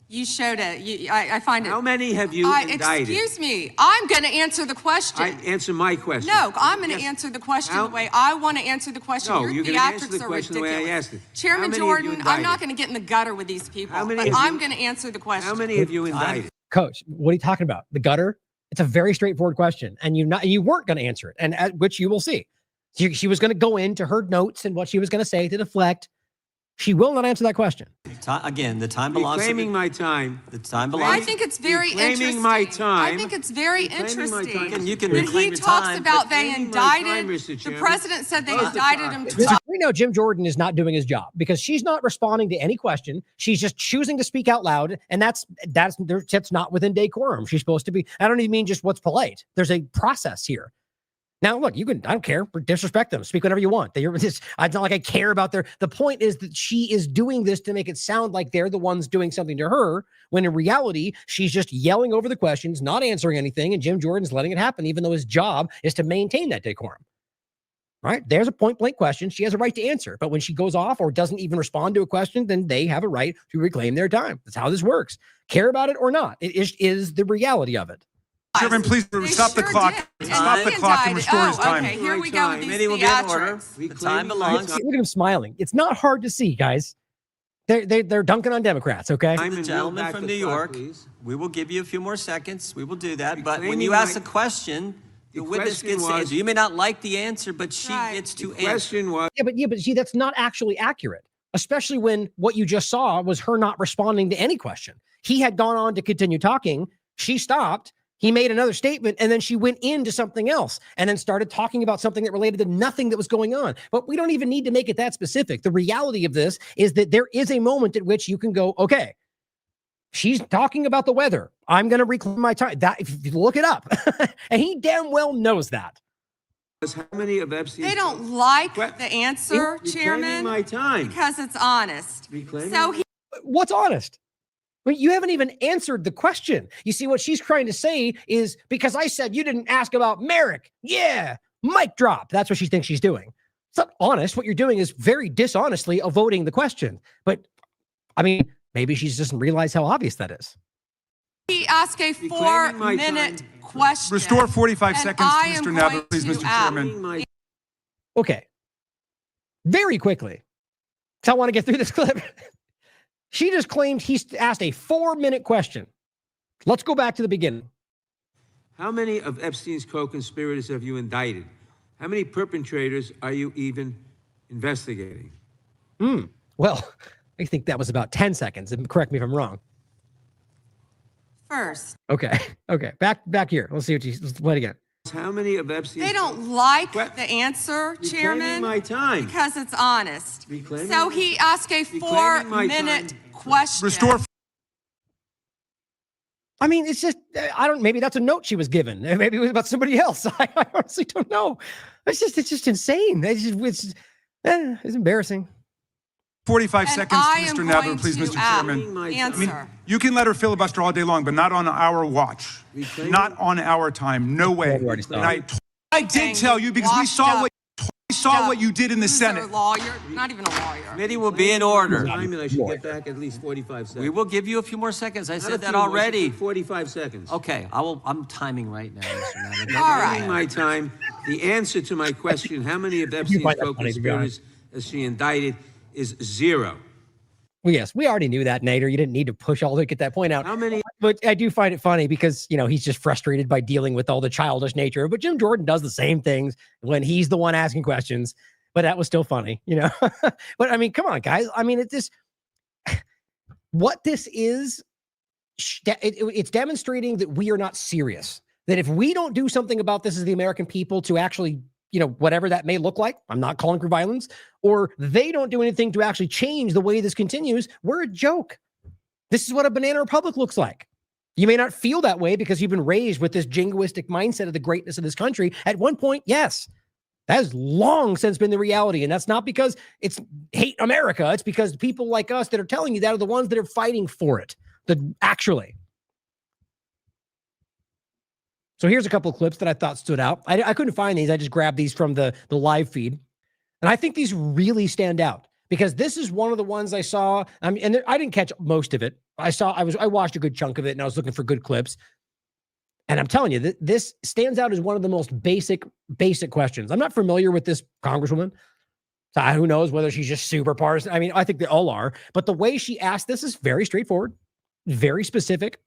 you showed it. I find it. How many have you indicted? Excuse me. I'm going to answer the question. Answer my question. No, I'm going to answer the question the way I want to answer the question. No, Your you're going to answer the theatrics are question the way I ridiculous. asked it. Chairman Jordan, I'm not going to get in the gutter with these people, but I'm going to answer the question. How many have you indicted? Coach, what are you talking about? The gutter? It's a very straightforward question, and you weren't going to answer it, and which you will see. She was going to go into her notes and what she was going to say to deflect. She will not answer that question. Again, the time belongs to Reclaiming my time. The time belongs. I think it's very interesting. Reclaiming my time. I think it's very interesting. You can When reclaim he your talks time. about they Reclaiming my time, indicted, Mr. the Chairman. president said they indicted him Right now, Jim Jordan is not doing his job because she's not responding to any question. She's just choosing to speak out loud, and that's not within decorum. She's supposed to be. I don't even mean just what's polite. There's a process here. Now, look, I don't care. Disrespect them. Speak whatever you want. It's not like I care about the point is that she is doing this to make it sound like they're the ones doing something to her, when in reality, she's just yelling over the questions, not answering anything, and Jim Jordan's letting it happen, even though his job is to maintain that decorum. Right? There's a point-blank question. She has a right to answer. But when she goes off or doesn't even respond to a question, then they have a right to reclaim their time. That's how this works. Care about it or not. It is the reality of it. Chairman, please stop the clock. Stop the clock and restore his time. Okay, here we go with these Committee will be in order. theatrics. The time belongs. Look at him smiling. It's not hard to see, guys. They're dunking on Democrats, okay? The gentleman from New York, we will give you a few more seconds. We will do that. But when you ask a question, the witness gets to answer. You may not like the answer, but she gets to answer. Yeah, but see, that's not actually accurate, especially when what you just saw was her not responding to any question. He had gone on to continue talking. She stopped. He made another statement, and then she went into something else and then started talking about something that related to nothing that was going on. But we don't even need to make it that specific. The reality of this is that there is a moment at which you can go, okay, she's talking about the weather. I'm going to reclaim my time. That, if you look it up. And he damn well knows that. How many of Epstein's They don't like the answer, Chairman, my time. because it's honest. So he What's honest? Well, you haven't even answered the question. You see, what she's trying to say is, because I said you didn't ask about Merrick. Yeah, mic drop. That's what she thinks she's doing. It's not honest. What you're doing is very dishonestly avoiding the question. But, I mean, maybe she doesn't realize how obvious that is. He asked a 4-minute question. Restore 45 and seconds, I am Mr. Neville, going please, to Mr. ask- Chairman. Okay. Very quickly, because I want to get through this clip. She just claimed he's asked a 4-minute question. Let's go back to the beginning. How many of Epstein's co-conspirators have you indicted? How many perpetrators are you even investigating? Well, I think that was about 10 seconds. And correct me if I'm wrong. First. Okay. Back here. Let's see what let's play it again. How many of Epstein's... They don't like the answer, Chairman, my time. because it's honest. Reclaiming- So he asked a Reclaiming my 4-minute time. question. Restore. I mean, it's just, maybe that's a note she was given. Maybe it was about somebody else. I honestly don't know. It's just insane. It's embarrassing. 45 And seconds, I am Mr. Neville, going please, to Mr. ask Chairman. answer. You can let her filibuster all day long, but not on our watch. Not on our time. No way. And I did tell you because we saw what you did in the Senate. Lawyer, not even a lawyer. Committee will be in order. Time, and I should get back at least 45 seconds. We will give you a few more seconds. I Not a said that few more, already. 45 seconds. Okay, I'm timing right now, Mr. Neville. All Reclaiming right. my time. The answer to my question, how many of Epstein's find that funny, to be co-conspirators has she indicted, is 0. Well, yes, we already knew that, Nader. You didn't need to push all to get that point out. How many? But I do find it funny because, he's just frustrated by dealing with all the childish nature. But Jim Jordan does the same things when he's the one asking questions. But that was still funny, But I mean, come on, guys. I mean, what this is, it's demonstrating that we are not serious. That if we don't do something about this as the American people to actually, whatever that may look like, I'm not calling for violence, or they don't do anything to actually change the way this continues, we're a joke. This is what a banana republic looks like. You may not feel that way because you've been raised with this jingoistic mindset of the greatness of this country. At one point, yes, that has long since been the reality. And that's not because it's hate America. It's because people like us that are telling you that are the ones that are fighting for it. Actually. So here's a couple of clips that I thought stood out. I couldn't find these. I just grabbed these from the live feed. And I think these really stand out because this is one of the ones I saw. And I didn't catch most of it. I watched a good chunk of it and I was looking for good clips. And I'm telling you, this stands out as one of the most basic questions. I'm not familiar with this congresswoman. So who knows whether she's just super partisan. I mean, I think they all are. But the way she asked this is very straightforward, very specific.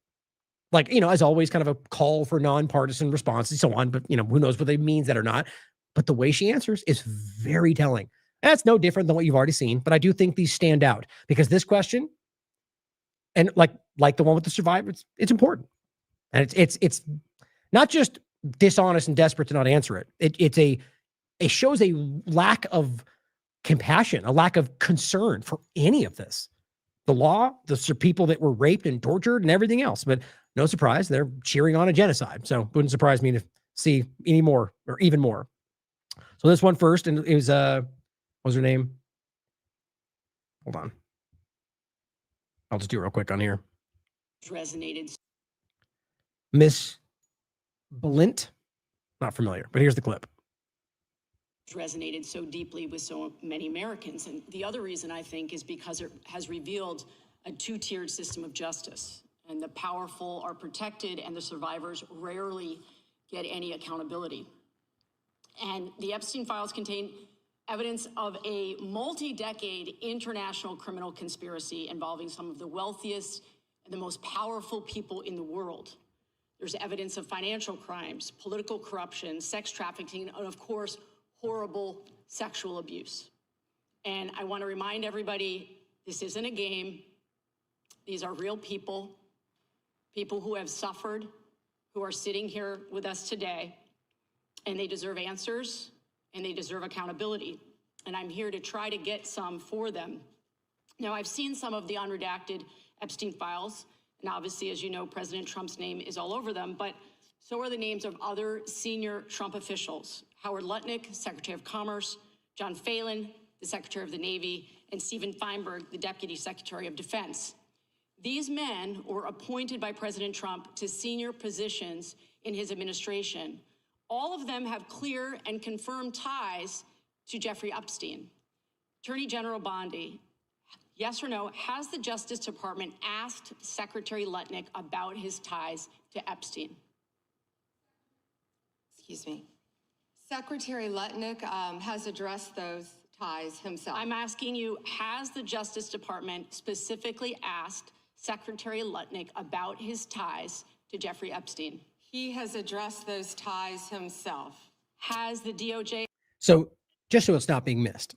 Like, as always, kind of a call for nonpartisan response and so on. But, who knows whether it means that or not. But the way she answers is very telling. And that's no different than what you've already seen. But I do think these stand out because this question, and like the one with the survivors, it's important. And it's not just dishonest and desperate to not answer it. It shows a lack of compassion, a lack of concern for any of this. The law, the people that were raped and tortured and everything else. But no surprise, they're cheering on a genocide. So it wouldn't surprise me see any more or even more. So this one first, and it was, what was her name? Hold on. I'll just do it real quick on here. Resonated. Miss Blint. Not familiar, but here's the clip. Resonated so deeply with so many Americans. And the other reason, I think, is because it has revealed a two-tiered system of justice. And the powerful are protected and the survivors rarely get any accountability. And the Epstein files contain evidence of a multi-decade international criminal conspiracy involving some of the wealthiest and the most powerful people in the world. There's evidence of financial crimes, political corruption, sex trafficking, and of course, horrible sexual abuse. And I want to remind everybody, this isn't a game. These are real people, people who have suffered, who are sitting here with us today, and they deserve answers and they deserve accountability. And I'm here to try to get some for them. Now, I've seen some of the unredacted Epstein files, and obviously, as you know, President Trump's name is all over them, but so are the names of other senior Trump officials. Howard Lutnick, Secretary of Commerce, John Phelan, the Secretary of the Navy, and Stephen Feinberg, the Deputy Secretary of Defense. These men were appointed by President Trump to senior positions in his administration. All of them have clear and confirmed ties to Jeffrey Epstein. Attorney General Bondi, yes or no, has the Justice Department asked Secretary Lutnick about his ties to Epstein? Excuse me. Secretary Lutnick has addressed those ties himself. I'm asking you, has the Justice Department specifically asked Secretary Lutnick about his ties to Jeffrey Epstein? He has addressed those ties himself. Has the DOJ? So just so it's not being missed,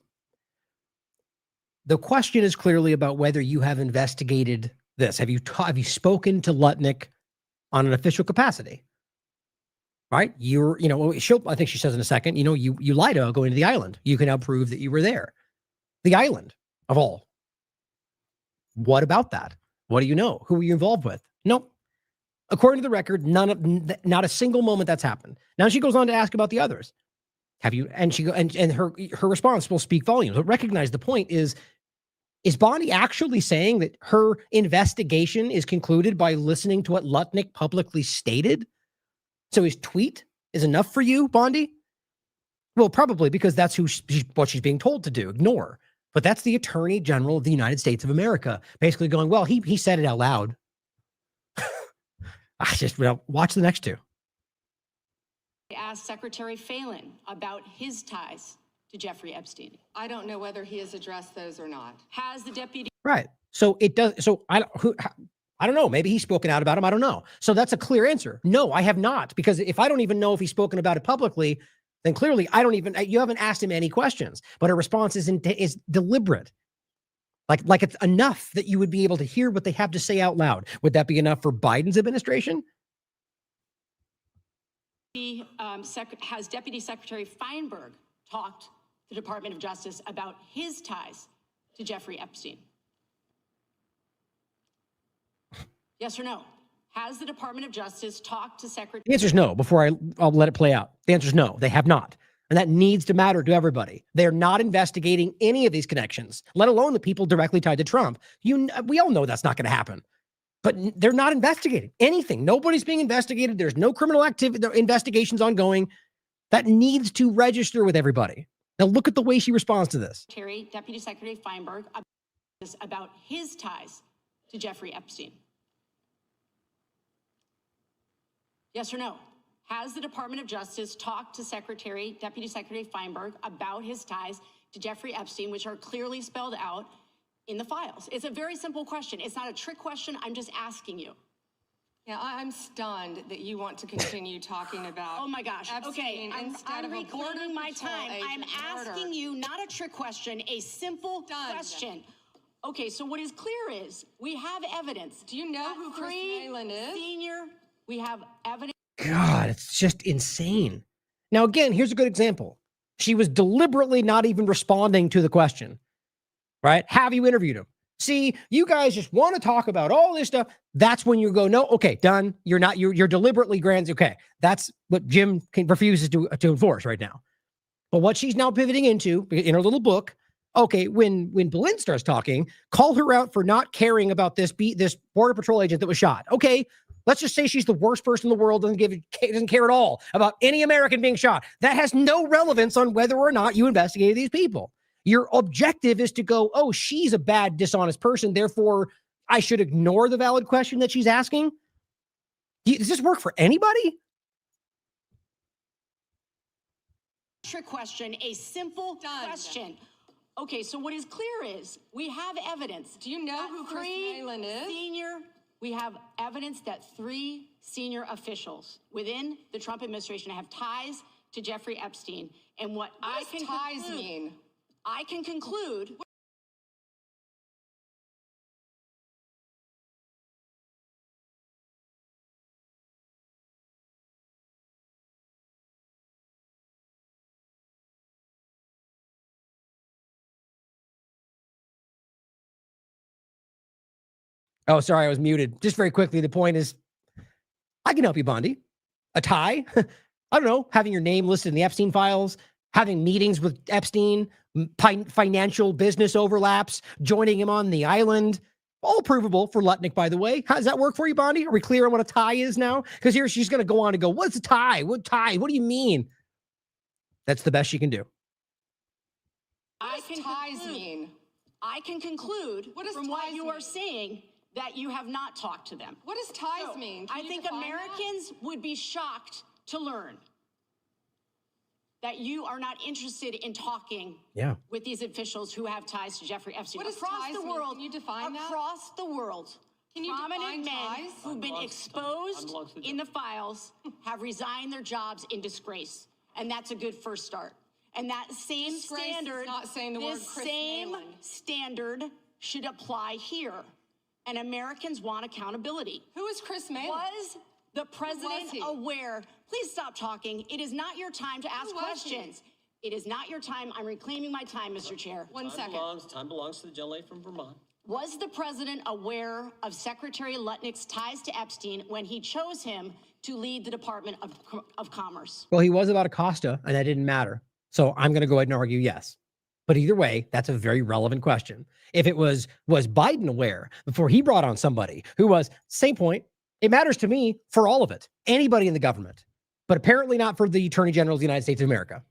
the question is clearly about whether you have investigated this. Have you spoken to Lutnick on an official capacity? Right? I think she says in a second, you lied about going to the island. You can now prove that you were there. The island of all. What about that? What do you know? Who were you involved with? Nope. According to the record, not a single moment that's happened. Now she goes on to ask about the others. Have you? And her response will speak volumes. But recognize the point is Bondi actually saying that her investigation is concluded by listening to what Lutnick publicly stated? So his tweet is enough for you, Bondi? Well, probably because that's what she's being told to do. Ignore. But that's the Attorney General of the United States of America basically going, well, he said it out loud. Watch the next two. I asked Secretary Phelan about his ties to Jeffrey Epstein. I don't know whether he has addressed those or not. Has the deputy? Right. So it does. So I don't know. Maybe he's spoken out about him. I don't know. So that's a clear answer. No, I have not. Because if I don't even know if he's spoken about it publicly, then clearly you haven't asked him any questions. But her response is deliberate. Like it's enough that you would be able to hear what they have to say out loud. Would that be enough for Biden's administration? Has Deputy Secretary Feinberg talked to the Department of Justice about his ties to Jeffrey Epstein? Yes or no? Has the Department of Justice talked to Secretary? The answer is no. Before I'll let it play out. The answer is no. They have not. And that needs to matter to everybody. They're not investigating any of these connections, let alone the people directly tied to Trump. We all know that's not going to happen. But they're not investigating anything. Nobody's being investigated. There's no criminal activity, investigations ongoing. That needs to register with everybody. Now look at the way she responds to this. Deputy Secretary Feinberg about his ties to Jeffrey Epstein. Yes or no? Has the Department of Justice talked to Deputy Secretary Feinberg about his ties to Jeffrey Epstein, which are clearly spelled out in the files? It's a very simple question. It's not a trick question. I'm just asking you. Yeah, I'm stunned that you want to continue talking about. Oh my gosh. Epstein Okay, I'm recording my time. I'm asking you not a trick question, a simple question. Okay, so what is clear is we have evidence. Do you know who Cristian is? We have evidence. God, it's just insane. Now, again, here's a good example. She was deliberately not even responding to the question, right? Have you interviewed him? See, you guys just want to talk about all this stuff. That's when you go, no, okay, done. You're deliberately grand. Okay. That's what Jim refuses to enforce right now. But what she's now pivoting into in her little book, okay, when Boleyn starts talking, call her out for not caring about this Border Patrol agent that was shot. Okay, let's just say she's the worst person in the world, doesn't care at all about any American being shot. That has no relevance on whether or not you investigated these people. Your objective is to go, oh, she's a bad, dishonest person, therefore I should ignore the valid question that she's asking. Does this work for anybody? Trick question, a simple question. Okay, so what is clear is we have evidence. Do you know who Chris Malin is? We have evidence that 3 senior officials within the Trump administration have ties to Jeffrey Epstein. And what does ties mean? I can conclude. Oh, sorry, I was muted. Just very quickly, the point is, I can help you, Bondi. A tie? I don't know, having your name listed in the Epstein files, having meetings with Epstein, financial business overlaps, joining him on the island, all provable for Lutnick, by the way. How does that work for you, Bondi? Are we clear on what a tie is now? Because here she's going to go on and go, what's a tie? What tie? What do you mean? That's the best she can do. I can conclude from what you are saying that you have not talked to them. What does ties mean? I think Americans would be shocked to learn that you are not interested in talking with these officials who have ties to Jeffrey Epstein. What does across ties the mean? world, Can you define that? across the world, Can you prominent men define ties? who've been exposed in the files have resigned their jobs in disgrace, and that's a good first start. And that same Disgrace is standard, not saying the word this Chris same Malin. standard should apply here. And Americans want accountability. Who is Chris Malin? Was the president he? aware? Please stop talking. It is not your time to ask questions. It is not your time. I'm reclaiming my time, Mr. Chair. One second. Time belongs to the gentlelady from Vermont. Was the president aware of Secretary Lutnick's ties to Epstein when he chose him to lead the Department of Commerce? Well, he was about Acosta, and that didn't matter. So I'm going to go ahead and argue yes. But either way, that's a very relevant question. If it was Biden aware before he brought on somebody who was, same point, it matters to me for all of it, anybody in the government, but apparently not for the Attorney General of the United States of America.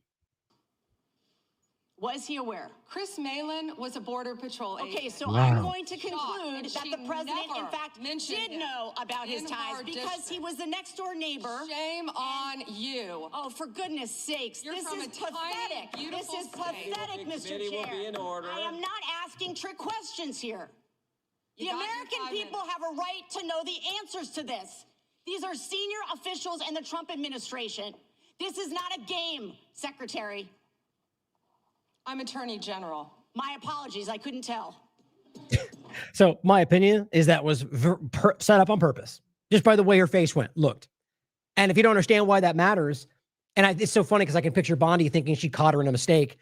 Was he aware? Chris Malin was a Border Patrol agent. Okay, so I'm going to conclude that She the president, in never fact, mentioned did him know about his in ties her because district. he was the next door neighbor. Shame on you. Oh, for goodness sakes. You're This from is a tiny, pathetic. This beautiful is state. pathetic, Mr. Committee will Chair. be in order. I am not asking trick questions here. You The got your American 5 people minutes. have a right to know the answers to this. These are senior officials in the Trump administration. This is not a game, Secretary. I'm Attorney General. My apologies, I couldn't tell. So my opinion is that was set up on purpose, just by the way her face looked. And if you don't understand why that matters, and it's so funny because I can picture Bondi thinking she caught her in a mistake.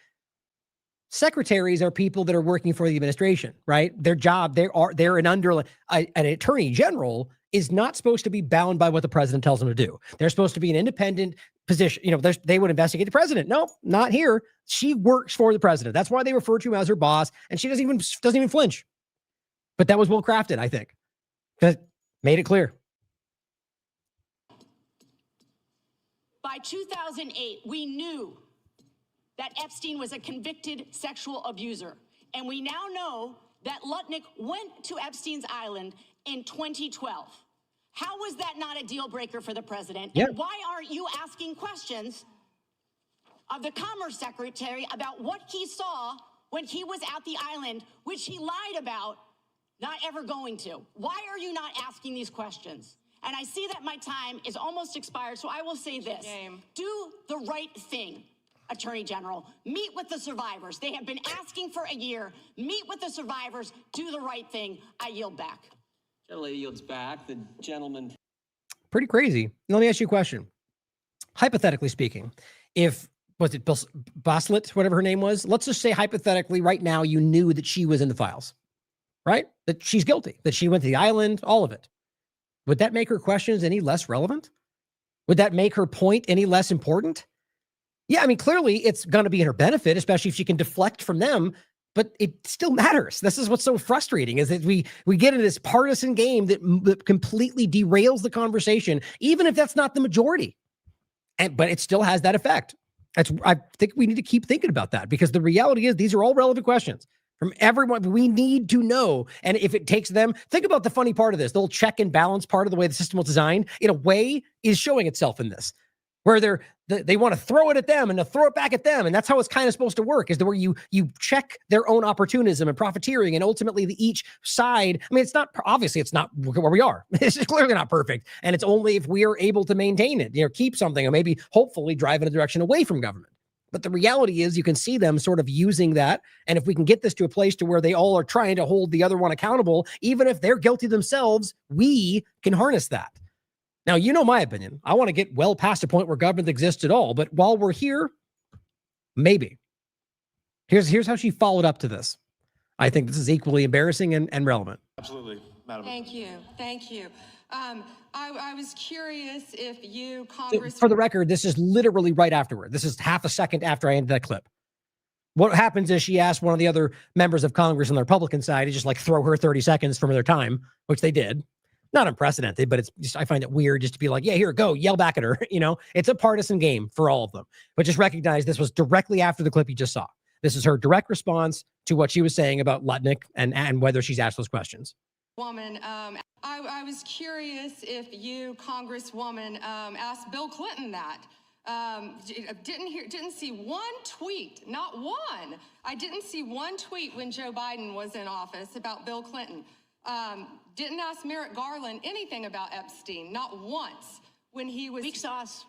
Secretaries are people that are working for the administration, right? Their job, they're an attorney general is not supposed to be bound by what the president tells them to do. They're supposed to be an independent position. You know, they would investigate the president. No, not here. She works for the president. That's why they refer to him as her boss, and she doesn't even flinch. But that was well crafted, I think, because it made it clear. By 2008, we knew that Epstein was a convicted sexual abuser. And we now know that Lutnick went to Epstein's Island in 2012. How was that not a deal breaker for the president? Yeah. And why aren't you asking questions of the Commerce Secretary about what he saw when he was at the island, which he lied about not ever going to? Why are you not asking these questions? And I see that my time is almost expired, so I will say this. Do the right thing, Attorney General. Meet with the survivors. They have been asking for a year. Meet with the survivors. Do the right thing. I yield back. Gentlelady yields back. The gentleman. Pretty crazy. Let me ask you a question. Hypothetically speaking, was it Boslet, whatever her name was? Let's just say hypothetically right now you knew that she was in the files, right? That she's guilty, that she went to the island, all of it. Would that make her questions any less relevant? Would that make her point any less important? Yeah, I mean, clearly it's going to be in her benefit, especially if she can deflect from them, but it still matters. This is what's so frustrating, is that we get into this partisan game that completely derails the conversation, even if that's not the majority. But it still has that effect. I think we need to keep thinking about that, because the reality is these are all relevant questions from everyone. We need to know. And if it takes them, think about the funny part of this. The whole check and balance part of the way the system was designed, in a way, is showing itself in this, where they want to throw it at them and to throw it back at them. And that's how it's kind of supposed to work, is where you check their own opportunism and profiteering. And ultimately each side, I mean, obviously it's not where we are. It's clearly not perfect. And it's only if we are able to maintain it, keep something, or maybe hopefully drive in a direction away from government. But the reality is you can see them sort of using that. And if we can get this to a place to where they all are trying to hold the other one accountable, even if they're guilty themselves, we can harness that. Now, my opinion. I want to get well past the point where government exists at all. But while we're here, maybe. Here's how she followed up to this. I think this is equally embarrassing and relevant. Absolutely, Madam. Thank you. I was curious if you, Congress... For the record, this is literally right afterward. This is half a second after I ended that clip. What happens is she asked one of the other members of Congress on the Republican side to just throw her 30 seconds from their time, which they did. Not unprecedented, but I find it weird just to be like, yeah, here, go, yell back at her. It's a partisan game for all of them. But just recognize this was directly after the clip you just saw. This is her direct response to what she was saying about Lutnick and whether she's asked those questions. Woman, I was curious if you, Congresswoman, asked Bill Clinton that. Didn't see one tweet, not one. I didn't see one tweet when Joe Biden was in office about Bill Clinton. Didn't ask Merrick Garland anything about Epstein, not once, when he was... Weak sauce.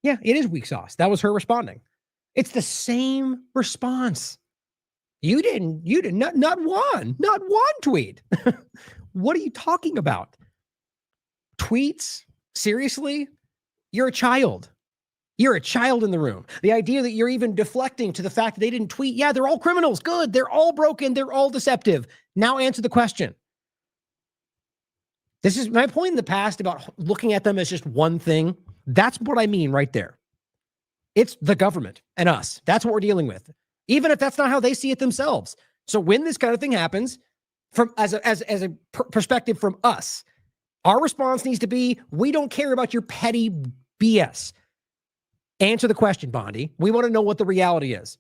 Yeah, it is weak sauce. That was her responding. It's the same response. You didn't, not one tweet. What are you talking about? Tweets? Seriously? You're a child. You're a child in the room. The idea that you're even deflecting to the fact that they didn't tweet. Yeah, they're all criminals. Good. They're all broken. They're all deceptive. Now answer the question. This is my point in the past about looking at them as just one thing. That's what I mean right there. It's the government and us. That's what we're dealing with, even if that's not how they see it themselves. So when this kind of thing happens, from as a perspective from us, our response needs to be, we don't care about your petty BS. Answer the question, Bondi. We want to know what the reality is.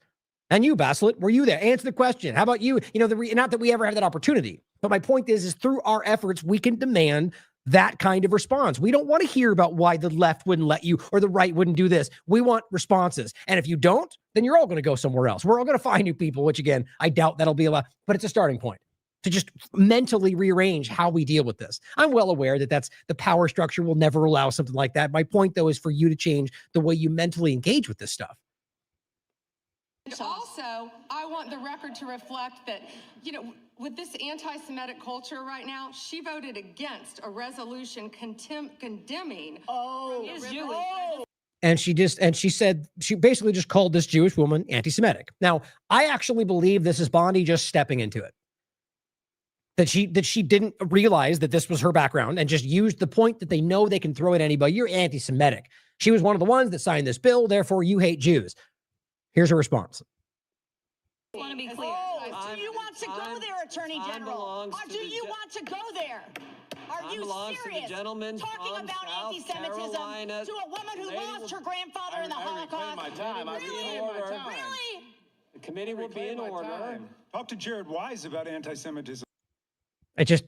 And you, Bassett, were you there? Answer the question. How about you? Not that we ever have that opportunity, but my point is through our efforts, we can demand that kind of response. We don't want to hear about why the left wouldn't let you or the right wouldn't do this. We want responses. And if you don't, then you're all going to go somewhere else. We're all going to find new people, which again, I doubt that'll be a lot, but it's a starting point to just mentally rearrange how we deal with this. I'm well aware that that's the power structure will never allow something like that. My point though, is for you to change the way you mentally engage with this stuff. Also, I want the record to reflect that, with this anti-Semitic culture right now, she voted against a resolution condemning. And she said, she basically just called this Jewish woman anti-Semitic. Now, I actually believe this is Bondi just stepping into it. That she didn't realize that this was her background and just used the point that they know they can throw at anybody. You're anti-Semitic. She was one of the ones that signed this bill, therefore you hate Jews. Here's her response. I want to be clear. Do you want to go there, Attorney General? Or do you want to go there? Are you serious? Talking about anti-Semitism to a woman who lost her grandfather in the Holocaust? Really? The committee will be in order. Talk to Jared Wise about anti-Semitism. It's just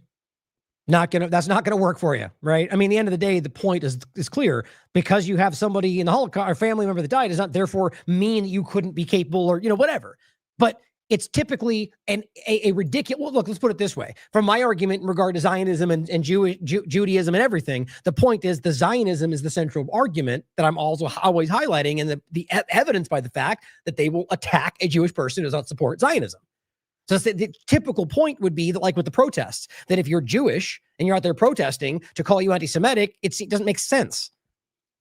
that's not gonna work for you, right? I mean, at the end of the day, the point is clear. Because you have somebody in the Holocaust or family member that died does not therefore mean that you couldn't be capable or whatever. But it's typically a ridiculous. Well, look, let's put it this way. From my argument in regard to Zionism and Judaism and everything, the point is the Zionism is the central argument that I'm also always highlighting, and the evidence by the fact that they will attack a Jewish person who does not support Zionism. So the typical point would be that, like with the protests, that if you're Jewish and you're out there protesting, to call you anti-Semitic, it doesn't make sense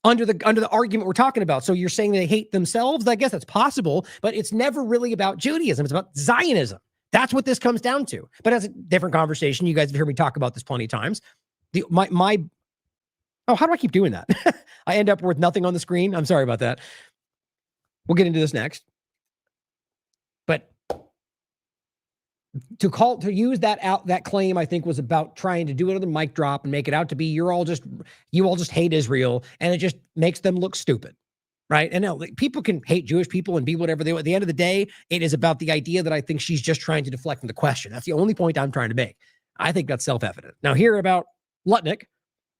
under the argument we're talking about. So you're saying they hate themselves? I guess that's possible, but it's never really about Judaism. It's about Zionism. That's what this comes down to. But that's a different conversation. You guys have heard me talk about this plenty of times. My Oh, how do I keep doing that? I end up with nothing on the screen. I'm sorry about that. We'll get into this next. But to use that claim, I think, was about trying to do another mic drop and make it out to be you all just hate Israel, and it just makes them look stupid, right? And now people can hate Jewish people and be whatever they want. At the end of the day, it is about the idea that I think she's just trying to deflect from the question. That's the only point I'm trying to make. I think that's self-evident. Now, here about Lutnick,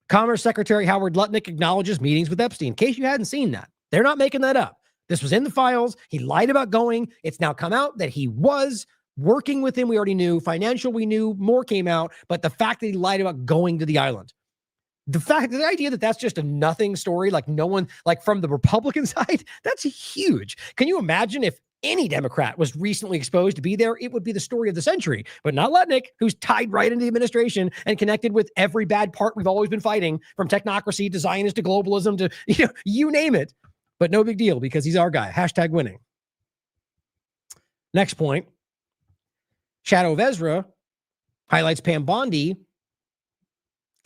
Commerce Secretary Howard Lutnick acknowledges meetings with Epstein. In case you hadn't seen that, they're not making that up. This was in the files. He lied about going. It's now come out that he was working with him. We already knew. Financial, we knew. More came out. But the fact that he lied about going to the island, the idea that that's just a nothing story, like no one, like from the Republican side, that's huge. Can you imagine if any Democrat was recently exposed to be there? It would be the story of the century, but not Lutnick, who's tied right into the administration and connected with every bad part we've always been fighting, from technocracy to Zionist to globalism to, you name it. But no big deal because he's our guy. Hashtag winning. Next point. Shadow of Ezra highlights Pam Bondi,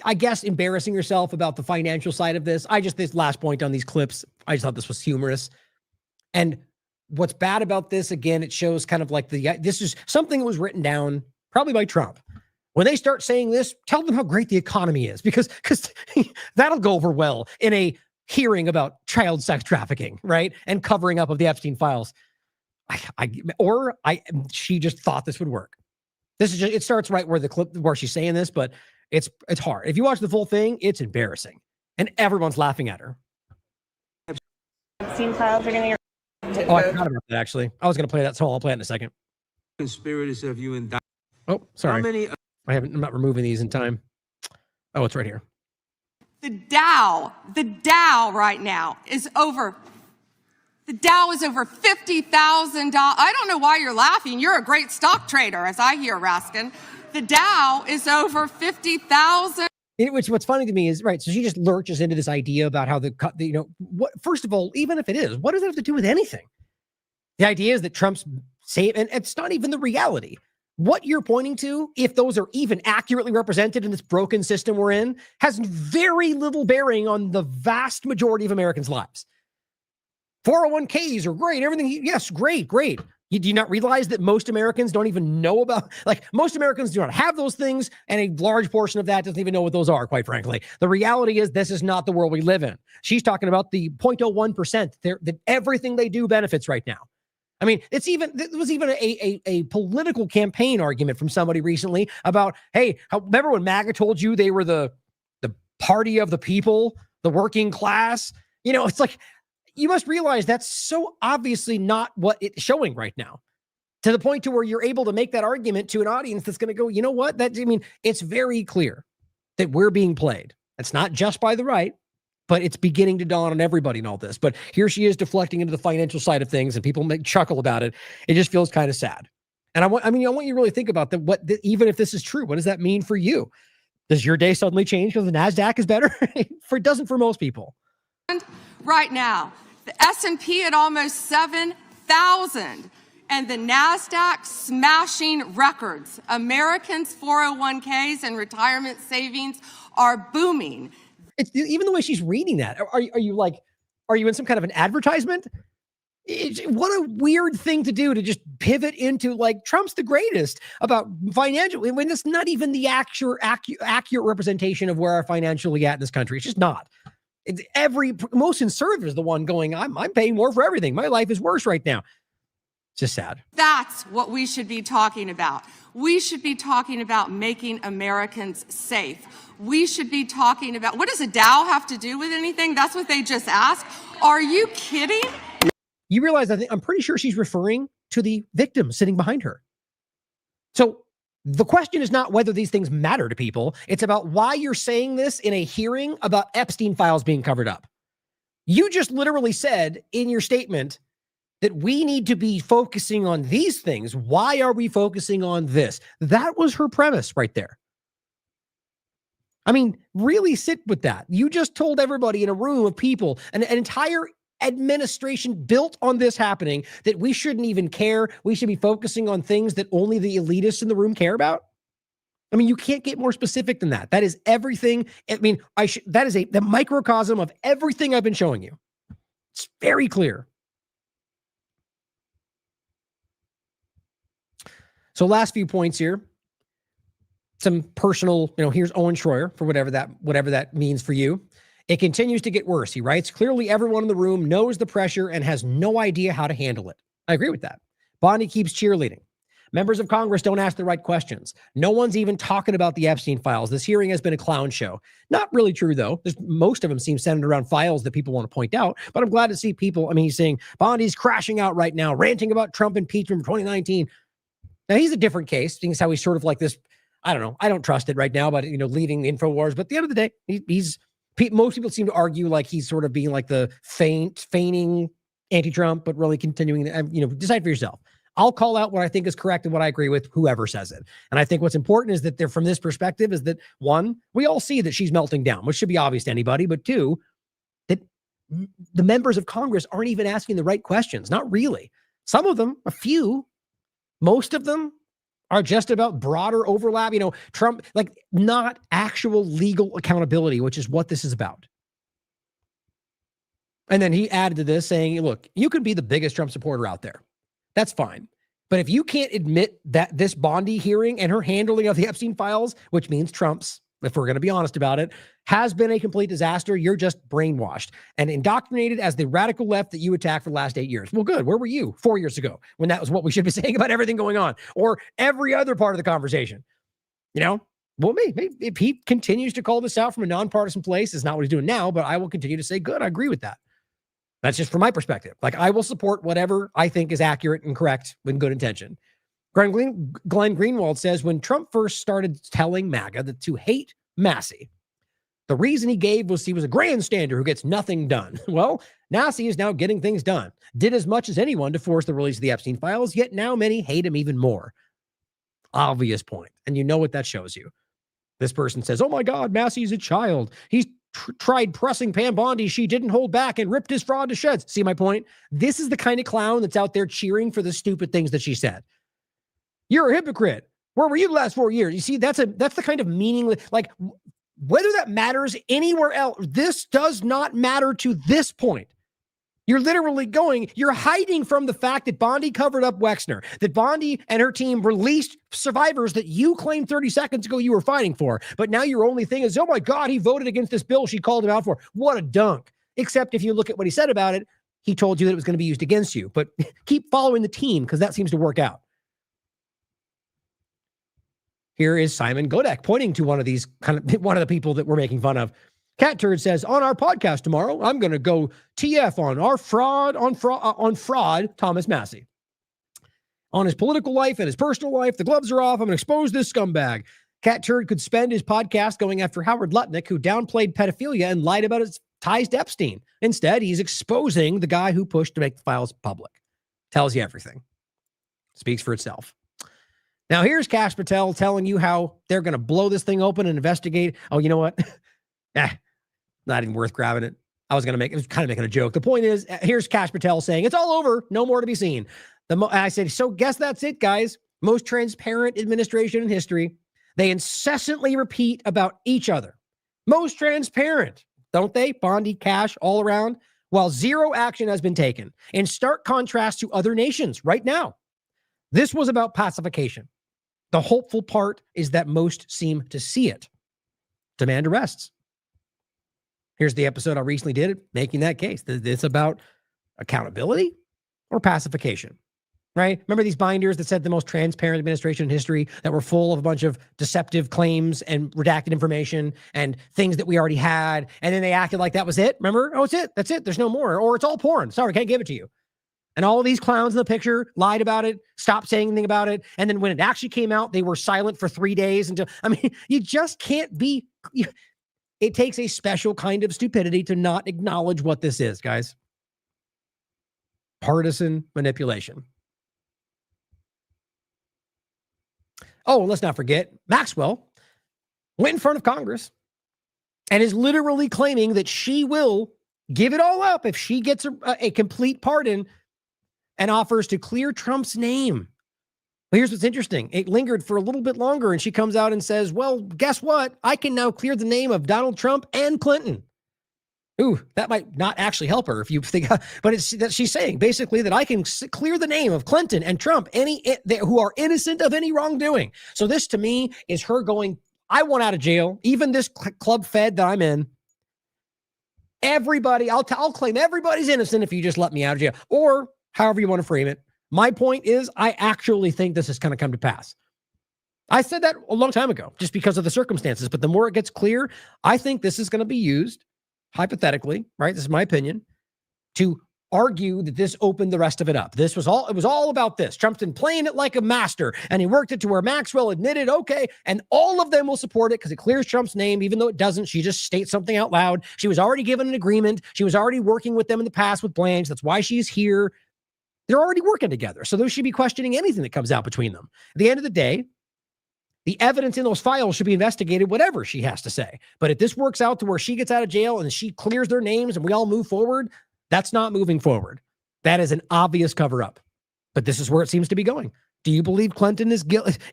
I guess, embarrassing herself about the financial side of this. This last point on these clips, I just thought this was humorous. And what's bad about this, again, it shows kind of like this is something that was written down probably by Trump. When they start saying this, tell them how great the economy is, because that'll go over well in a hearing about child sex trafficking, right? And covering up of the Epstein files. She just thought this would work. It starts right where the clip where she's saying this, but it's hard. If you watch the full thing, it's embarrassing. And everyone's laughing at her. Epstein files are going to Oh, I forgot about that, actually. I was going to play that, so I'll play it in a second. Conspirators have you indicted. Oh, sorry. How many? I'm not removing these in time. Oh, it's right here. The Dow right now is over. The Dow is over $50,000. I don't know why you're laughing. You're a great stock trader, as I hear, Raskin. The Dow is over 50,000. What's funny to me is, right, so she just lurches into this idea about how first of all, even if it is, what does it have to do with anything? The idea is that Trump's saying, and it's not even the reality. What you're pointing to, if those are even accurately represented in this broken system we're in, has very little bearing on the vast majority of Americans' lives. 401ks are great. Everything, yes, great. Do you not realize that most Americans don't even know about, most Americans do not have those things, and a large portion of that doesn't even know what those are, quite frankly. The reality is this is not the world we live in. She's talking about the 0.01% that everything they do benefits right now. I mean, there was even a political campaign argument from somebody recently about, hey, remember when MAGA told you they were the party of the people, the working class? It's like, you must realize that's so obviously not what it's showing right now, to the point to where you're able to make that argument to an audience that's going to go, you know what? It's very clear that we're being played. It's not just by the right, but it's beginning to dawn on everybody in all this. But here she is deflecting into the financial side of things, and people chuckle about it. It just feels kind of sad. And I want you to really think about even if this is true, what does that mean for you? Does your day suddenly change because the NASDAQ is better? It doesn't for most people. Right now, the S&P at almost 7,000, and the NASDAQ smashing records. Americans' 401ks and retirement savings are booming. It's even the way she's reading that. Are you in some kind of an advertisement? What a weird thing to do, to just pivot into Trump's the greatest about financial, when it's not even the accurate representation of where our financially at in this country. It's just not. Most conservative is the one going, I'm paying more for everything. My life is worse right now. It's just sad. That's what we should be talking about. We should be talking about making Americans safe. We should be talking about, what does a Dow have to do with anything? That's what they just asked. Are you kidding? You realize, I'm pretty sure she's referring to the victim sitting behind her. So the question is not whether these things matter to people. It's about why you're saying this in a hearing about Epstein files being covered up. You just literally said in your statement that we need to be focusing on these things. Why are we focusing on this? That was her premise right there. I mean, really sit with that. You just told everybody in a room of people, an entire administration built on this happening, that we shouldn't even care. We should be focusing on things that only the elitists in the room care about. I mean, you can't get more specific than that. That is everything. I mean, that is the microcosm of everything I've been showing you. It's very clear. So last few points here. Some personal, here's Owen Schroyer for whatever that means for you. It continues to get worse. He writes, clearly everyone in the room knows the pressure and has no idea how to handle it. I agree with that. Bondi keeps cheerleading. Members of Congress don't ask the right questions. No one's even talking about the Epstein files. This hearing has been a clown show. Not really true, though. Most of them seem centered around files that people want to point out, but I'm glad to see people. I mean, he's saying Bondi's crashing out right now, ranting about Trump impeachment from 2019. Now, he's a different case, seeing as how he's sort of like this. I don't know. I don't trust it right now, but, leading InfoWars. But at the end of the day, most people seem to argue like he's sort of being like the feigning anti-Trump, but really continuing, decide for yourself. I'll call out what I think is correct and what I agree with, whoever says it. And I think what's important is that they're, from this perspective, is that one, we all see that she's melting down, which should be obvious to anybody, but two, that the members of Congress aren't even asking the right questions. Not really. Some of them, a few, most of them are just about broader overlap, Trump, like not actual legal accountability, which is what this is about. And then he added to this saying, look, you could be the biggest Trump supporter out there. That's fine. But if you can't admit that this Bondi hearing and her handling of the Epstein files, which means Trump's, if we're going to be honest about it, has been a complete disaster, you're just brainwashed and indoctrinated as the radical left that you attacked for the last 8 years. Well, good. Where were you 4 years ago when that was what we should be saying about everything going on or every other part of the conversation? Well, maybe if he continues to call this out from a nonpartisan place, is not what he's doing now, but I will continue to say, good, I agree with that. That's just from my perspective. Like, I will support whatever I think is accurate and correct with good intention. Glenn Greenwald says, when Trump first started telling MAGA that to hate Massey, the reason he gave was he was a grandstander who gets nothing done. Well, Massey is now getting things done. Did as much as anyone to force the release of the Epstein files, yet now many hate him even more. Obvious point. And you know what that shows you. This person says, oh my God, Massey's a child. He's tried pressing Pam Bondi. She didn't hold back and ripped his fraud to shreds. See my point? This is the kind of clown that's out there cheering for the stupid things that she said. You're a hypocrite. Where were you the last 4 years? You see, that's the kind of meaningless, like whether that matters anywhere else, this does not matter to this point. You're literally you're hiding from the fact that Bondi covered up Wexner, that Bondi and her team released survivors that you claimed 30 seconds ago you were fighting for. But now your only thing is, oh my God, he voted against this bill she called him out for. What a dunk. Except if you look at what he said about it, he told you that it was going to be used against you. But keep following the team because that seems to work out. Here is Simon Godek pointing to one of the people that we're making fun of. Cat Turd says, on our podcast tomorrow, I'm going to go TF on fraud, Thomas Massey. On his political life and his personal life, the gloves are off. I'm going to expose this scumbag. Cat Turd could spend his podcast going after Howard Lutnick, who downplayed pedophilia and lied about his ties to Epstein. Instead, he's exposing the guy who pushed to make the files public. Tells you everything. Speaks for itself. Now, here's Kash Patel telling you how they're going to blow this thing open and investigate. Oh, you know what? Not even worth grabbing it. I was kind of making a joke. The point is, here's Kash Patel saying, it's all over. No more to be seen. I said, so guess that's it, guys. Most transparent administration in history. They incessantly repeat about each other. Most transparent, don't they? Bondi, Kash, all around. While zero action has been taken. In stark contrast to other nations right now. This was about pacification. The hopeful part is that most seem to see it. Demand arrests. Here's the episode I recently did making that case. It's about accountability or pacification, right? Remember these binders that said the most transparent administration in history that were full of a bunch of deceptive claims and redacted information and things that we already had. And then they acted like that was it. Remember? Oh, it's it. That's it. There's no more. Or it's all porn. Sorry, can't give it to you. And all of these clowns in the picture lied about it, stopped saying anything about it. And then when it actually came out, they were silent for 3 days you just can't be. It takes a special kind of stupidity to not acknowledge what this is, guys. Partisan manipulation. Oh, and let's not forget, Maxwell went in front of Congress and is literally claiming that she will give it all up if she gets a complete pardon and offers to clear Trump's name But here's what's interesting. It lingered for a little bit longer, and she comes out and says, well, guess what? I can now clear the name of Donald Trump and Clinton. Ooh, that might not actually help her if you think, but it's that she's saying basically that I can clear the name of Clinton and Trump, who are innocent of any wrongdoing. So this to me is her going, I want out of jail, even this club fed that I'm in. Everybody, I'll claim everybody's innocent if you just let me out of jail, or however you want to frame it. My point is, I actually think this is going to come to pass. I said that a long time ago, just because of the circumstances, but the more it gets clear, I think this is going to be used, hypothetically, right? This is my opinion, to argue that this opened the rest of it up. It was all about this. Trump's been playing it like a master, and he worked it to where Maxwell admitted, okay, and all of them will support it because it clears Trump's name, even though it doesn't. She just states something out loud. She was already given an agreement. She was already working with them in the past with Blanche. That's why she's here. They're already working together. So those should be questioning anything that comes out between them. At the end of the day, the evidence in those files should be investigated, whatever she has to say. But if this works out to where she gets out of jail and she clears their names and we all move forward, that's not moving forward. That is an obvious cover up. But this is where it seems to be going. Do you believe Clinton is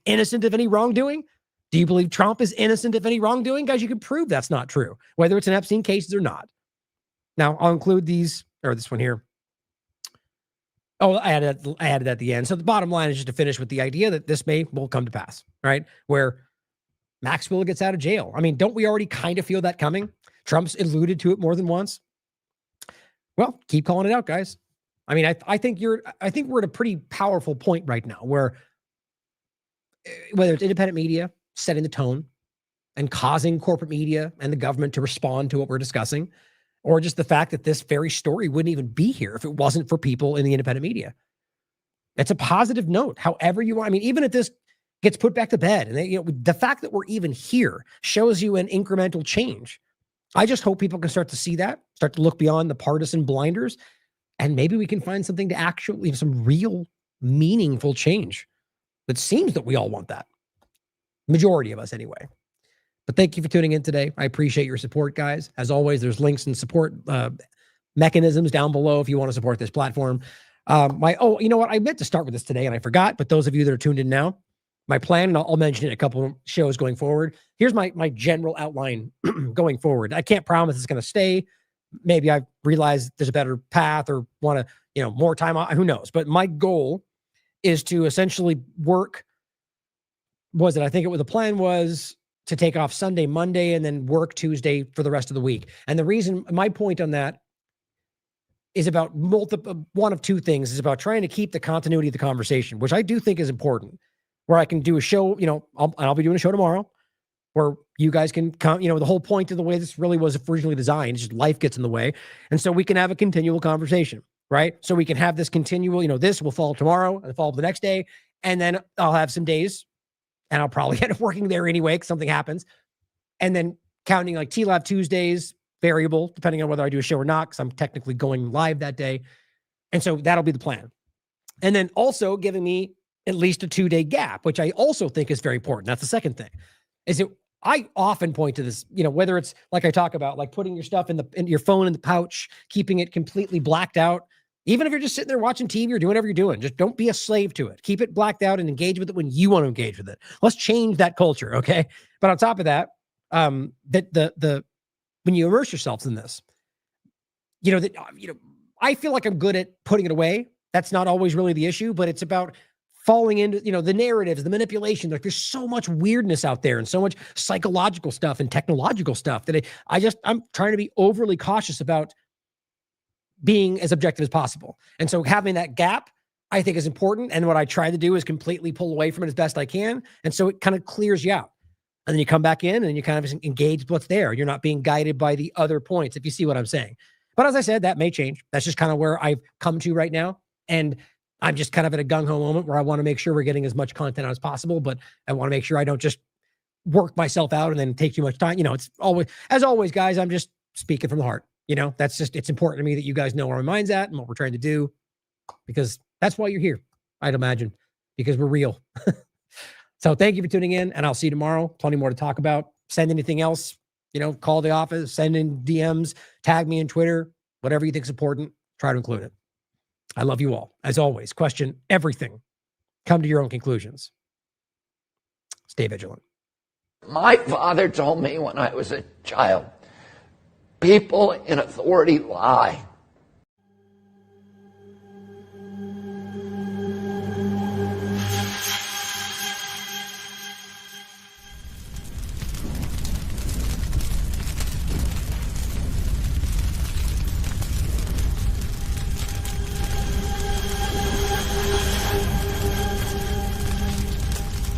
innocent of any wrongdoing? Do you believe Trump is innocent of any wrongdoing? Guys, you can prove that's not true, whether it's an Epstein case or not. Now, I'll include these, or this one here. Oh, I added at the end. So the bottom line is just to finish with the idea that this will come to pass, right? Where Maxwell gets out of jail. I mean, don't we already kind of feel that coming? Trump's alluded to it more than once. Well, keep calling it out, guys. I mean, I think we're at a pretty powerful point right now where whether it's independent media setting the tone and causing corporate media and the government to respond to what we're discussing, or just the fact that this very story wouldn't even be here if it wasn't for people in the independent media. It's a positive note, however you want. I mean, even if this gets put back to bed, and the fact that we're even here shows you an incremental change. I just hope people can start to see that, start to look beyond the partisan blinders, and maybe we can find something to actually, some real meaningful change. It seems that we all want that. Majority of us anyway. But thank you for tuning in today. I appreciate your support, guys. As always, there's links and support mechanisms down below if you want to support this platform. You know what? I meant to start with this today and I forgot, but those of you that are tuned in now, my plan, and I'll mention it in a couple of shows going forward. Here's my general outline going forward. I can't promise it's going to stay. Maybe I realize there's a better path or want to, more time. Who knows? But my goal is to essentially work. I think the plan was to take off Sunday, Monday, and then work Tuesday for the rest of the week. And the reason, my point on that is about one of two things, is about trying to keep the continuity of the conversation, which I do think is important, where I can do a show, I'll be doing a show tomorrow where you guys can come, the whole point of the way this really was originally designed, is just life gets in the way. And so we can have a continual conversation, right? So we can have this continual, this will fall tomorrow and fall the next day. And then I'll have some days and I'll probably end up working there anyway, because something happens. And then counting like TLAV Tuesdays, variable, depending on whether I do a show or not, because I'm technically going live that day. And so that'll be the plan. And then also giving me at least a 2-day gap, which I also think is very important. That's the second thing. Is it? I often point to this, whether it's like I talk about, like putting your stuff in your phone in the pouch, keeping it completely blacked out. Even if you're just sitting there watching TV or doing whatever you're doing, just don't be a slave to it. Keep it blacked out and engage with it when you want to engage with it. Let's change that culture, okay? But on top of that, when you immerse yourselves in this, I feel like I'm good at putting it away. That's not always really the issue, but it's about falling into, the narratives, the manipulation. Like there's so much weirdness out there and so much psychological stuff and technological stuff that I'm trying to be overly cautious about being as objective as possible. And so having that gap, I think, is important. And what I try to do is completely pull away from it as best I can. And so it kind of clears you out. And then you come back in and you kind of engage with what's there. You're not being guided by the other points, if you see what I'm saying. But as I said, that may change. That's just kind of where I've come to right now. And I'm just kind of at a gung-ho moment where I want to make sure we're getting as much content out as possible, but I want to make sure I don't just work myself out and then take too much time. It's always, as always, guys, I'm just speaking from the heart. It's important to me that you guys know where my mind's at and what we're trying to do, because that's why you're here, I'd imagine, because we're real. So thank you for tuning in, and I'll see you tomorrow. Plenty more to talk about. Send anything else, call the office, send in DMs, tag me on Twitter, whatever you think is important, try to include it. I love you all. As always, question everything. Come to your own conclusions. Stay vigilant. My father told me when I was a child, people in authority lie.